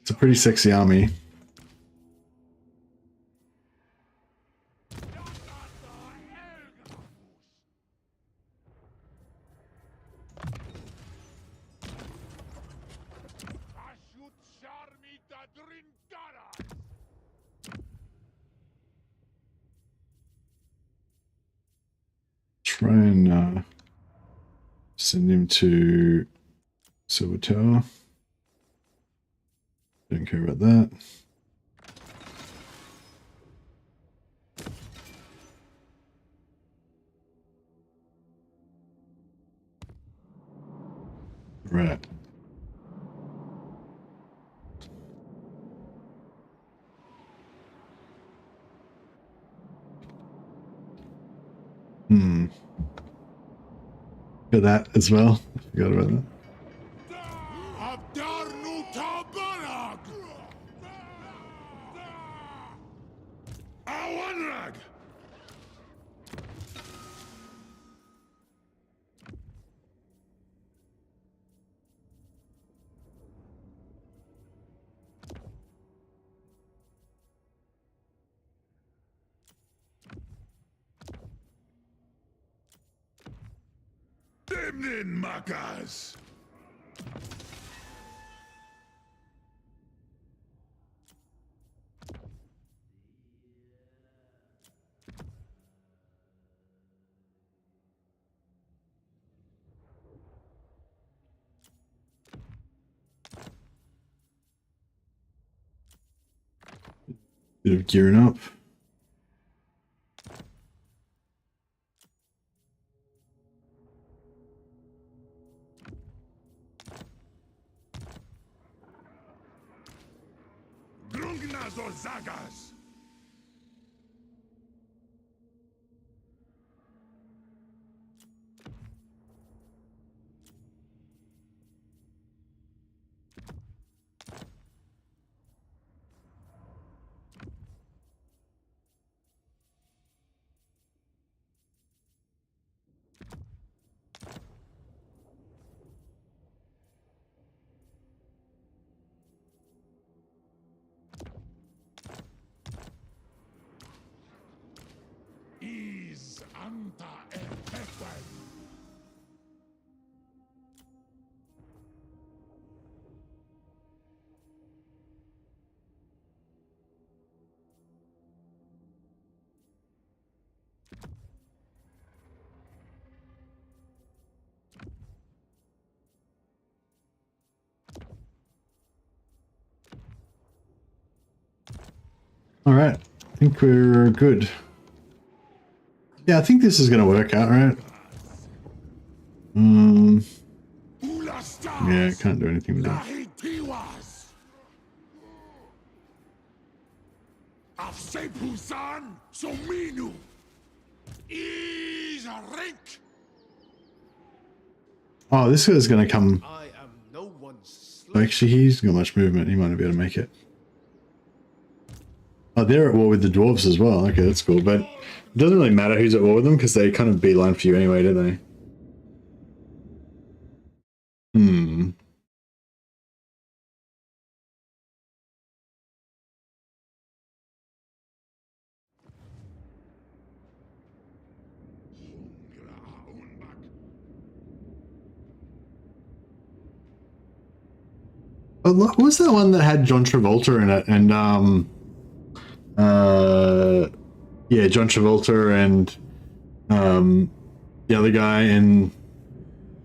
It's a pretty sexy army. Try and send him to Silver Tower. Don't care about that. Right. Got that as well. Forgot about that. Demnin Makas! Bit of gearing up. Drungnas or Zagas! Is anta efefen. All right, I think we're good. Yeah, I think this is gonna work out, right? Yeah, I can't do anything with that. Oh, this guy's gonna come. I am no one's Actually, he's got much movement. He might not be able to make it. Oh, they're at war with the dwarves as well. Okay, that's cool. But it doesn't really matter who's at war with them because they kind of beeline for you anyway, do they? Hmm. Oh, look, what was that one that had John Travolta in it? And yeah, John Travolta and the other guy, and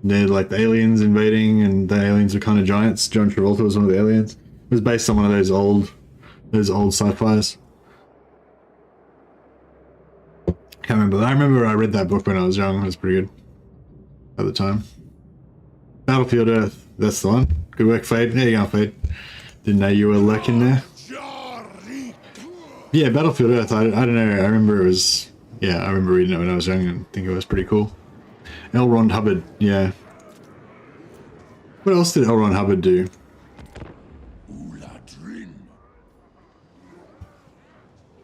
they're like the aliens invading, and the aliens are kind of giants. John Travolta was one of the aliens. It was based on one of those old sci-fis. Can't remember. I remember I read that book when I was young. It was pretty good at the time. Battlefield Earth. That's the one. Good work, Fade. There you go, Fade. Didn't know you were lurking there. Yeah, Battlefield Earth. I don't know. I remember it was. Yeah, I remember reading it when I was young and think it was pretty cool. L. Ron Hubbard. Yeah. What else did L. Ron Hubbard do?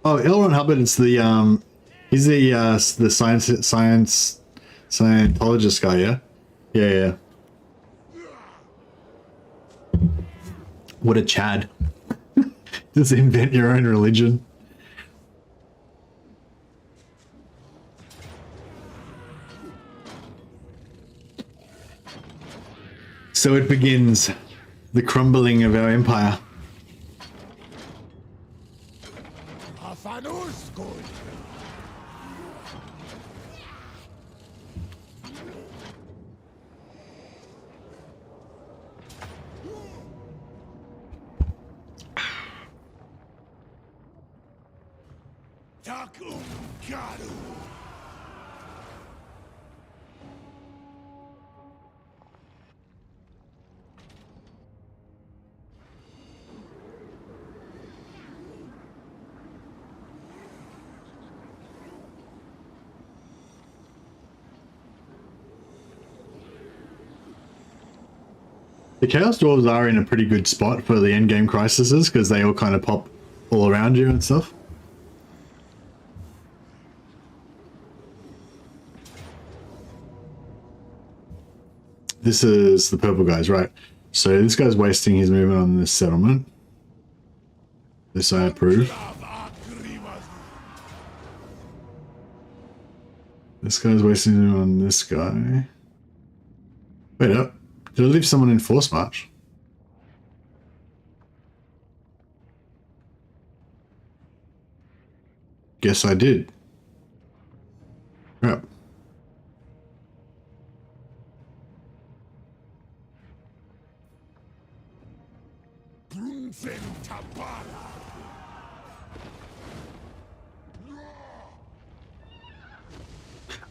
Oh, L. Ron Hubbard. It's the he's the Scientologist guy. Yeah. Yeah. What a Chad. Just invent your own religion. So it begins, the crumbling of our empire. The Chaos Dwarves are in a pretty good spot for the endgame crises because they all kind of pop all around you and stuff. This is the purple guys, right? So this guy's wasting his movement on this settlement. This I approve. This guy's wasting him on this guy. Wait up. Did I leave someone in force march? Guess I did. Crap.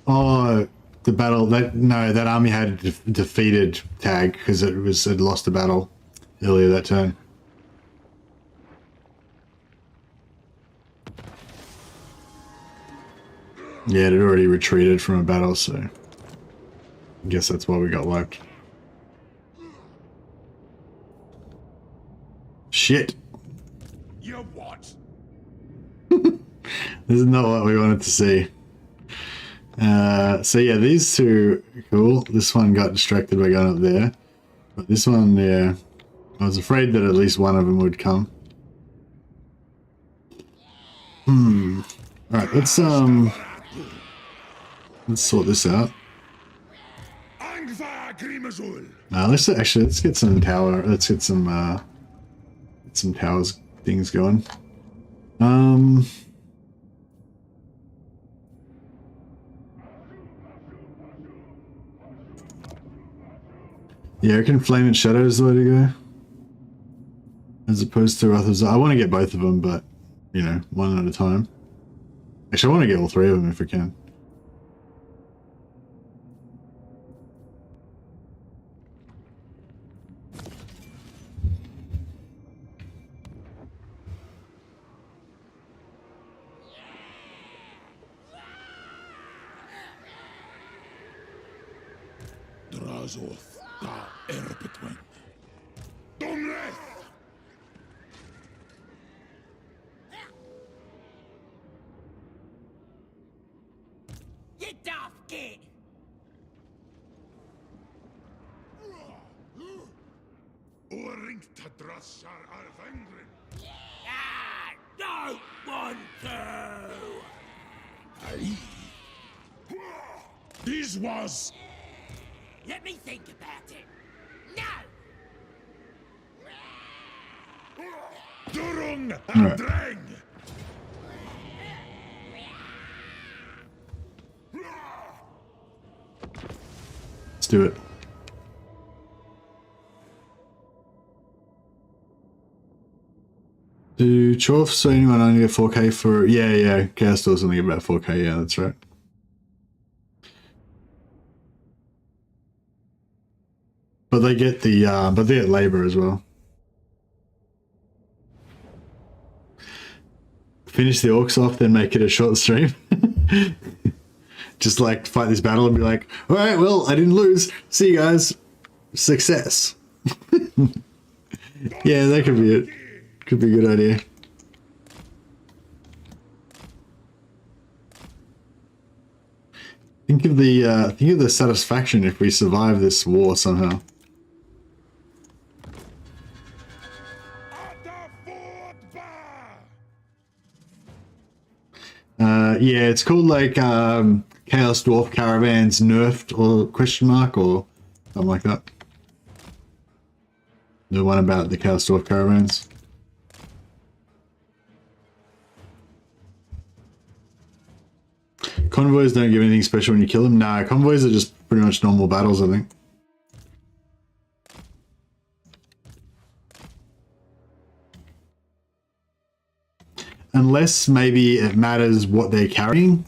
Oh, the battle that army had a defeated tag because it lost the battle earlier that turn. Yeah, it had already retreated from a battle, so I guess that's why we got wiped. Shit. You what? This is not what we wanted to see. So yeah, these two, cool. This one got distracted by going up there. But this one, yeah, I was afraid that at least one of them would come. Alright, let's sort this out. Let's get some tower, let's get some towers things going. Yeah, I reckon Flame and Shadow is the way to go. As opposed to Wrath of Zod. I want to get both of them, but you know, one at a time. Actually, I want to get all three of them if we can. DRAZHOATH da Erbetwin. Domleth! You daft git! Oring Tadrashar Arvengrin. Ah, don't want to! Aye. This was Let me think about it. No! Durung Right. Adreng. Let's do it. Do Dwarfs or anyone only get 4K for... Yeah, Chaos does only get about 4K, yeah, that's right. But they get the, but they get labor as well. Finish the orcs off, then make it a short stream. Just like fight this battle and be like, all right, well, I didn't lose. See you guys. Success. Yeah, that could be it. Could be a good idea. Think of the satisfaction if we survive this war somehow. Yeah, it's called like Chaos Dwarf Caravans Nerfed or question mark or something like that. The one about the Chaos Dwarf Caravans. Convoys don't give anything special when you kill them. Nah, convoys are just pretty much normal battles, I think. Unless maybe it matters what they're carrying.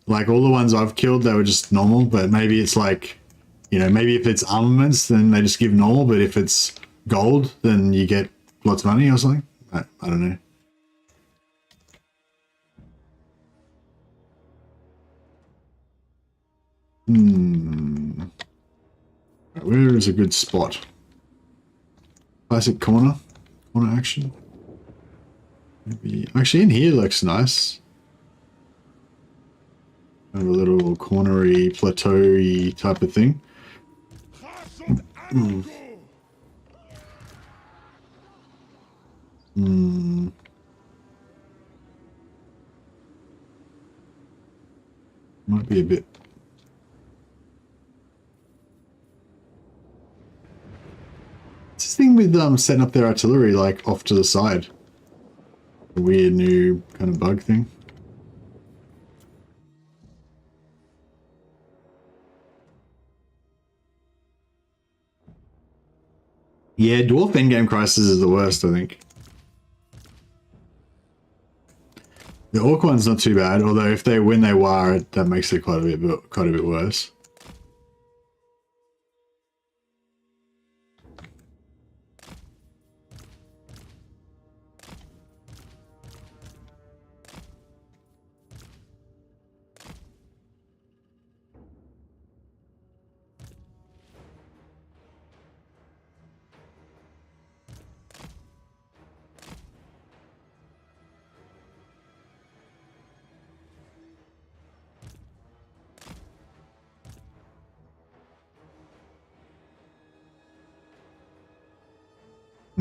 Like all the ones I've killed, they were just normal, but maybe it's like, you know, maybe if it's armaments, then they just give normal, but if it's gold, then you get lots of money or something. I don't know. Where is a good spot? Classic corner action. Maybe actually in here looks nice. Kind of a little cornery, plateau-y type of thing. Might be a bit. What's this thing with setting up their artillery like off to the side? A weird new kind of bug thing. Yeah, Dwarf Endgame Crisis is the worst, I think. The Orc one's not too bad, although if they when they wire it, that makes it quite a bit worse.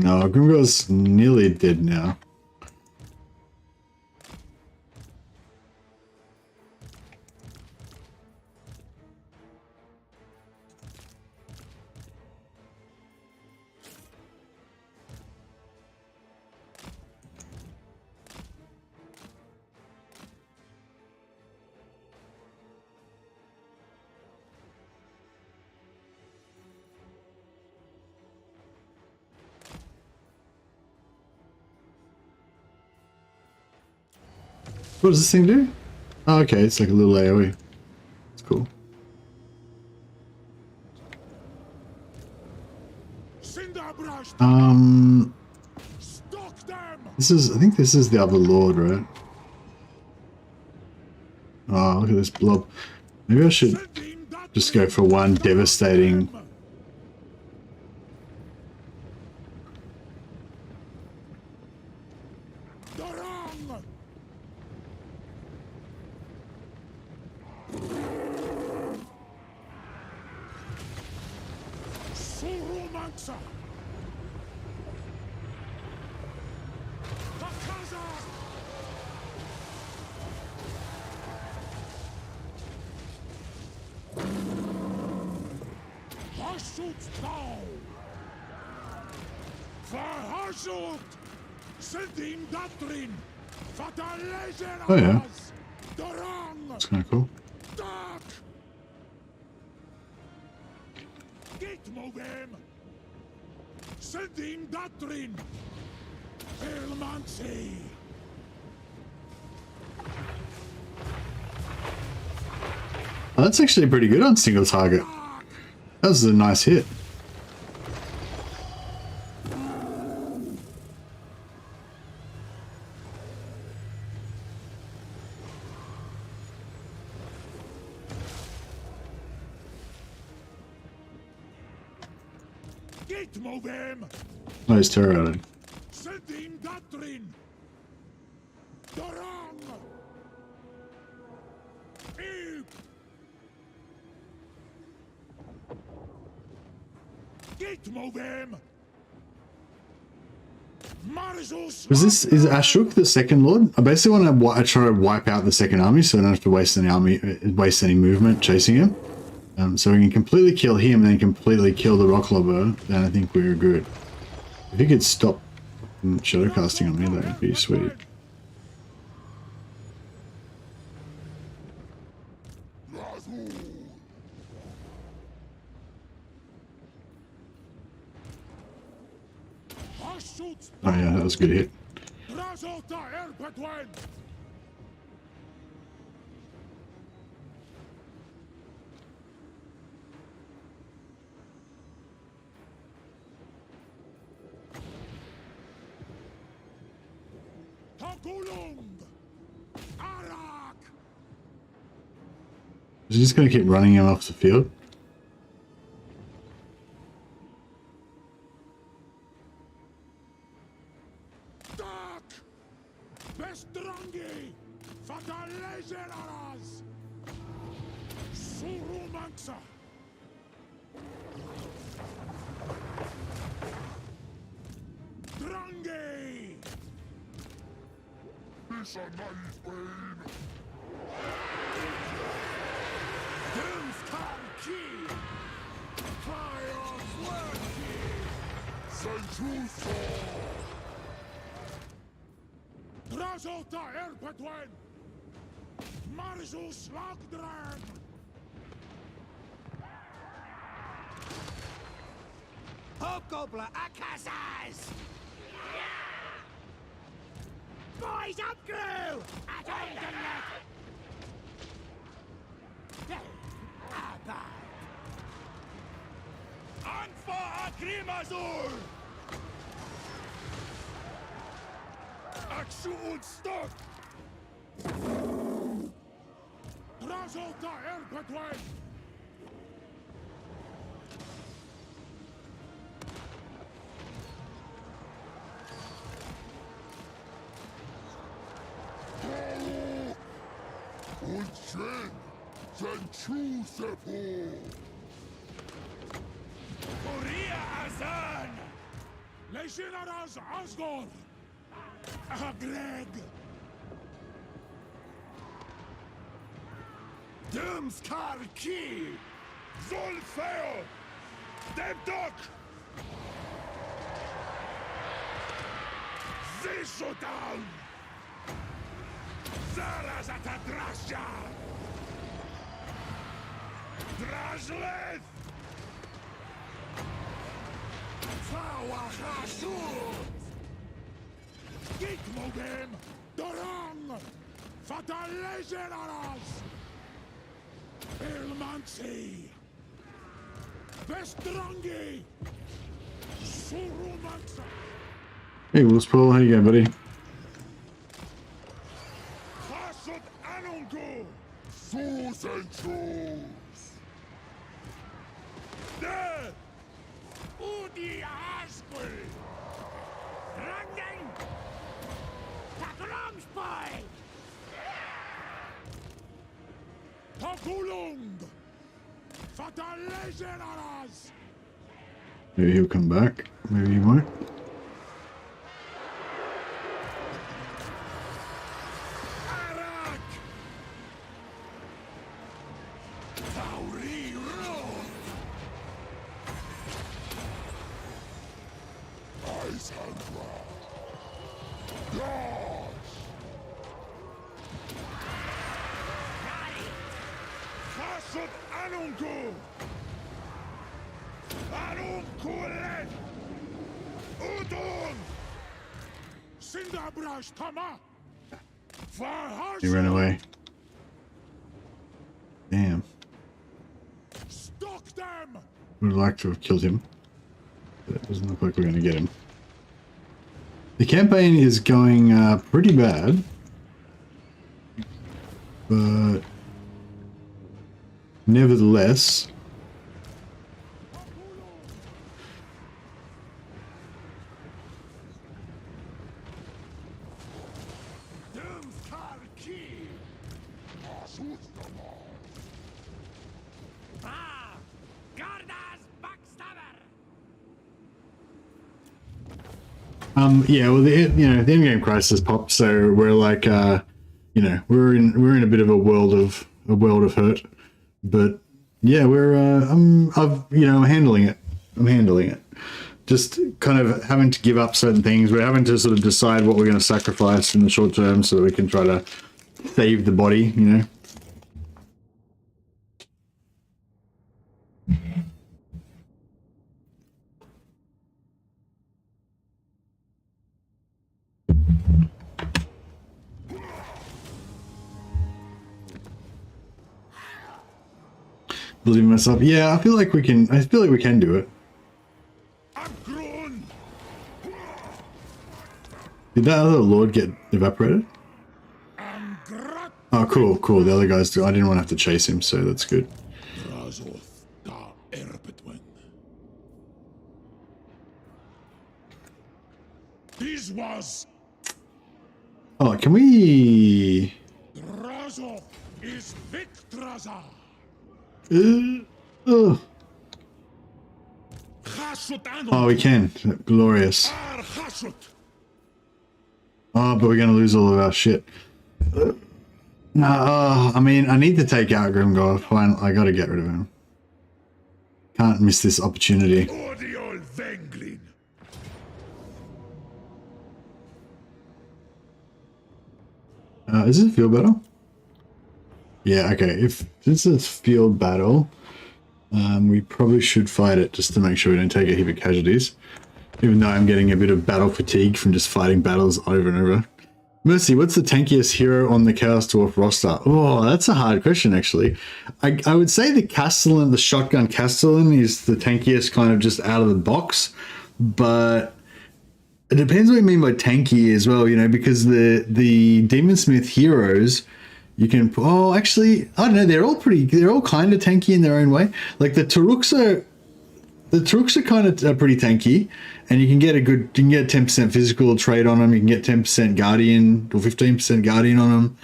No, Grimgorsus nearly dead now. What does this thing do? Oh, okay, it's like a little AoE. It's cool. This is, I think this is the other lord, right? Oh, look at this blob. Maybe I should just go for one devastating. Oh yeah, that's kind of cool. Oh, that's actually pretty good on single target. That was a nice hit. Oh, he's terrorizing. Is Ashok the second lord? I basically want to try to wipe out the second army, so I don't have to waste any movement chasing him. So we can completely kill him and then completely kill the rock lobber. Then I think we're good. If he could stop shadow casting on me, that would be sweet. Oh yeah, that was a good hit. Is he just going to keep running him off the field? Boys up, crew! At Anfa Agrimazul! Aksu und Stock! Razota Erpatwain! Und schön, sein Schuhsepo. Korea Azan! Legionaras Asgore! Agreg! Dumskar Ki! Zolfeo! Demdok! Zishotan! Zaraz atadrasja! DRAZHOATH! Cała Haszut! Gitmogem! Dorang! Fatalegeras! Ilmansi! Vestrangi! Surumansa! Hey, Wolfspool, how you going, buddy? Hasut Anungu! Sus and Sus! There! Udi Asqui! Ranging! Takromspoi! Takulung! Fatalegeras! Maybe he'll come back. Maybe he won't. Arak! Tauri Ro! Ice Handra! Gosh! Hasut Anungu! Anunkulet! Udon! Sindabrash Tama! He ran away. Damn. Stalk them! Would have liked to have killed him. But it doesn't look like we're going to get him. The campaign is going pretty bad. But nevertheless, Ah! Gardas backstabber! yeah, well, the in-game crisis popped, so we're like, we're in a bit of a world of hurt, but yeah, I'm handling it. I'm handling it. Just kind of having to give up certain things. We're having to sort of decide what we're going to sacrifice in the short term so that we can try to save the body, Believing myself. Yeah, I feel like we can do it. I'm grown! Did that other lord get evaporated? I'm grat! Oh, cool. The other guys do. I didn't want to have to chase him, so that's good. DRAZHOATH da Erpetwen. This was Oh, can we? DRAZHOATH is Victraza! Oh, Hasut Anun! we can. Glorious. Ar Hasut! Oh, but we're going to lose all of our shit. No, I mean, I need to take out Grimgorsus. Fine, I got to get rid of him. Can't miss this opportunity. Odiol Venglin! Is this a field battle? Yeah, okay. If this is a field battle, we probably should fight it just to make sure we don't take a heap of casualties. Even though I'm getting a bit of battle fatigue from just fighting battles over and over. Mercy, what's the tankiest hero on the Chaos Dwarf roster? Oh, that's a hard question, actually. I would say the Castellan, the shotgun Castellan, is the tankiest kind of just out of the box. But it depends what you mean by tanky as well, because the Demon Smith heroes, you can... Oh, actually, I don't know. They're all kind of tanky in their own way. Like the Turuks are kind of pretty tanky, and you can get 10% physical trait on them. You can get 10% guardian or 15% guardian on them.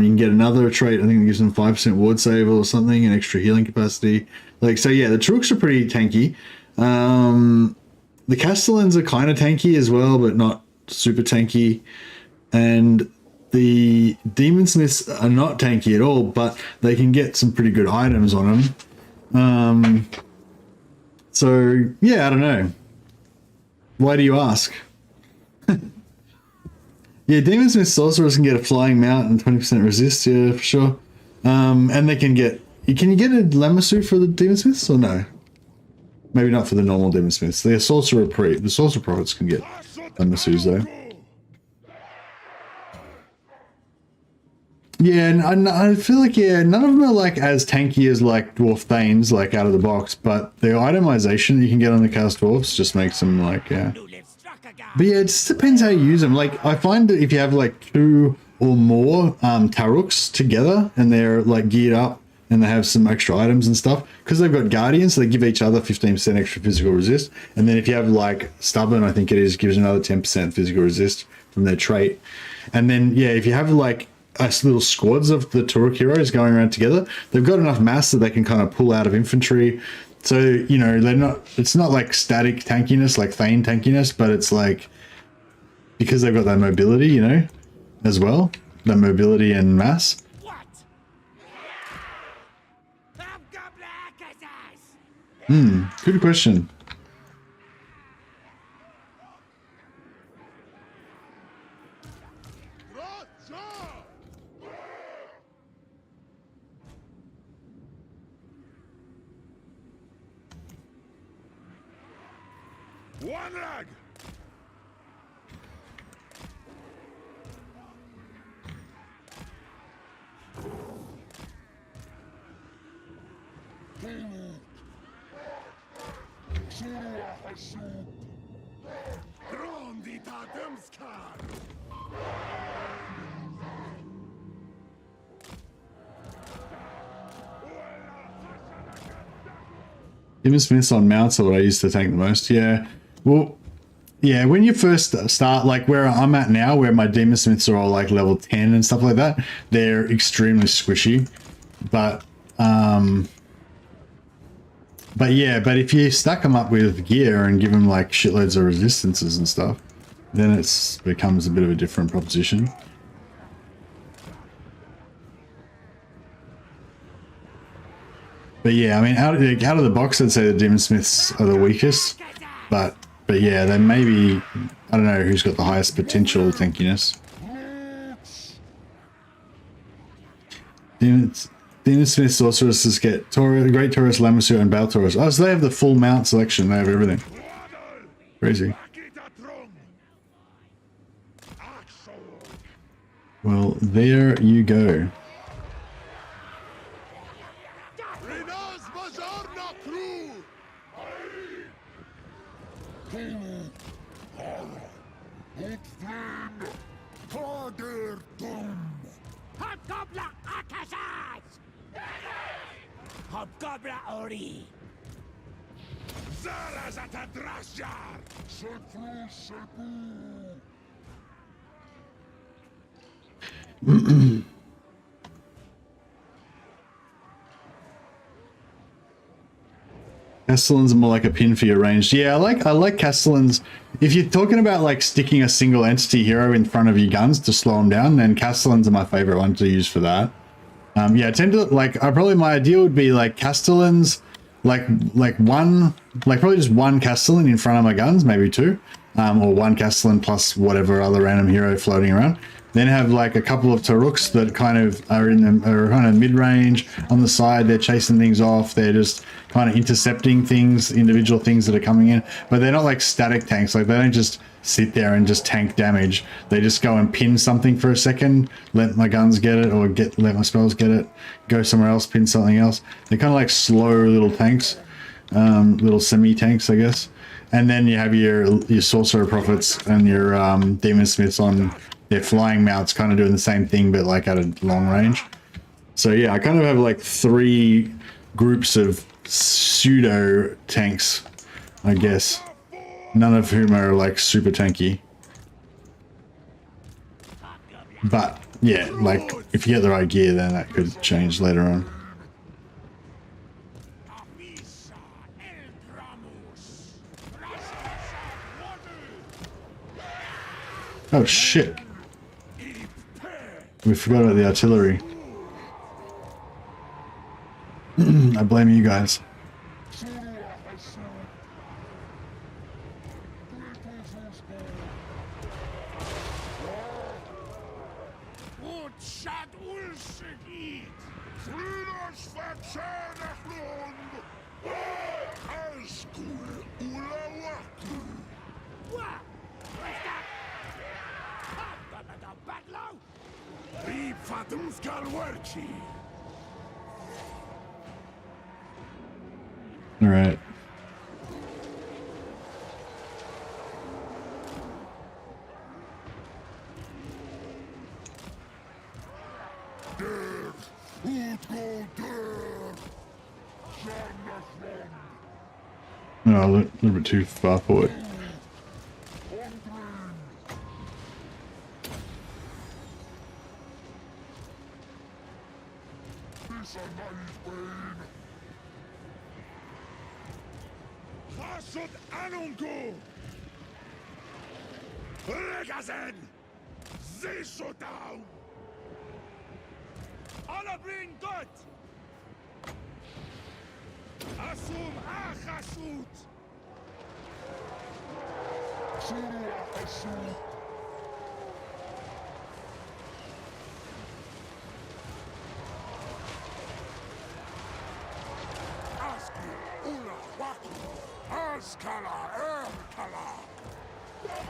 You can get another trait. I think it gives them 5% ward save or something, and extra healing capacity. So yeah, the Turuks are pretty tanky. The Castellans are kind of tanky as well, but not super tanky. And the Demon Smiths are not tanky at all, but they can get some pretty good items on them. So, yeah, I don't know. Why do you ask? Yeah, Demon Smith Sorcerers can get a flying mount and 20% resist, yeah, for sure. And they can get... Can you get a Lamassu for the Demon Smiths, or no? Maybe not for the normal Demon Smiths. The Sorcerer Prophets can get Lamassus, though. Yeah, and I feel like, yeah, none of them are like as tanky as like Dwarf Thanes, like out of the box, but the itemization you can get on the Chaos Dwarfs just makes them like, yeah. But yeah, it just depends how you use them. Like, I find that if you have like 2 or more Taruks together and they're like geared up and they have some extra items and stuff, because they've got Guardians, so they give each other 15% extra physical resist. And then if you have like Stubborn, I think it is, gives another 10% physical resist from their trait. And then, yeah, if you have like little squads of the Turok heroes going around together, they've got enough mass that they can kind of pull out of infantry. So, you know, they're not, it's not like static tankiness, like Thane tankiness, but it's like, because they've got that mobility, you know, as well, that mobility and mass. Good question. One leg! Demon Smiths on mounts are what I use to tank the most. Yeah. Well, yeah, when you first start, like where I'm at now, where my Demon Smiths are all like level 10 and stuff like that, they're extremely squishy. But yeah, but if you stack them up with gear and give them like shitloads of resistances and stuff, then it becomes a bit of a different proposition. But yeah, I mean, out of the box, I'd say the Demon Smiths are the weakest. But yeah, they may be, I don't know who's got the highest potential tankiness. Demon Smith sorceresses get Great Taurus, Lamassu, and Bale Taurus. Oh, so they have the full mount selection. They have everything. Crazy. Well, there you go. Castellans are more like a pin for your ranged. Yeah, I like Castellans. If you're talking about like sticking a single entity hero in front of your guns to slow them down, then Castellans are my favorite one to use for that. Yeah, I tend to like. Probably my idea would be like Castellans, like probably just one Castellan in front of my guns, maybe 2, or one Castellan plus whatever other random hero floating around. Then have like a couple of Taruks that kind of are kind of mid-range on the side. They're chasing things off. They're just kind of intercepting things, individual things that are coming in. But they're not like static tanks. Like they don't just sit there and just tank damage. They just go and pin something for a second, let my guns get it, or let my spells get it, go somewhere else, pin something else. They're kind of like slow little tanks, little semi-tanks, I guess. And then you have your Sorcerer Prophets and your Demon Smiths on their flying mounts, kind of doing the same thing, but like at a long range. So yeah, I kind of have like 3 groups of pseudo tanks, I guess. None of whom are like super tanky. But yeah, like if you get the right gear, then that could change later on. Oh shit. We forgot about the artillery. I blame you guys. All right. No, a little bit too far forward.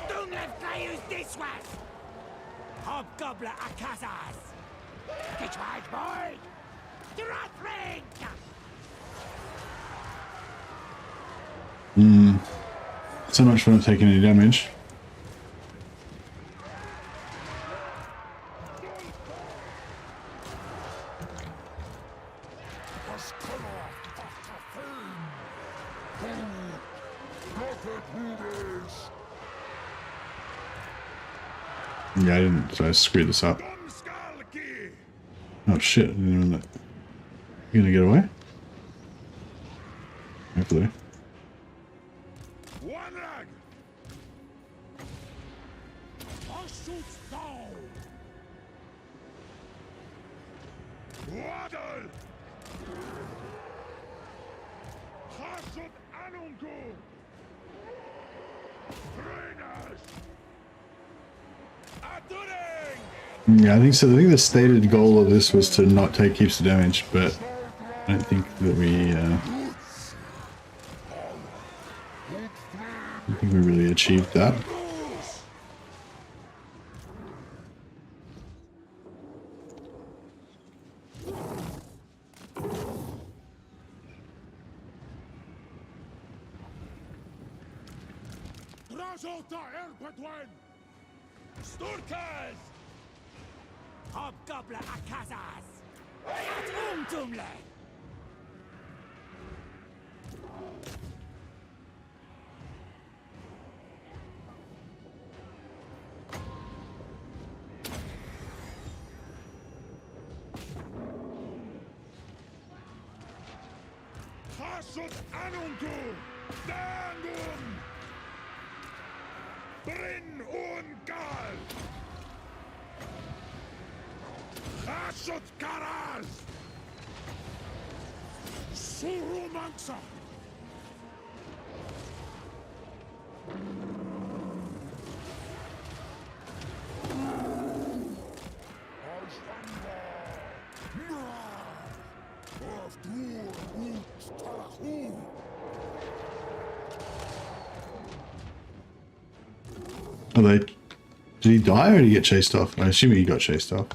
Don't let Gaius this was! Hobgoblin Akazas! Get right, boy! Dropping! So much for not taking any damage. Yeah, I didn't. So I screwed this up. Oh shit! I didn't even let... You gonna get away? Hopefully. Yeah, I think so. I think the stated goal of this was to not take heaps of damage, but I don't think that we. I don't think we really achieved that. Hobgoblin Akazas! At Umtumle! Hasut Anungu! Dangum! Brin Ungal! Hasut Karaz! Surumansa! Oh, they... Did he die or did he get chased off? I assume he got chased off.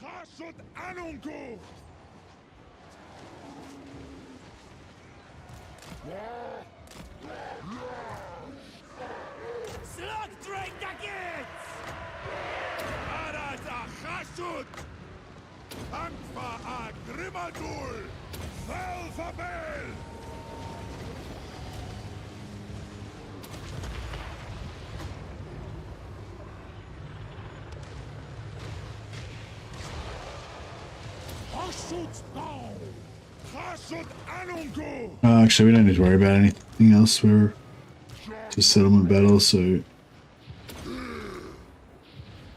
Hasut Anungu! Slug drink the kids! Arat a Hasut! Ankfa a Grimadul! Velfabel! Actually, we don't need to worry about anything else. We're just settlement battle, so...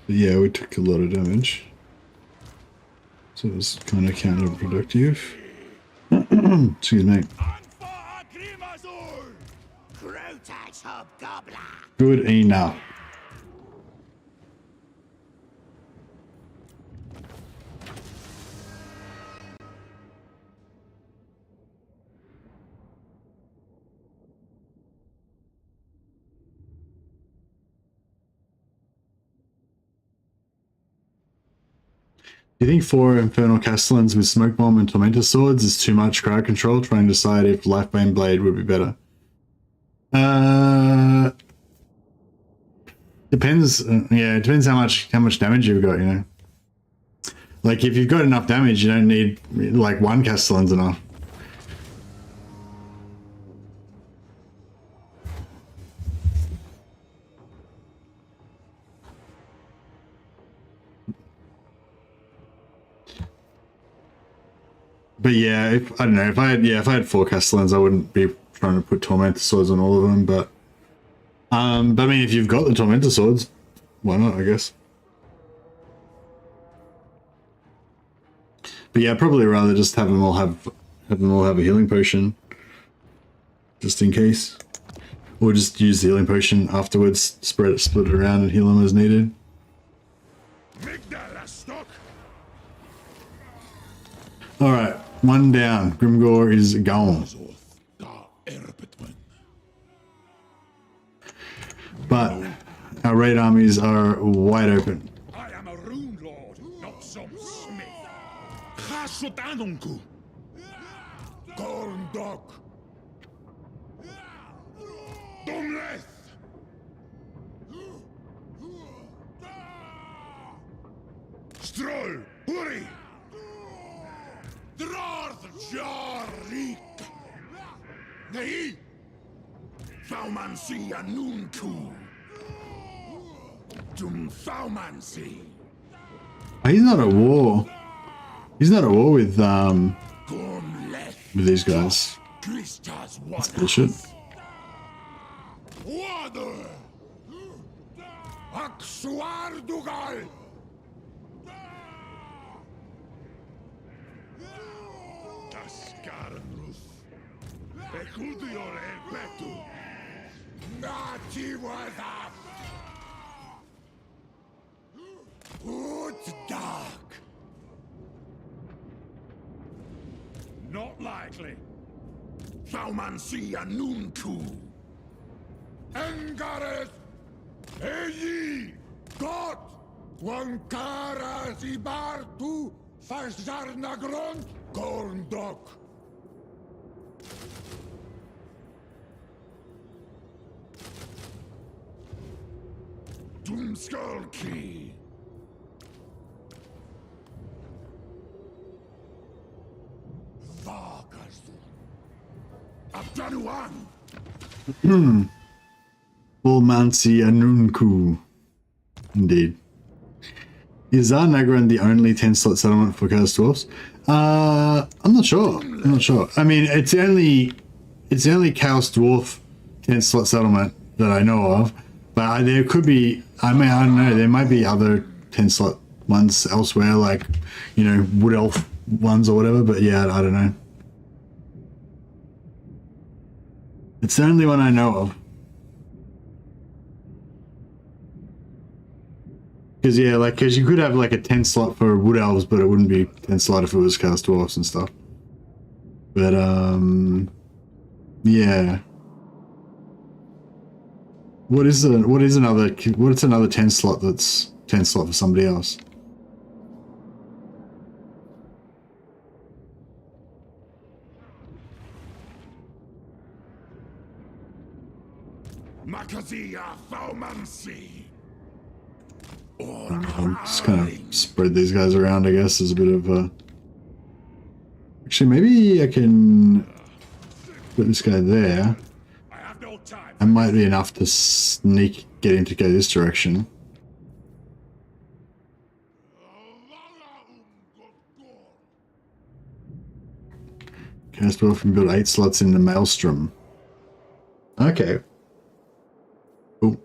But yeah, we took a lot of damage. So it was kind of counterproductive. Excuse me. Good enough. Do you think 4 Infernal Castellans with Smoke Bomb and Tormentor Swords is too much crowd control? Trying to decide if Lifebane Blade would be better. Depends. Yeah, it depends how much damage you've got. You know, like if you've got enough damage, you don't need like 1 Castellan's enough. But yeah, if I don't know, if I had 4 Castellans, I wouldn't be trying to put Tormentor Swords on all of them. But I mean, if you've got the Tormentor Swords, why not? I guess. But yeah, I'd probably rather just have them all have a healing potion, just in case, or just use the healing potion afterwards, split it around, and heal them as needed. All right, 1 down. Grimgor is gone. But our raid armies are wide open. I am a rune lord, not some smith. Chasutanunku. Gorndok. Dumleth. Stroll. Hurry. Drarjarik. Nei. Faumansi anunku. Dum Faumansi. He's not at war. He's not at war with these guys. That's bullshit. Water. Aksuardugal. Taskarnus. Ekudior elpetu. Nativada. Put dark. Not likely. Faumansi anunku. Engares. Eyi. God. Wankara zibartu. Fasarnagron. Gorndok. Doomskulki. Bulmansi Anunku. Indeed. Is Zarnagran the only 10-slot settlement for Chaos Dwarfs? I'm not sure. I mean, it's the only Chaos Dwarf 10-slot settlement that I know of. But there could be, I mean, I don't know, there might be other 10-slot ones elsewhere, like, you know, Wood Elf ones or whatever, but yeah, I don't know. It's the only one I know of. Because, yeah, like, because you could have, like, a 10-slot for Wood Elves, but it wouldn't be 10-slot if it was Chaos Dwarfs and stuff. But, yeah. What's another 10-slot that's 10-slot for somebody else? I'll just kind of spread these guys around, I guess, as a bit of a... Actually, maybe I can put this guy there. That might be enough to get him to go this direction. Chaos Dwarf can build 8 slots in the Maelstrom. Okay. Cool.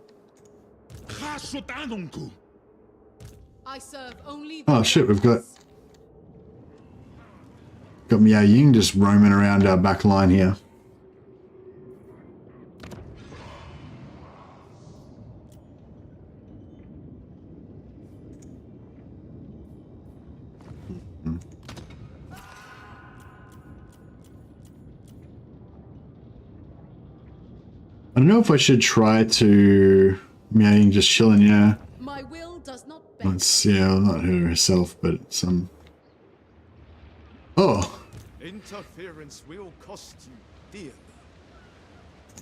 I serve only Oh shit, we've got Miao Ying just roaming around our back line here. I don't know if I should try to Miao Ying just chilling, yeah. my will does not beg. It's, yeah, well, not her herself, but some... Oh, Interference will cost you dear.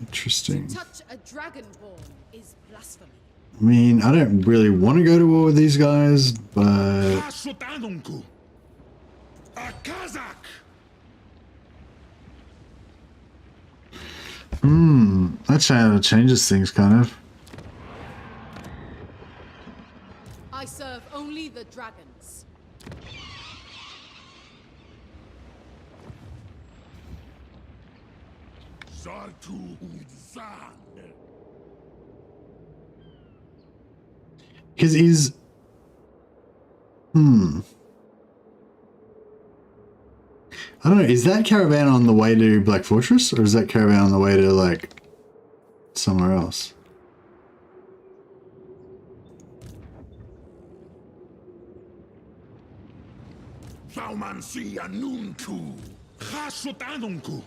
interesting. Touch a dragonborn is blasphemy. I mean, I don't really want to go to war with these guys, but... Kashotanunku. A Kazakh. That changes things, kind of. I serve only the dragons. Zartu Zan. Because he's... I don't know, is that caravan on the way to Black Fortress, or is that caravan on the way to, like, somewhere else? Thaumansi Anunku. Kashotanunku.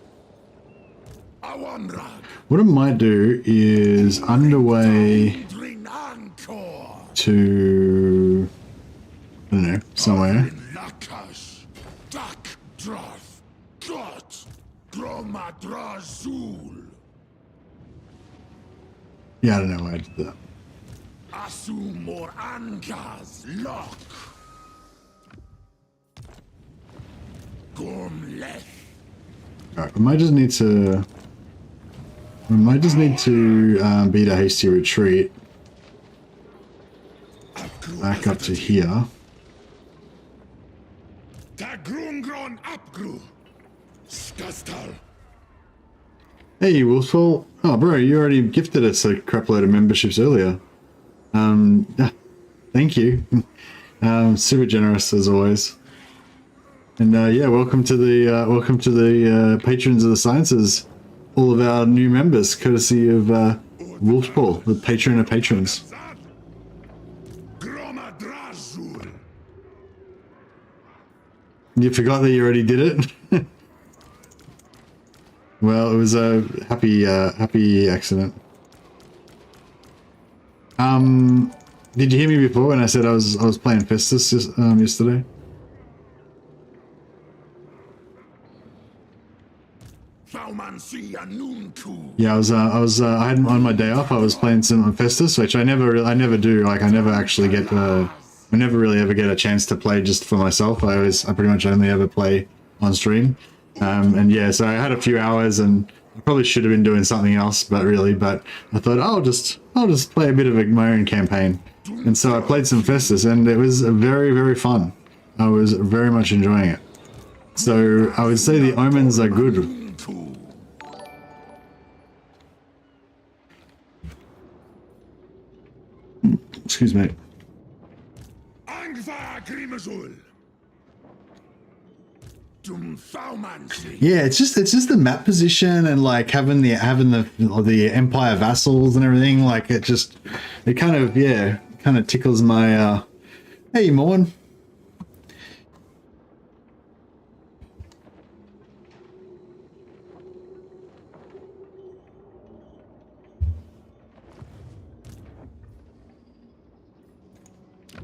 Awanrag. What I might do is underway Drinanko. to... I don't know, somewhere. Lakash. Dak Drath. Got. Gromadrazul. Yeah, I don't know why I did that. Asumor Angas. Lock. Gormleth. Alright, we might just need to... We might just need to beat a hasty retreat back up to here. Tagrungron Apgru. Skastal. Hey, Wolfswall. Oh, bro, you already gifted us a crapload of memberships earlier. Thank you. Super generous as always. And yeah, welcome to the patrons of the sciences. All of our new members, courtesy of Wolfswall, the patron of patrons. Gromadrazul. You forgot that you already did it. Well, it was a happy accident. Did you hear me before when I said I was playing Festus yesterday? Yeah, I had on my day off. I was playing some Festus, which I never do. Like, I never actually get. I never really ever get a chance to play just for myself. I pretty much only ever play on stream. And yeah, so I had a few hours, and I probably should have been doing something else, but I thought I'll just play a bit of my own campaign. And so I played some Festus, and it was very, very fun. I was very much enjoying it. So I would say the omens are good. Excuse me. Yeah, it's just the map position and like having the Empire vassals and everything. Like it kind of tickles my hey, Morn.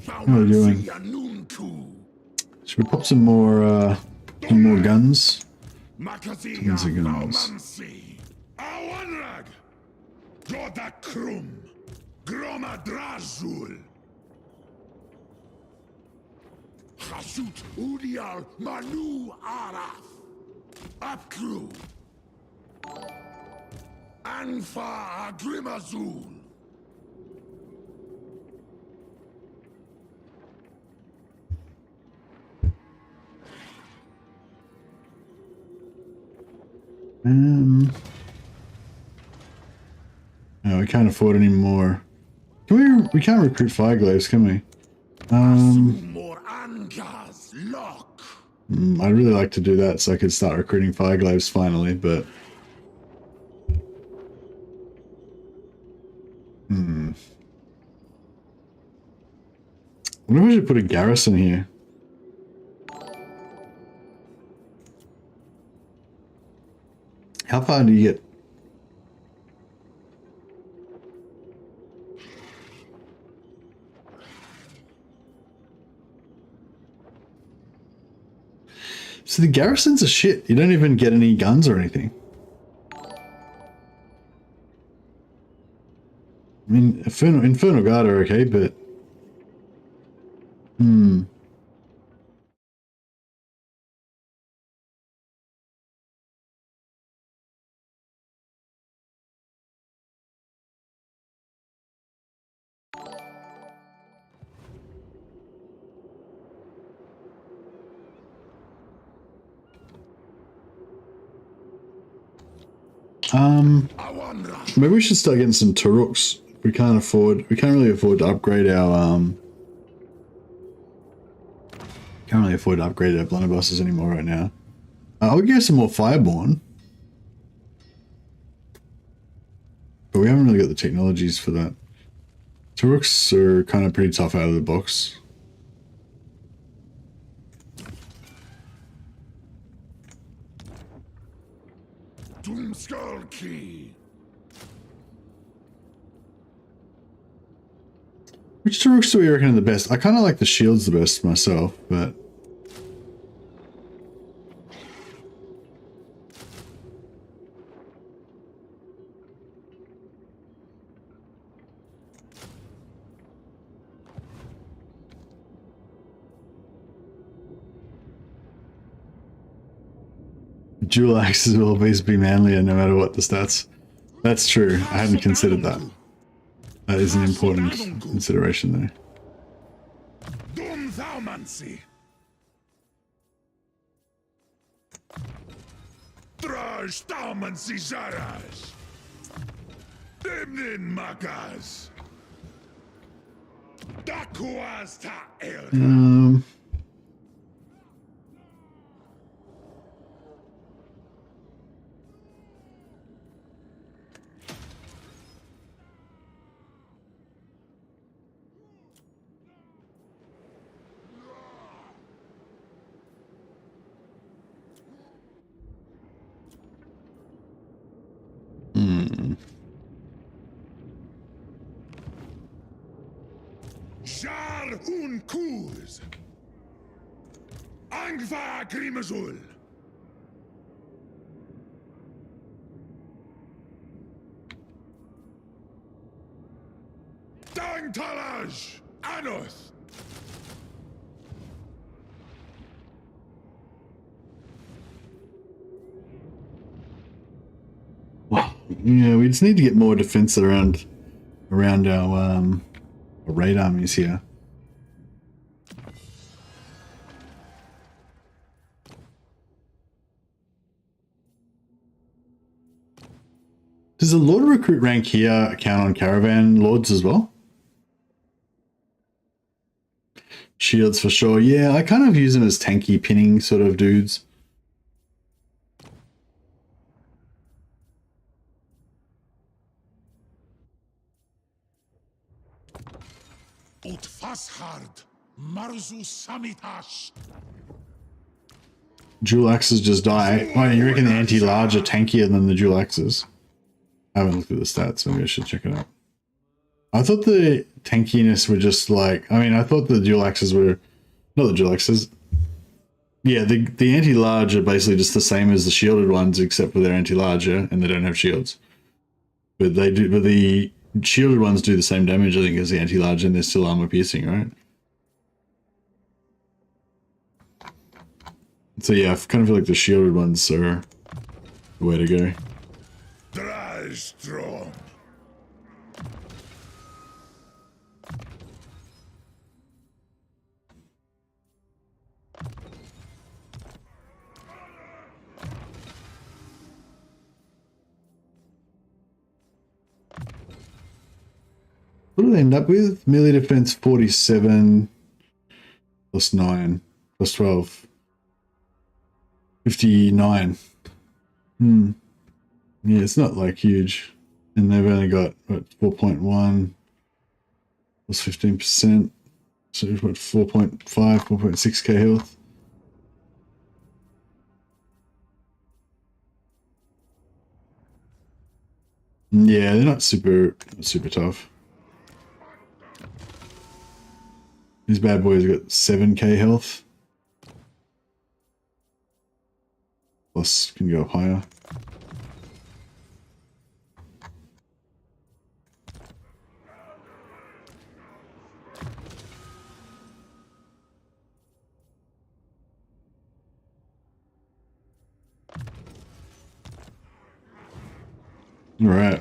How are we doing? Should we pop some more guns? Tons of guns. Hasut Udial Manu Araf. Upcrew. Anfa Agrimazul. No, we can't afford any more. We can't recruit Fireglaves, can we? I'd really like to do that so I could start recruiting Fireglaves finally, but... I wonder if we should put a garrison here. How far do you get? So the garrisons are shit. You don't even get any guns or anything. I mean, Infernal Guard are okay, but... Maybe we should start getting some Turuks. We can't really afford to upgrade our, can't really afford to upgrade our blunderbusses anymore right now. I'll get some more Fireborn. But we haven't really got the technologies for that. Turuks are kind of pretty tough out of the box. Doomskull Key. Which Turuks do we reckon are the best? I kind of like the shields the best myself, but... Dual axes will always be manlier no matter what the stats. That's true. I hadn't considered that. That is an important consideration there. Doomthaumancy. Drajhtaumancy Zaras. Demnin Makas. Dakuas ta el. Jar un Kuz. Angva Grimazul. Dangtalaj Anoth. Yeah, we just need to get more defense around our raid armies here. Does the Lord recruit rank here count on caravan lords as well? Shields for sure. Yeah, I kind of use them as tanky pinning sort of dudes. Utfashard Marzu Samitash. Dual axes just die. Why, you reckon the anti-large are tankier than the dual axes? I haven't looked at the stats, maybe I should check it out. I thought the tankiness were just like, I mean, I thought the dual axes were, not the dual axes. Yeah, the anti-large are basically just the same as the shielded ones, except for they're anti-larger and they don't have shields. But they do, but the shielded ones do the same damage, I think, as the anti-large, and they're still armor piercing, right? So yeah, I kind of feel like the shielded ones are the way to go. Drajhtron. What do they end up with? Melee defense 47 plus 9 plus 12. 59. Yeah, it's not like huge. And they've only got what, 4.1 plus 15%. So we've got 4.5, 4.6k health. Yeah, they're not super tough. These bad boys got 7k health. Plus can go higher. All right.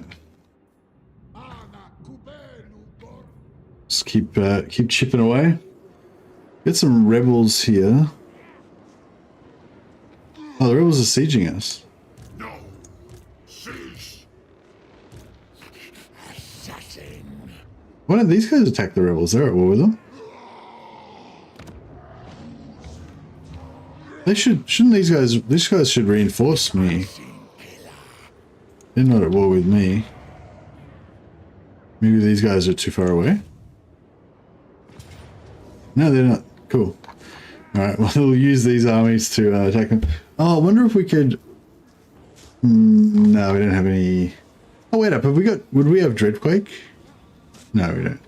Just keep chipping away. Get some rebels here. Oh, the rebels are sieging us. No. Cease. Assassin. Why don't these guys attack the rebels? They're at war with them. They shouldn't these guys should reinforce me. They're not at war with me. Maybe these guys are too far away. No, they're not. Cool. Alright, well, we'll use these armies to attack them. Oh, I wonder if we could... no, we don't have any... Oh, wait up. Have we got... Would we have Dreadquake? No, we don't.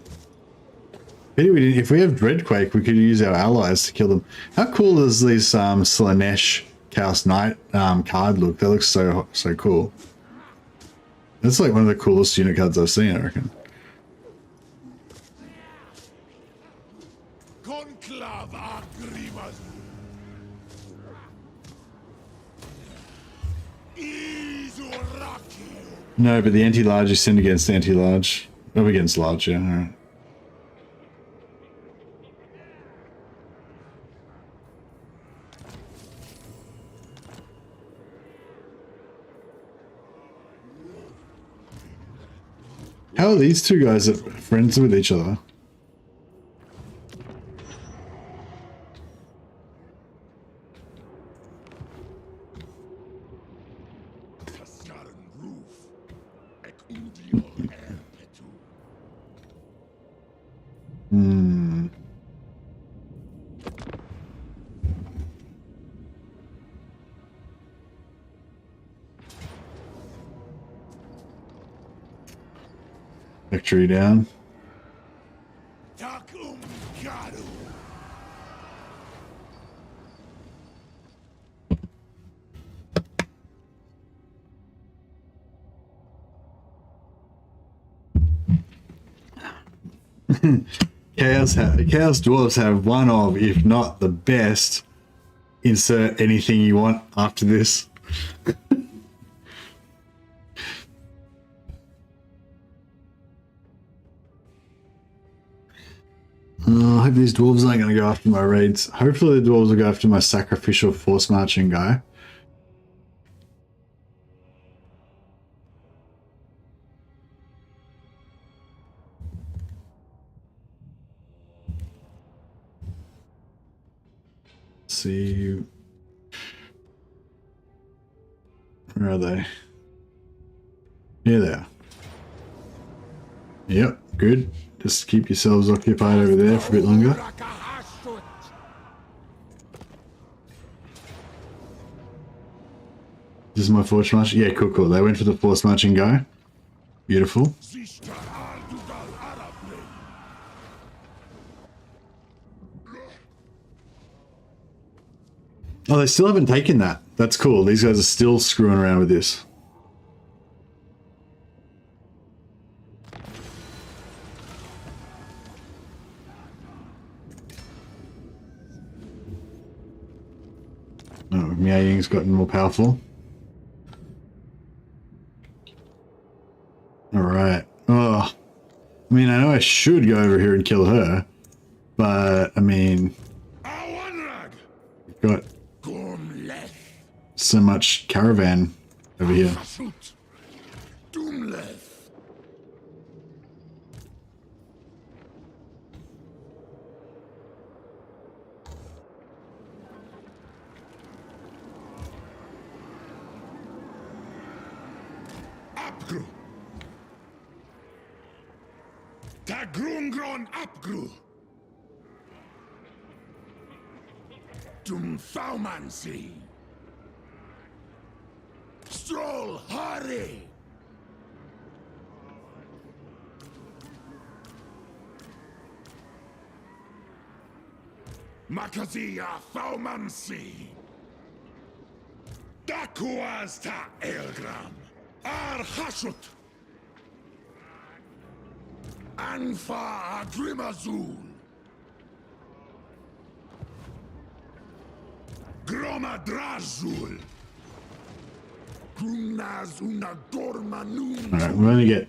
If we have Dreadquake, we could use our allies to kill them. How cool does this Slanesh Chaos Knight card look? That looks so cool. That's like one of the coolest unit cards I've seen, I reckon. Conclave Agrimas. No, but the anti-large is sent against anti-large. Up against large, yeah. Alright. How are these two guys friends with each other? Victory down. Chaos Dwarfs have one of, if not the best, insert anything you want after this. I hope these dwarves aren't going to go after my raids. Hopefully the dwarves will go after my sacrificial force marching guy. Let's see. Where are they? Here they are. Yep, good. Just keep yourselves occupied over there for a bit longer. This is my force march. Yeah, cool. They went for the force marching guy. Beautiful. Oh, they still haven't taken that. That's cool. These guys are still screwing around with this. Oh, Miao Ying's gotten more powerful. Alright. Oh. I mean, I know I should go over here and kill her. But, I mean... We've got so much caravan over here. Grungron Apgru. Dum Faumansi. Stroll Hari. Makazia Faumansi. Dak Kuasta Elgram. Arhashut. Anfa Grimazul. Groma Drazul. Grunaz una Gormanun. Alright, we'll only get,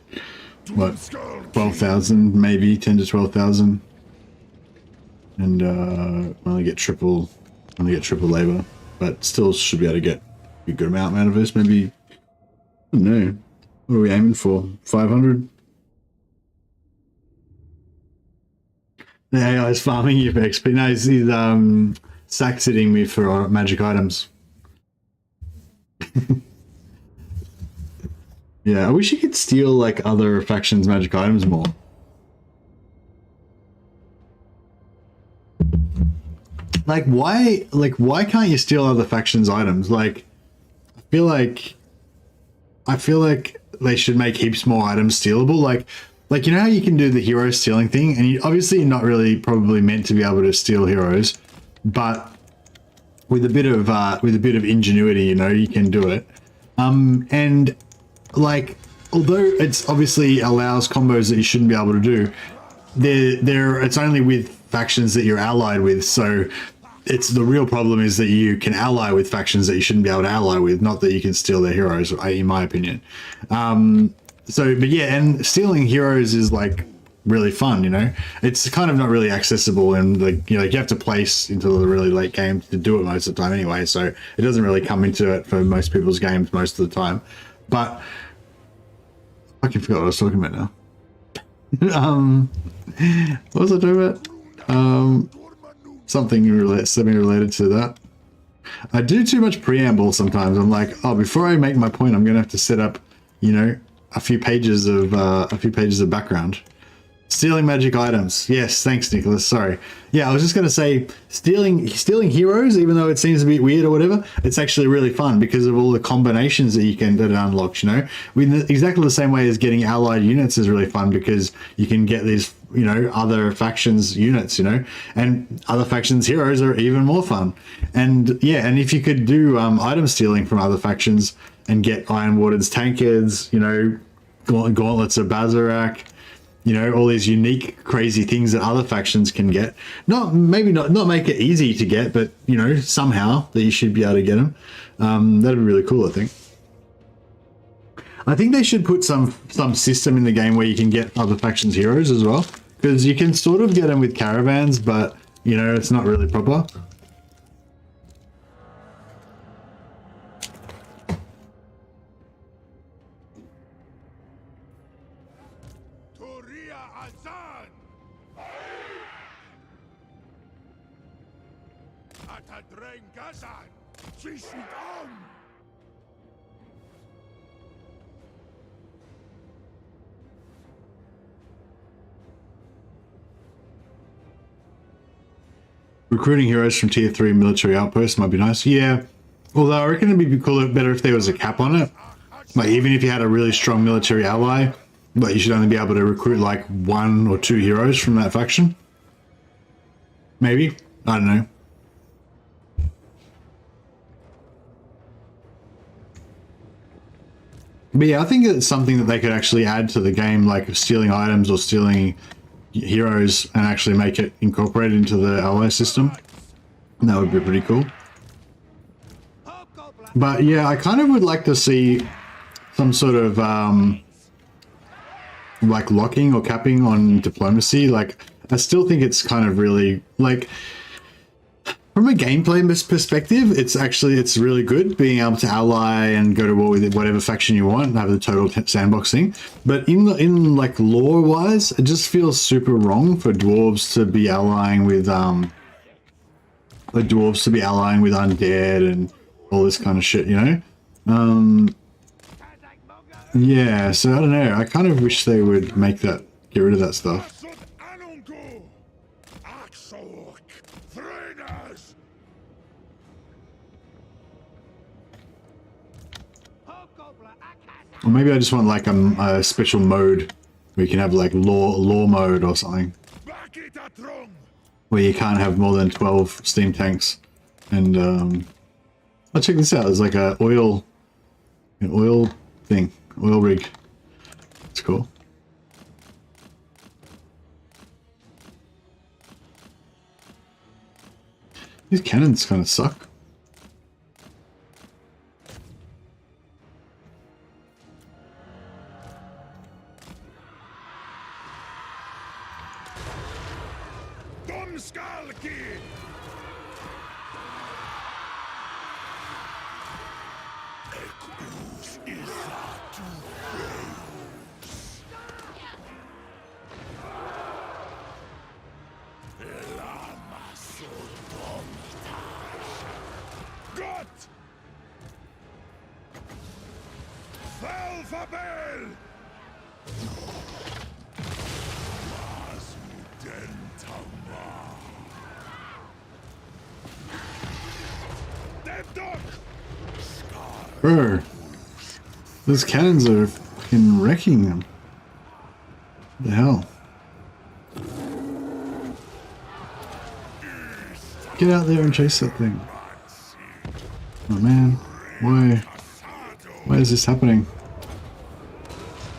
what, 12,000, maybe 10 to 12,000. And we'll only get triple labor. But still should be able to get a good amount out of this. Maybe, I don't know. What are we aiming for? 500? The AI is farming you for XP. No, he's sack sitting me for magic items. Yeah, I wish you could steal like other factions' magic items more. Like why can't you steal other factions' items? Like I feel like they should make heaps more items stealable. Like you know how you can do the hero stealing thing, and you obviously you're not really probably meant to be able to steal heroes, but with a bit of ingenuity, you know, you can do it. And like although it's obviously allows combos that you shouldn't be able to do, it's only with factions that you're allied with, so it's the real problem is that you can ally with factions that you shouldn't be able to ally with, not that you can steal their heroes, in my opinion. But yeah, and stealing heroes is like really fun, you know. It's kind of not really accessible, and like you have to place into the really late game to do it most of the time anyway, so it doesn't really come into it for most people's games most of the time. But I fucking forgot what I was talking about now. What was I talking about? Something semi-related to that. I do too much preamble sometimes. I'm like, oh, before I make my point, I'm gonna have to set up, you know, a few pages of background. Stealing magic items. Yes, thanks, Nicholas. Sorry. Yeah, I was just gonna say stealing heroes, even though it seems a bit weird or whatever, it's actually really fun because of all the combinations that it unlocks. You know, exactly the same way as getting allied units is really fun because you can get these, you know, other factions units, you know, and other factions heroes are even more fun. And yeah, and if you could do item stealing from other factions and get Iron Warden's tankards, you know, gauntlets of Bazarak, you know, all these unique crazy things that other factions can get, not make it easy to get, but you know, somehow that you should be able to get them. That'd be really cool. I think they should put some system in the game where you can get other factions heroes as well, because you can sort of get them with caravans, but you know, it's not really proper. Recruiting heroes from tier 3 military outposts might be nice. Yeah, although I reckon it'd be better if there was a cap on it. Like even if you had a really strong military ally, but you should only be able to recruit like 1 or 2 heroes from that faction. Maybe, I don't know. But yeah, I think it's something that they could actually add to the game, like stealing items or stealing heroes, and actually make it incorporated into the ally system. That would be pretty cool. But yeah, I kind of would like to see some sort of like locking or capping on diplomacy. Like I still think it's kind of really like, from a gameplay perspective, it's really good being able to ally and go to war with whatever faction you want and have the total sandbox thing. But in like lore wise, it just feels super wrong for dwarves to be allying with undead and all this kind of shit, you know? Yeah, so I don't know. I kind of wish they would get rid of that stuff. Or maybe I just want like a special mode where you can have like law mode or something, where you can't have more than 12 steam tanks and Oh, check this out. There's like an oil thing, oil rig. It's cool. These cannons kind of suck. Bro, those cannons are fucking wrecking them. What the hell? Get out there and chase that thing. Oh man, why is this happening?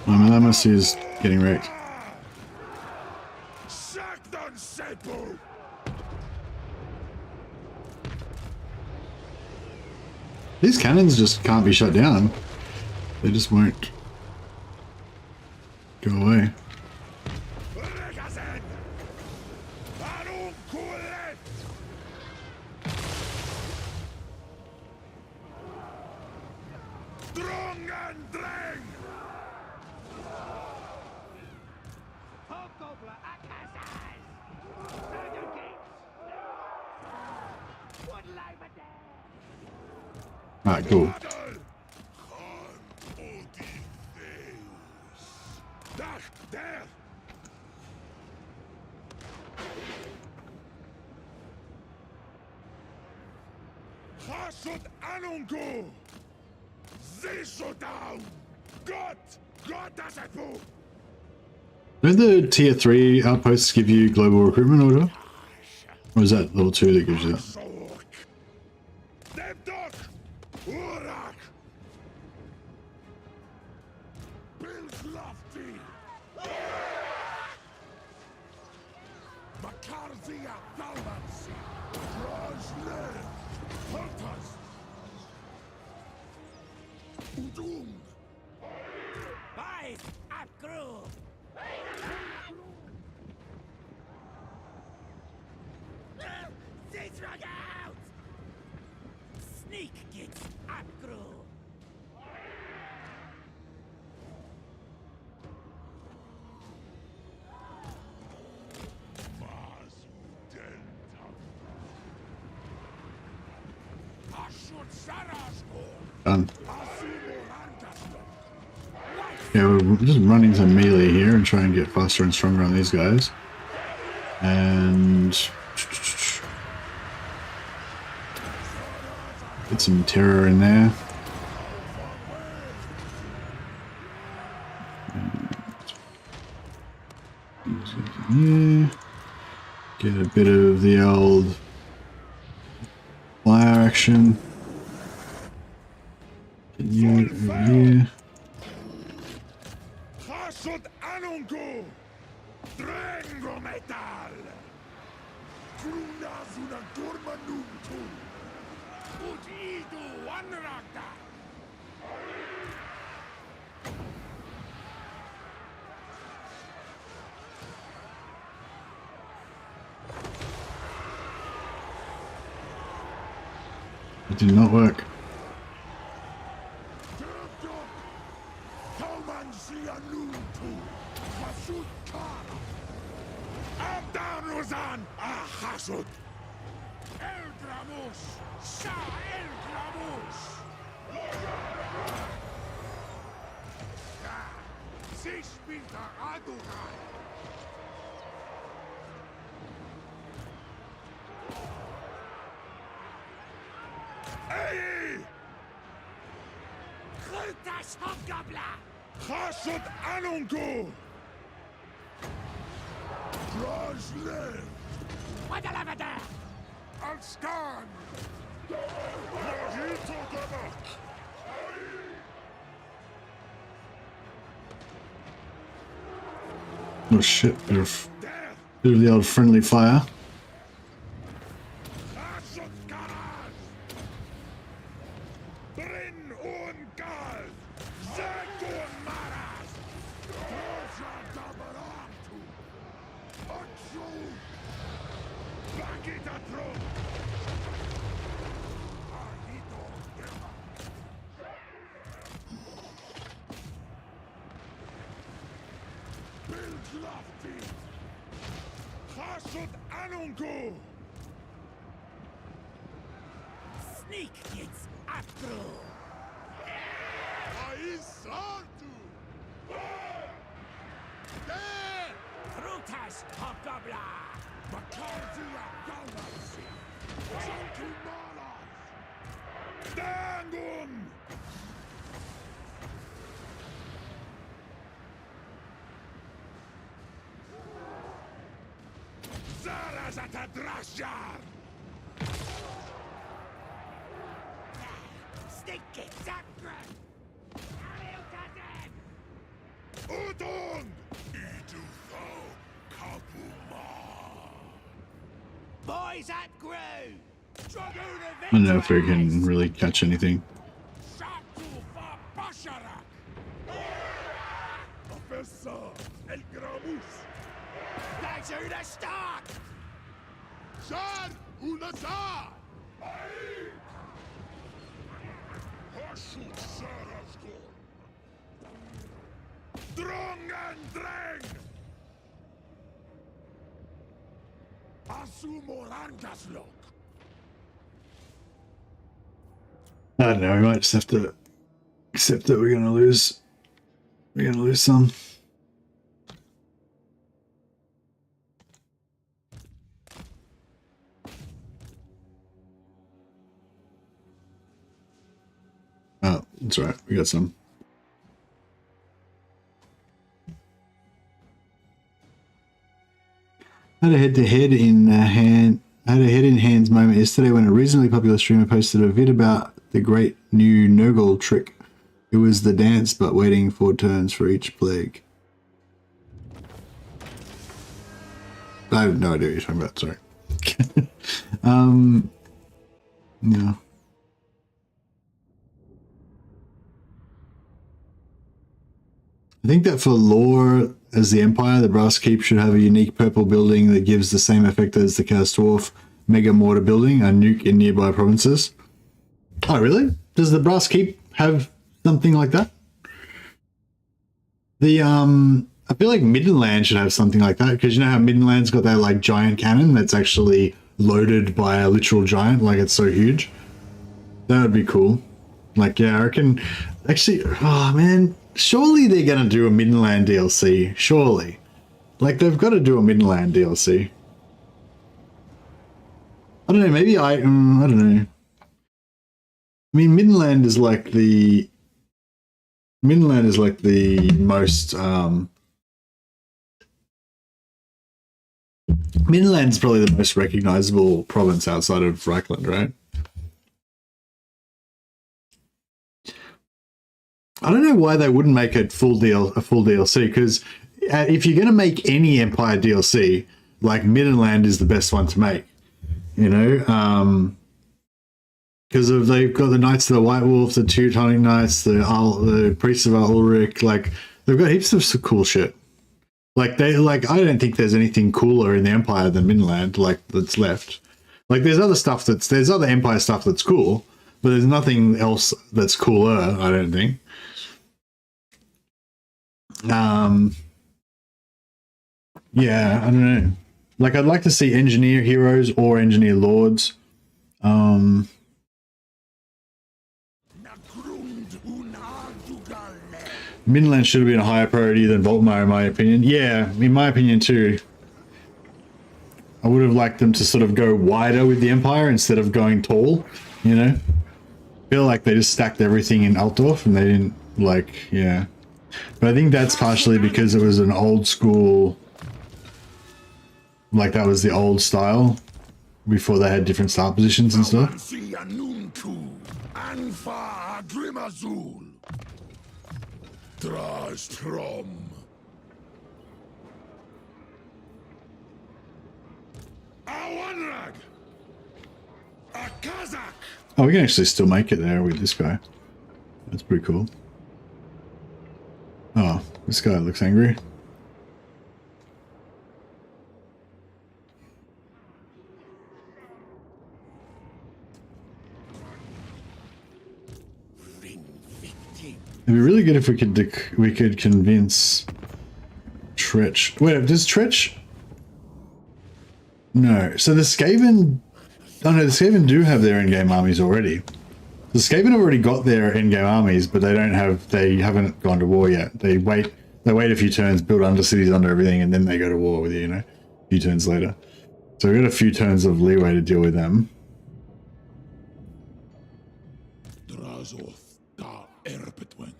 Oh man, that must is getting wrecked. These cannons just can't be shut down. They just won't go away. Alright, cool. Don't the tier 3 outposts give you global recruitment order? Or is that level 2 that gives you that? Done. Yeah, we're just running to melee here and try and get faster and stronger on these guys. And get some terror in there. Yeah. Get a bit of the old fire action. Get you over here. It did not work. Oh shit, bit of the old friendly fire. Sneak kids after. Trutas Hogobla! Makardia Galaxy! Chunky Malas! Dangun! Zarazata Drashjar! Stinky Zakra! Udung! Boys at Grew! I don't know if we can really catch anything. Drong and Drang! Asumorangaslok! I don't know, we might just have to accept that we're gonna lose. We're gonna lose some. Oh, that's right, we got some. Had a head-to-head in hands moment yesterday when a reasonably popular streamer posted a vid about the great new Nurgle trick. It was the dance, but waiting 4 turns for each plague. I have no idea what you're talking about. Sorry. Yeah. I think that for lore as the Empire, the Brass Keep should have a unique purple building that gives the same effect as the Chaos Dwarf Mega Mortar building, a nuke in nearby provinces. Oh, really? Does the Brass Keep have something like that? The I feel like Middenland should have something like that, because you know how Middenland's got that like giant cannon that's actually loaded by a literal giant, like it's so huge. That would be cool. Like, yeah, I reckon. Actually, oh man. Surely they're going to do a Middenland DLC. Surely. Like, they've got to do a Middenland DLC. I don't know, maybe I don't know. I mean, Middenland is like the most, Middenland's probably the most recognizable province outside of Reichland, right? I don't know why they wouldn't make it a full DLC, because if you're going to make any Empire DLC, like Middenland is the best one to make, you know, because they've got the Knights of the White Wolf, the Teutonic Knights, the Priests of Ulrich, like they've got heaps of cool shit. Like I don't think there's anything cooler in the Empire than Middenland, like that's left. Like there's other Empire stuff that's cool, but there's nothing else that's cooler, I don't think. Yeah, I don't know. Like, I'd like to see engineer heroes or engineer lords. Midland should have been a higher priority than Voltmar, in my opinion. Yeah, in my opinion too. I would have liked them to sort of go wider with the Empire instead of going tall, you know? I feel like they just stacked everything in Altdorf and they didn't, like, yeah. But I think that's partially because it was an old school, like that was the old style. before they had different start positions and stuff. Oh, we can actually still make it there with this guy. That's pretty cool. Oh, this guy looks angry. It'd be really good if we could convince Tretch. Wait, does Tretch? No. So the Skaven. Oh no, the Skaven do have their in-game armies already. The Skaven already got their in-game armies, but they don't have. They haven't gone to war yet. They wait. They wait a few turns, build under cities under everything, and then they go to war with you. You know, a few turns later. So we got a few turns of leeway to deal with them. DRAZHOATH da Erbetwen.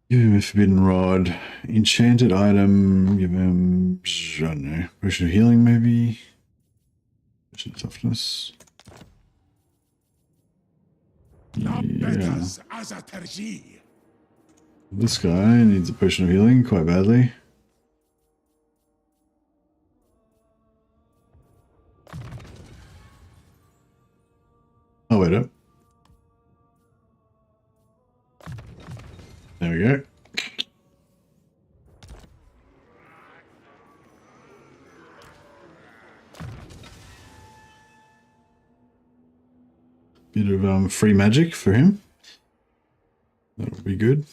Give him a forbidden rod, enchanted item. Give him, I don't know, potion of healing maybe. Potion of toughness. Yeah. This guy needs a potion of healing quite badly. Oh, wait up. There we go. Bit of free magic for him. That would be good.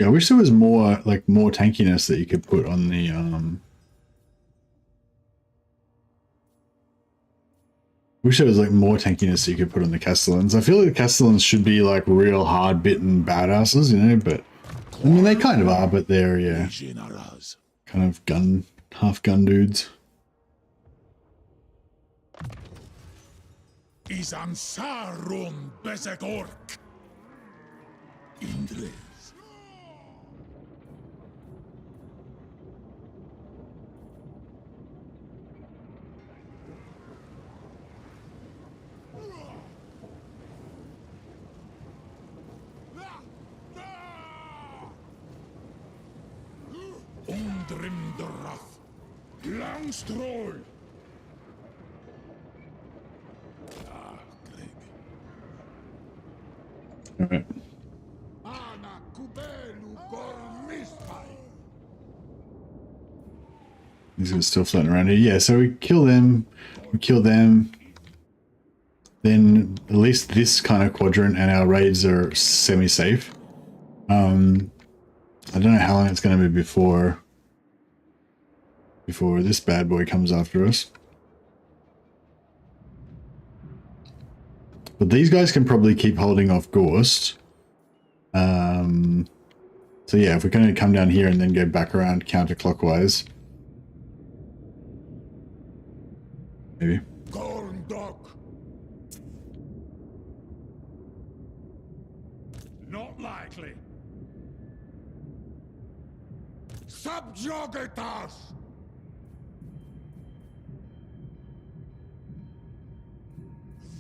Yeah, I wish there was more tankiness that you could put on the wish there was more tankiness that you could put on the Castellans. I feel like the Castellans should be real hard bitten badasses, you know, but I mean they kind of are, but they're kind of half gun dudes. Isansarun Bezegork Indres. Undrimderath Langstroll. Alright. These are still floating around here. Yeah, so we kill them. Then at least this kind of quadrant and our raids are semi-safe. I don't know how long it's going to be before this bad boy comes after us. But these guys can probably keep holding off Ghost. So yeah, if we're going to come down here and then go back around counterclockwise. Maybe. Not likely. Subjugate us!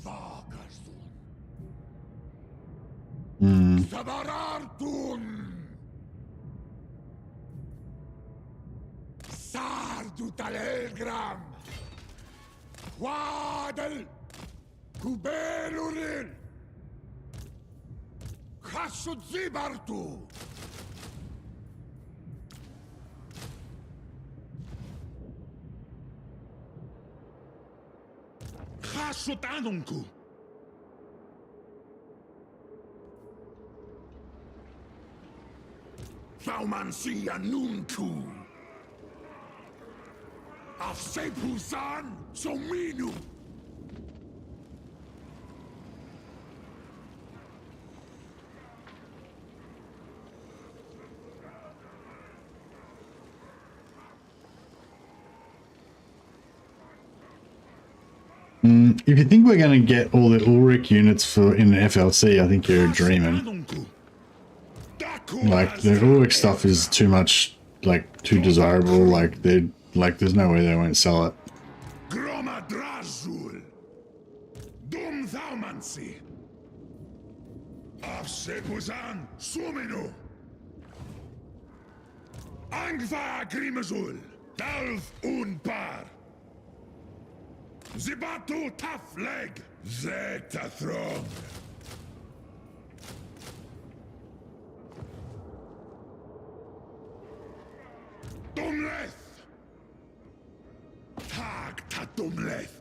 Vagasun. Sabarartun! Sardu Talelgram! Wadel! Kubeluril! Hassudzibartu! Hassutanunku! Thaumansia nunku! Afsepusan sominu! If you think we're going to get all the Ulrich units for in the FLC, I think you're dreaming. Like the Ulrich stuff is too much, like too desirable. Like there's no way they won't sell it. Gromadrazul, Dum Thaumansi, Afsepuzan Suminu, Angva Grimazul, Dalf Unpar. Zibatu tough leg, Zeta throng. Dumleth. Tag ta dumleth.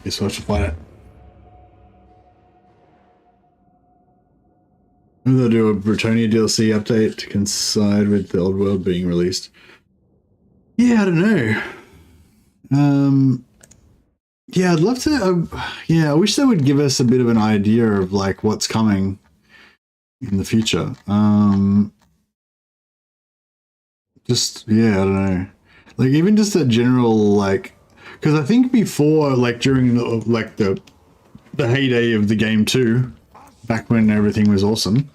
Guess I should find it. Maybe they'll do a Britannia DLC update to coincide with the old world being released. Yeah, I don't know. Yeah, I'd love to. Yeah, I wish they would give us a bit of an idea of like what's coming in the future. Just yeah, I don't know. Like even just a general like, because I think before like during the heyday of the game too, back when everything was awesome.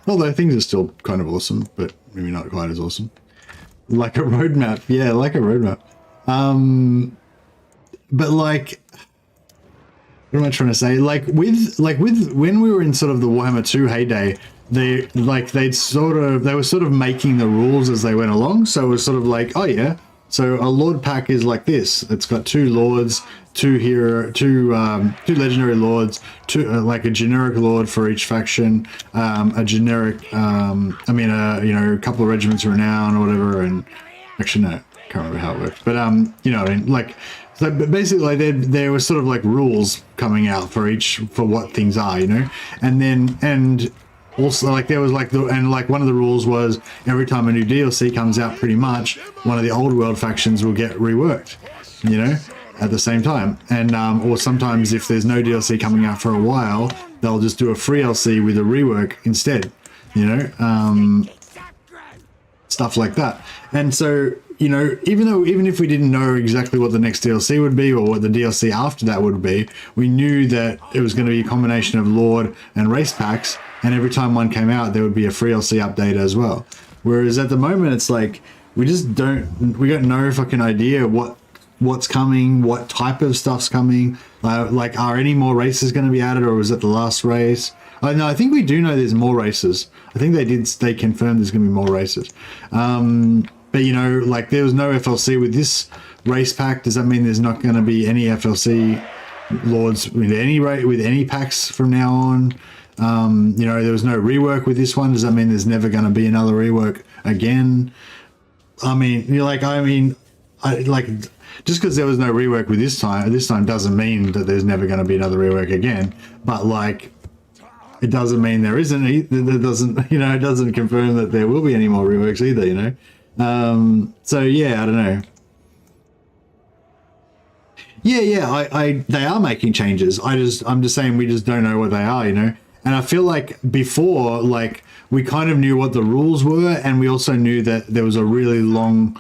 Although things are still kind of awesome, but maybe not quite as awesome. Like a roadmap, yeah, like a roadmap. But like, what am I trying to say? Like with when we were in sort of the Warhammer 2 heyday, they were sort of making the rules as they went along. So it was sort of like, oh yeah, so a Lord pack is like this. It's got 2 Lords, 2 legendary Lords, like a generic Lord for each faction, a generic, a couple of regiments of renown or whatever. And actually, no, I can't remember how it worked. But you know what I mean? Like, so basically, there was sort of like rules coming out for what things are, you know, and also like there was like one of the rules was every time a new DLC comes out, pretty much one of the old world factions will get reworked, you know, at the same time. And or sometimes if there's no DLC coming out for a while, they'll just do a free DLC with a rework instead, you know, stuff like that. And so, you know, even if we didn't know exactly what the next DLC would be or what the DLC after that would be, we knew that it was going to be a combination of Lord and race packs, and every time one came out there would be a free DLC update as well. Whereas at the moment it's like we got no fucking idea what's coming, what type of stuff's coming, like are any more races going to be added, or was it the last race? No, I think we do know there's more races. I think they confirmed there's going to be more races. But you know, like there was no FLC with this race pack. Does that mean there's not going to be any FLC Lords with any packs from now on? You know, there was no rework with this one. Does that mean there's never going to be another rework again? I mean, just because there was no rework with this time doesn't mean that there's never going to be another rework again. But like, it doesn't mean there isn't. It doesn't confirm that there will be any more reworks either. You know. So yeah, I don't know. Yeah, they are making changes. I'm just saying we just don't know what they are, you know. And I feel like before, like we kind of knew what the rules were, and we also knew that there was a really long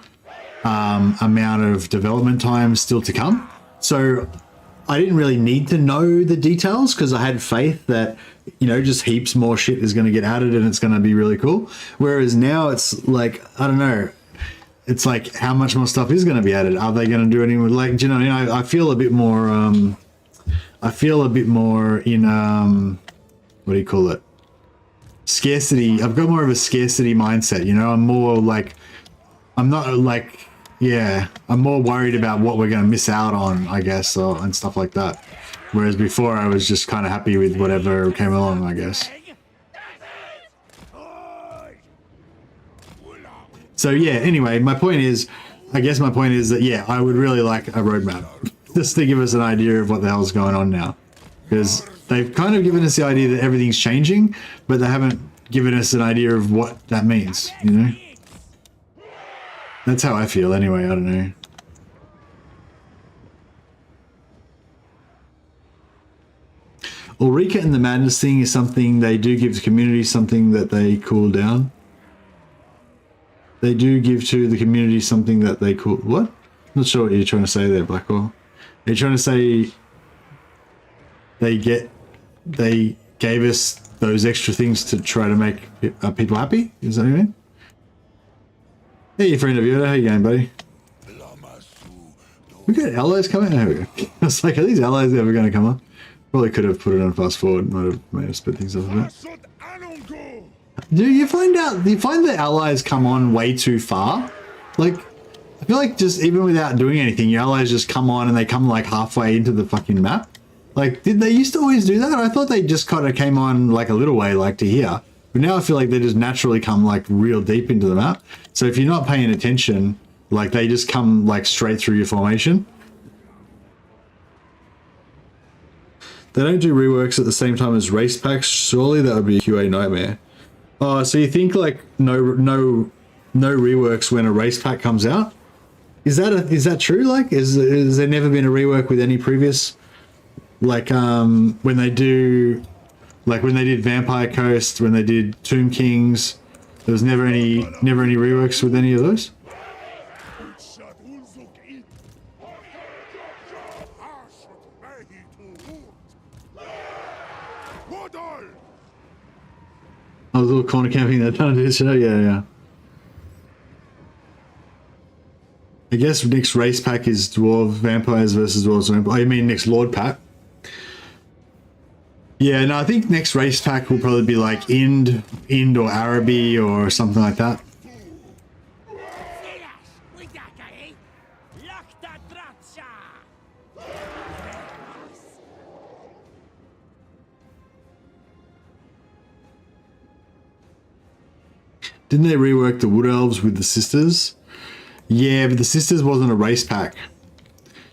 amount of development time still to come. So I didn't really need to know the details because I had faith that, you know, just heaps more shit is going to get added and it's going to be really cool. Whereas now it's like, I don't know, it's like how much more stuff is going to be added? Are they going to do anything with, like, do you know, I feel a bit more, in, what do you call it? Scarcity. I've got more of a scarcity mindset, you know, I'm more like, I'm not like, yeah, I'm more worried about what we're going to miss out on, I guess, and stuff like that. Whereas before I was just kind of happy with whatever came along, I guess. So yeah, anyway, I guess my point is that, yeah, I would really like a roadmap just to give us an idea of what the hell's going on now. Because they've kind of given us the idea that everything's changing, but they haven't given us an idea of what that means, you know? That's how I feel anyway, I don't know. Ulrika and the Madness thing is something they do give the community, something that they cool down. They do give to the community something that they cool... What? Not sure what you're trying to say there, Blackwell. Are you trying to say they gave us those extra things to try to make people happy? Is that what you mean? Hey, friend of Yoda, how you going, buddy? We got allies coming? There we go. I was like, are these allies ever going to come up? Probably could have put it on fast forward. Might have made us split things up a bit. Do you find the allies come on way too far? Like, I feel like just even without doing anything, your allies just come on and they come like halfway into the fucking map. Like, did they used to always do that? I thought they just kind of came on like a little way, like to here. But now I feel like they just naturally come like real deep into the map. So if you're not paying attention, like they just come like straight through your formation. They don't do reworks at the same time as race packs. Surely that would be a QA nightmare. Oh, so you think like no reworks when a race pack comes out? Is that true? Like, has there never been a rework with any previous, like when they did Vampire Coast, when they did Tomb Kings, there was never any reworks with any of those? I was a little corner camping that time, did you? Yeah. I guess next race pack is Dwarf Vampires versus Dwarves Vampires. I mean next Lord pack. Yeah, no, I think next race pack will probably be like Ind or Araby or something like that. Didn't they rework the Wood Elves with the Sisters? Yeah, but the Sisters wasn't a race pack.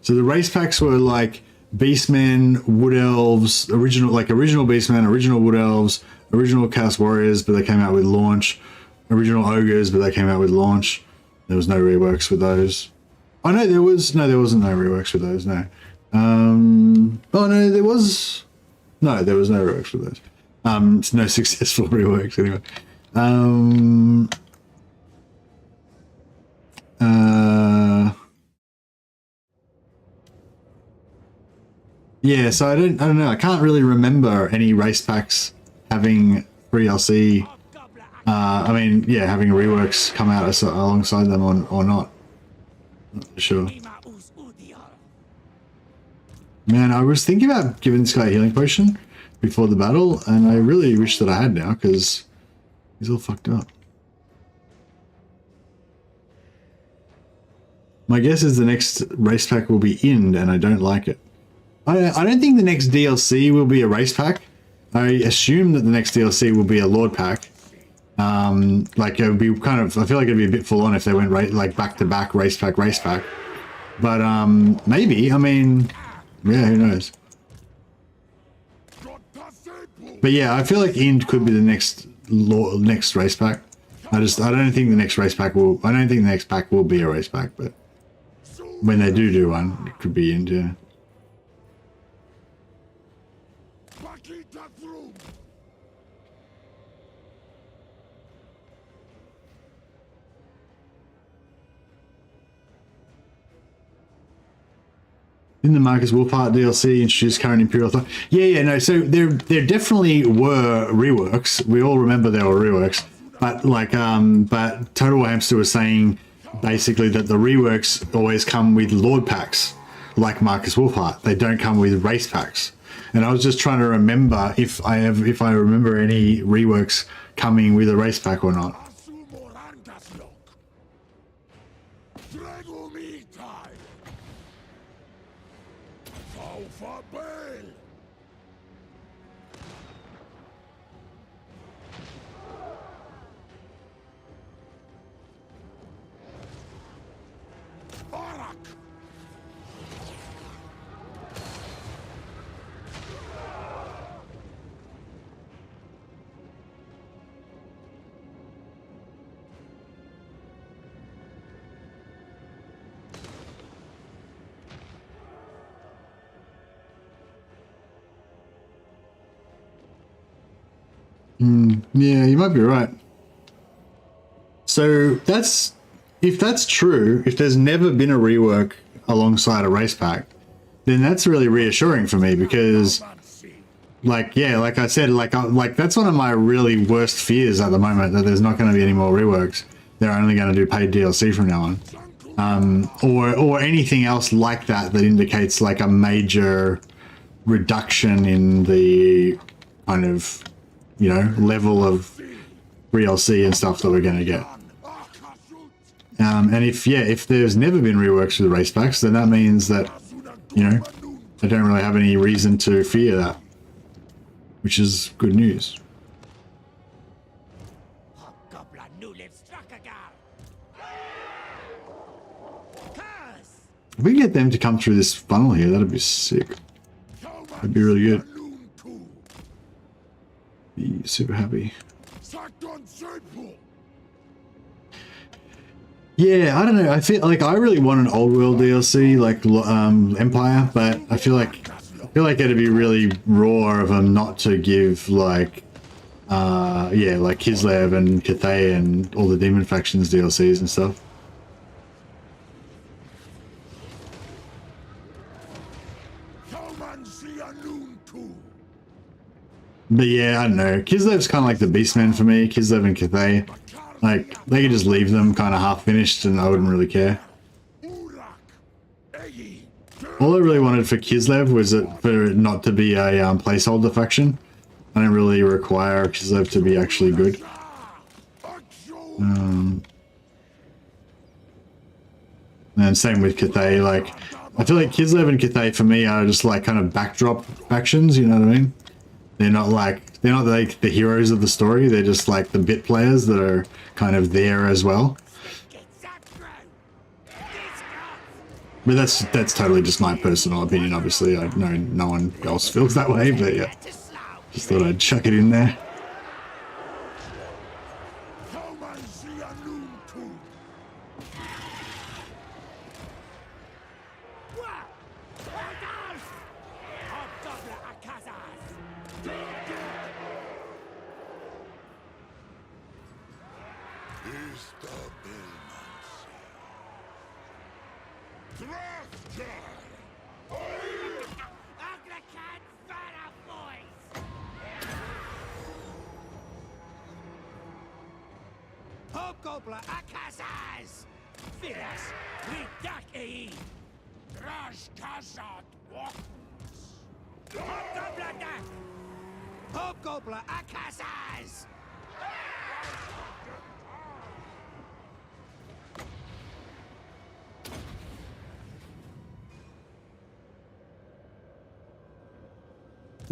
So the race packs were like Beastmen, Wood Elves, original Beastmen, original Wood Elves, original Chaos Warriors, but they came out with launch, original Ogres, but they came out with launch. There was no reworks with those. Oh no, there wasn't no reworks with those, no. Oh no, there was no reworks with those. No successful reworks anyway. Yeah, so I don't know. I can't really remember any race packs having 3LC. I mean, yeah, having reworks come out alongside them or not. Not sure. Man, I was thinking about giving this guy a healing potion before the battle, and I really wish that I had now because he's all fucked up. My guess is the next race pack will be Ind, and I don't like it. I don't think the next DLC will be a race pack. I assume that the next DLC will be a Lord pack. Like it would be kind of, I feel like it'd be a bit full on if they went like back to back race pack. But maybe, I mean, yeah, who knows? But yeah, I feel like Ind could be the next race pack. I don't think the next race pack will. I don't think the next pack will be a race pack, but when they do one, it could be Ind. Yeah. In the Marcus Wolfhart DLC, introduced current Imperial thought. Yeah, no. So there definitely were reworks. We all remember there were reworks, but like, but Total War Hamster was saying basically that the reworks always come with Lord packs, like Marcus Wolfhart. They don't come with race packs. And I was just trying to remember if I remember any reworks coming with a race pack or not. Yeah, you might be right. So if that's true, if there's never been a rework alongside a race pack, then that's really reassuring for me because, like, yeah, like I said, like that's one of my really worst fears at the moment, that there's not going to be any more reworks. They're only going to do paid DLC from now on, or anything else like that that indicates like a major reduction in the kind of, you know, level of DLC and stuff that we're going to get. And if there's never been reworks for the race packs, then that means that, you know, I don't really have any reason to fear that, which is good news. If we can get them to come through this funnel here, that'd be sick. That'd be really good. Be super happy. Yeah, I don't know. I feel like I really want an old world DLC like Empire, but I feel like it'd be really raw of them not to give like like Kislev and Cathay and all the Demon Factions DLCs and stuff. But yeah, I don't know. Kislev's kind of like the Beastmen for me. Kislev and Cathay. Like, they could just leave them kind of half-finished and I wouldn't really care. All I really wanted for Kislev was for it not to be a placeholder faction. I don't really require Kislev to be actually good. And same with Cathay. Like, I feel like Kislev and Cathay for me are just like kind of backdrop factions, you know what I mean? They're not like the heroes of the story. They're just like the bit players that are kind of there as well. But that's totally just my personal opinion. Obviously, I know no one else feels that way. But yeah, just thought I'd chuck it in there.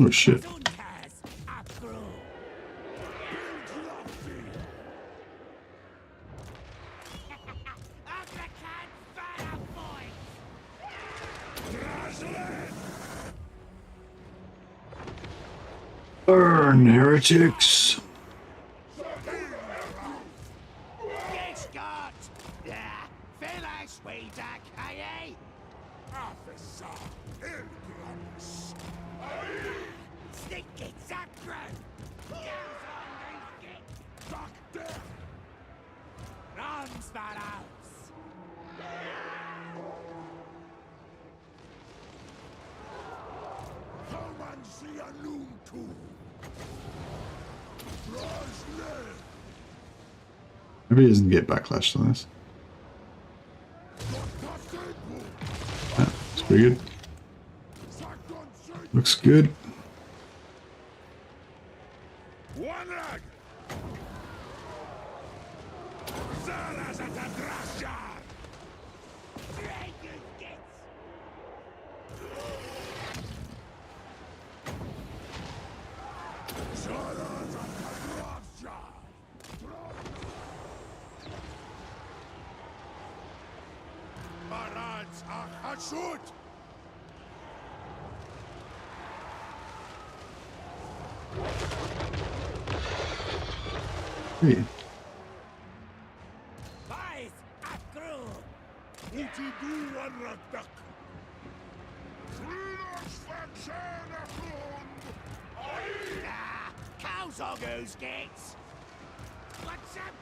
Oh shit. Burn, heretics! Maybe he doesn't get backlash on this. Yeah, it's pretty good. Looks good. Hey. Cows or goose gates? What's up?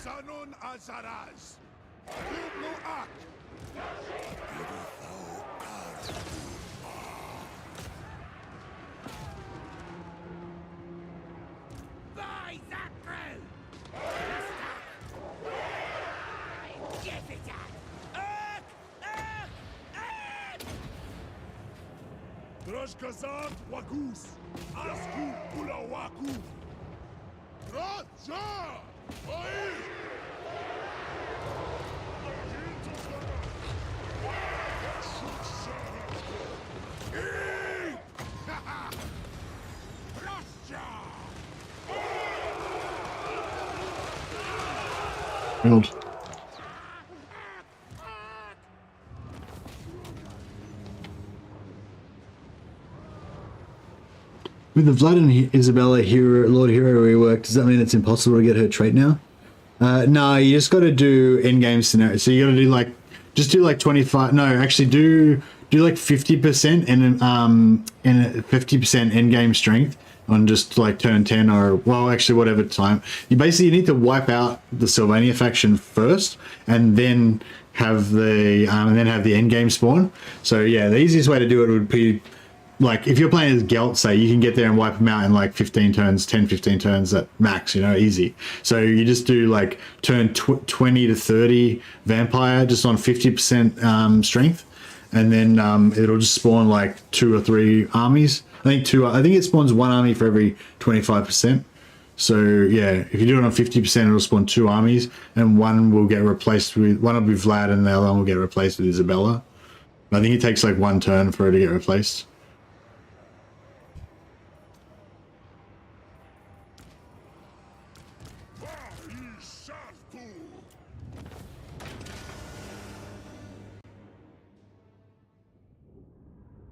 Sanon Azaraz. Kublu Ak. By that crew! Give it up! Drashkazat Wagus. Asku Ulawaku. Raja! Build. With the Vlad and Isabella Lord Hero rework, does that mean it's impossible to get her trait now? No, you just got to do in-game scenario. So you got to do like, just do like 25. No, actually do like 50% and 50% in-game strength on just like turn 10 or, well, actually whatever time. You basically need to wipe out the Sylvania faction first and then have the end game spawn. So yeah, the easiest way to do it would be like if you're playing as Gelt, say, you can get there and wipe them out in like 15 turns, 10-15 turns at max, you know, easy. So you just do like turn 20 to 30 vampire just on 50% strength, and then it'll just spawn like 2 or 3 armies. I think it spawns 1 army for every 25%. So yeah, if you do it on 50%, it'll spawn 2 armies, and one will get replaced with, one will be Vlad and the other one will get replaced with Isabella. I think it takes like 1 turn for it to get replaced.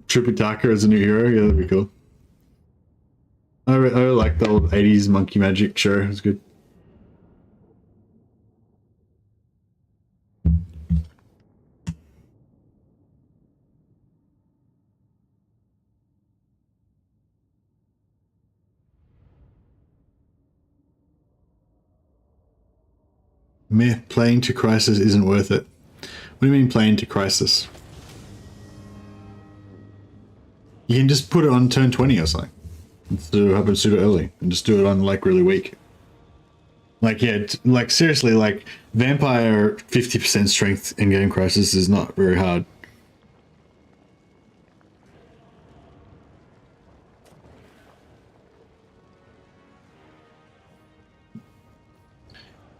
Tripitaka as a new hero, yeah, that'd be cool. I like the old 80s monkey magic show, it was good. Meh, playing to Crisis isn't worth it. What do you mean playing to Crisis? You can just put it on turn 20 or something. To happen super early and just do it on like really weak. Like yeah, like seriously, like vampire 50% strength in game Crisis is not very hard.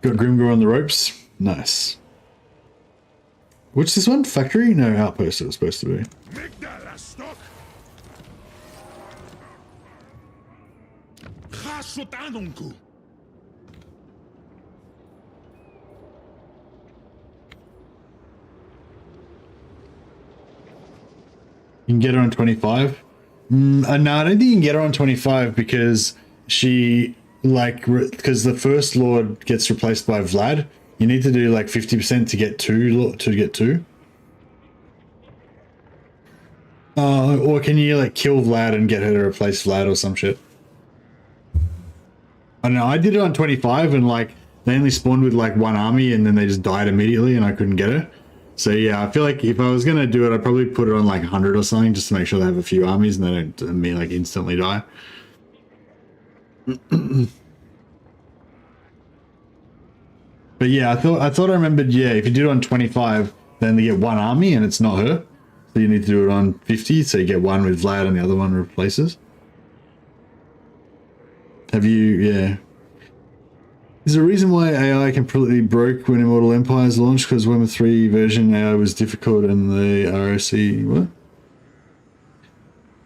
Got Grimgor on the ropes. Nice. What's this one? Factory? No, outpost it was supposed to be. You can get her on 25. No, I don't think you can get her on 25 because she, like, because the first Lord gets replaced by Vlad. You need to do like 50% to get two. Or can you like kill Vlad and get her to replace Vlad or some shit? I don't know. I did it on 25 and like they only spawned with like 1 army and then they just died immediately and I couldn't get her. So yeah, I feel like if I was gonna do it, I'd probably put it on like 100 or something, just to make sure they have a few armies and they don't me like instantly die. But yeah, I thought I remembered. Yeah, if you do it on 25, then they get one army and it's not her. So you need to do it on 50, so you get one with Vlad and the other one replaces. Have you? Yeah. Is there a reason why AI completely broke when Immortal Empires launched? Because Warhammer 3 version AI was difficult and the ROC... What?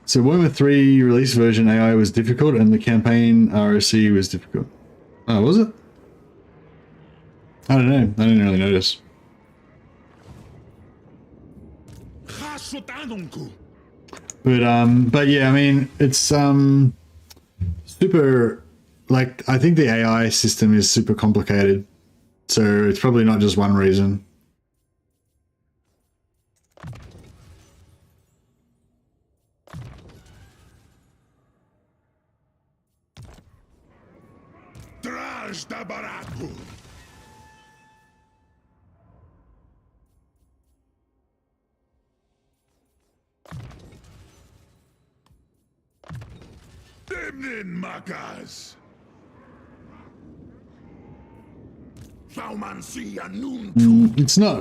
So Warhammer 3 release version AI was difficult and the campaign ROC was difficult. Oh, was it? I don't know. I didn't really notice. But yeah, I mean, it's super... Like, I think the AI system is super complicated, so it's probably not just one reason.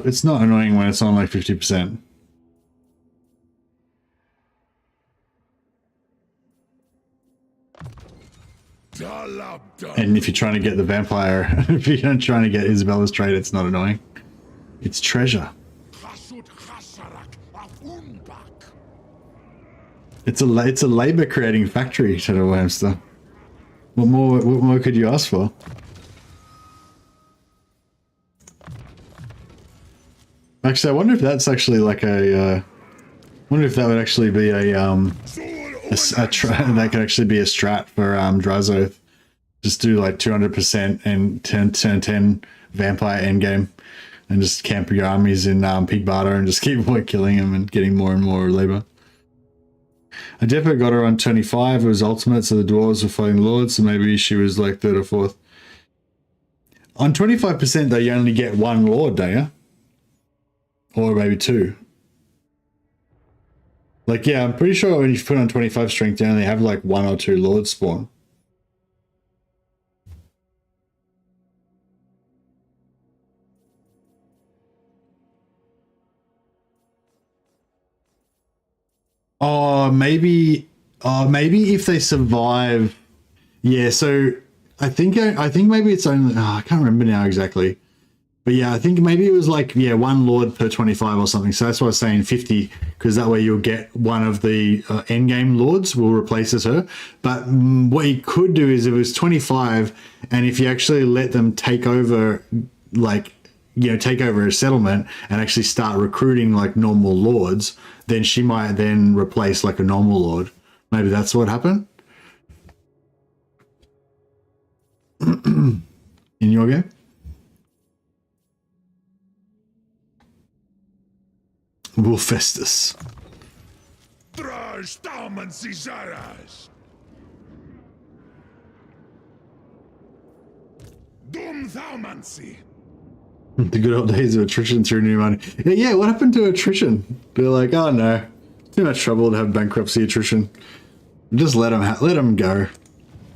It's not annoying when it's on like 50%. And if you're trying to get the vampire, if you're trying to get Isabella's trait, it's not annoying. It's treasure. It's a labor creating factory, Shadow Hamster. What more could you ask for? Actually, I wonder if that's actually like a. Wonder if that would actually be a that could actually be a strat for DRAZHOATH. Just do like 200% and 10 vampire endgame, and just camp your armies in pig barter and just keep killing them and getting more and more labor. I definitely got her on 25. It was ultimate, so the dwarves were fighting lords, so maybe she was like 3rd or 4th. On 25%, though, you only get one lord, don't you? Or maybe 2. Like, yeah, I'm pretty sure when you put on 25 strength, you only have like 1 or 2 lords spawn. Oh, maybe if they survive. Yeah, so I think maybe it's only, I can't remember now exactly. But yeah, I think maybe it was like, yeah, 1 lord per 25 or something. So that's why I was saying 50, because that way you'll get one of the endgame lords will replace as her. But what you could do is if it was 25, and if you actually let them take over, like, you know, take over a settlement and actually start recruiting like normal lords, then she might then replace like a normal lord. Maybe that's what happened. In your game? Wolfestus. The good old days of attrition through new money. Yeah, what happened to attrition? They're like, oh no, too much trouble to have bankruptcy attrition. Just let them go.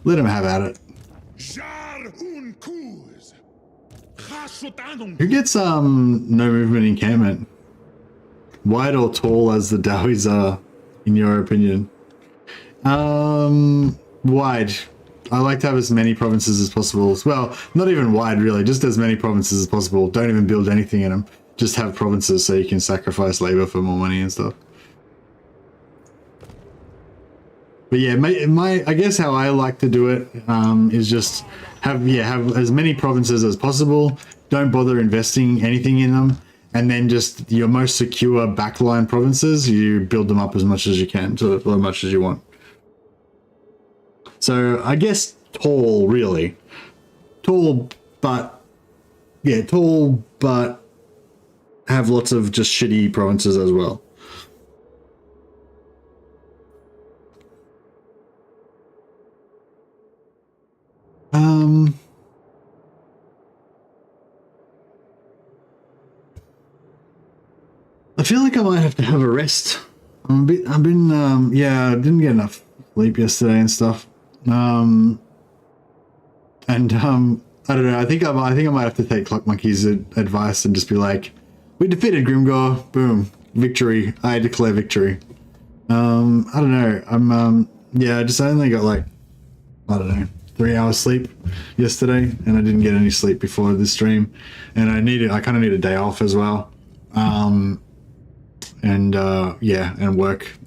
Let them have at it. Who gets no movement encampment? Wide or tall as the Dowies are, in your opinion? Wide. I like to have as many provinces as possible. Well, not even wide, really. Just as many provinces as possible. Don't even build anything in them. Just have provinces so you can sacrifice labor for more money and stuff. But yeah, I guess how I like to do it is just have as many provinces as possible. Don't bother investing anything in them. And then just your most secure backline provinces, you build them up as much as you can to as much as you want. So I guess tall, really. Tall, but have lots of just shitty provinces as well. feel like I might have to have a rest. I didn't get enough sleep yesterday and stuff. I don't know. I think I might have to take Clock Monkey's advice and just be like, we defeated Grimgor. Boom, victory. I declare victory. I don't know. I only got like, I don't know, 3 hours sleep yesterday, and I didn't get any sleep before this stream, and I kind of need a day off as well. And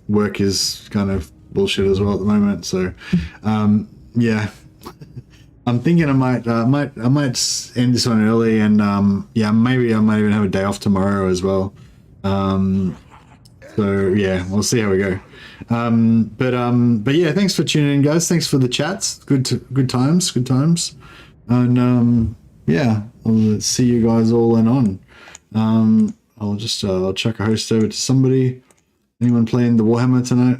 work is kind of bullshit as well at the moment. So, yeah. I'm thinking I might end this one early, and maybe I might even have a day off tomorrow as well. So yeah, we'll see how we go. But yeah, thanks for tuning in, guys. Thanks for the chats. Good times. And I'll see you guys all in on. I'll chuck a host over to somebody. Anyone playing the Warhammer tonight?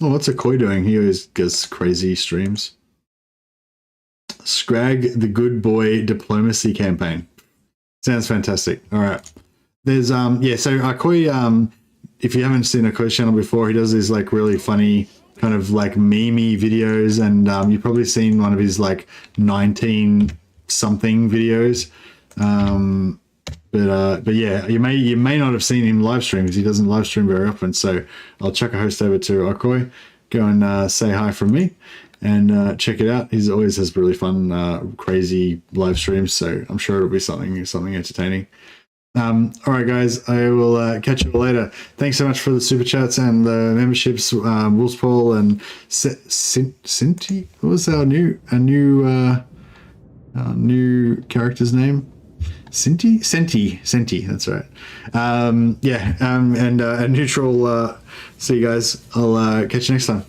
Oh, what's a Koi doing? He always does crazy streams. Scrag the Good Boy Diplomacy Campaign. Sounds fantastic. All right. There's so Akoi, if you haven't seen Akoi's channel before, he does these like really funny kind of like memey videos, and you've probably seen one of his like 19 something videos. But yeah, you may not have seen him live stream because he doesn't live stream very often. So I'll chuck a host over to Akoi. Go and say hi from me, and check it out. He always has really fun, crazy live streams. So I'm sure it'll be something entertaining. All right, guys, I will catch you later. Thanks so much for the super chats and the memberships, Wolfspaul and Cinti. What was our new character's name? Senti, that's right. And Neutral, see you guys. I'll catch you next time.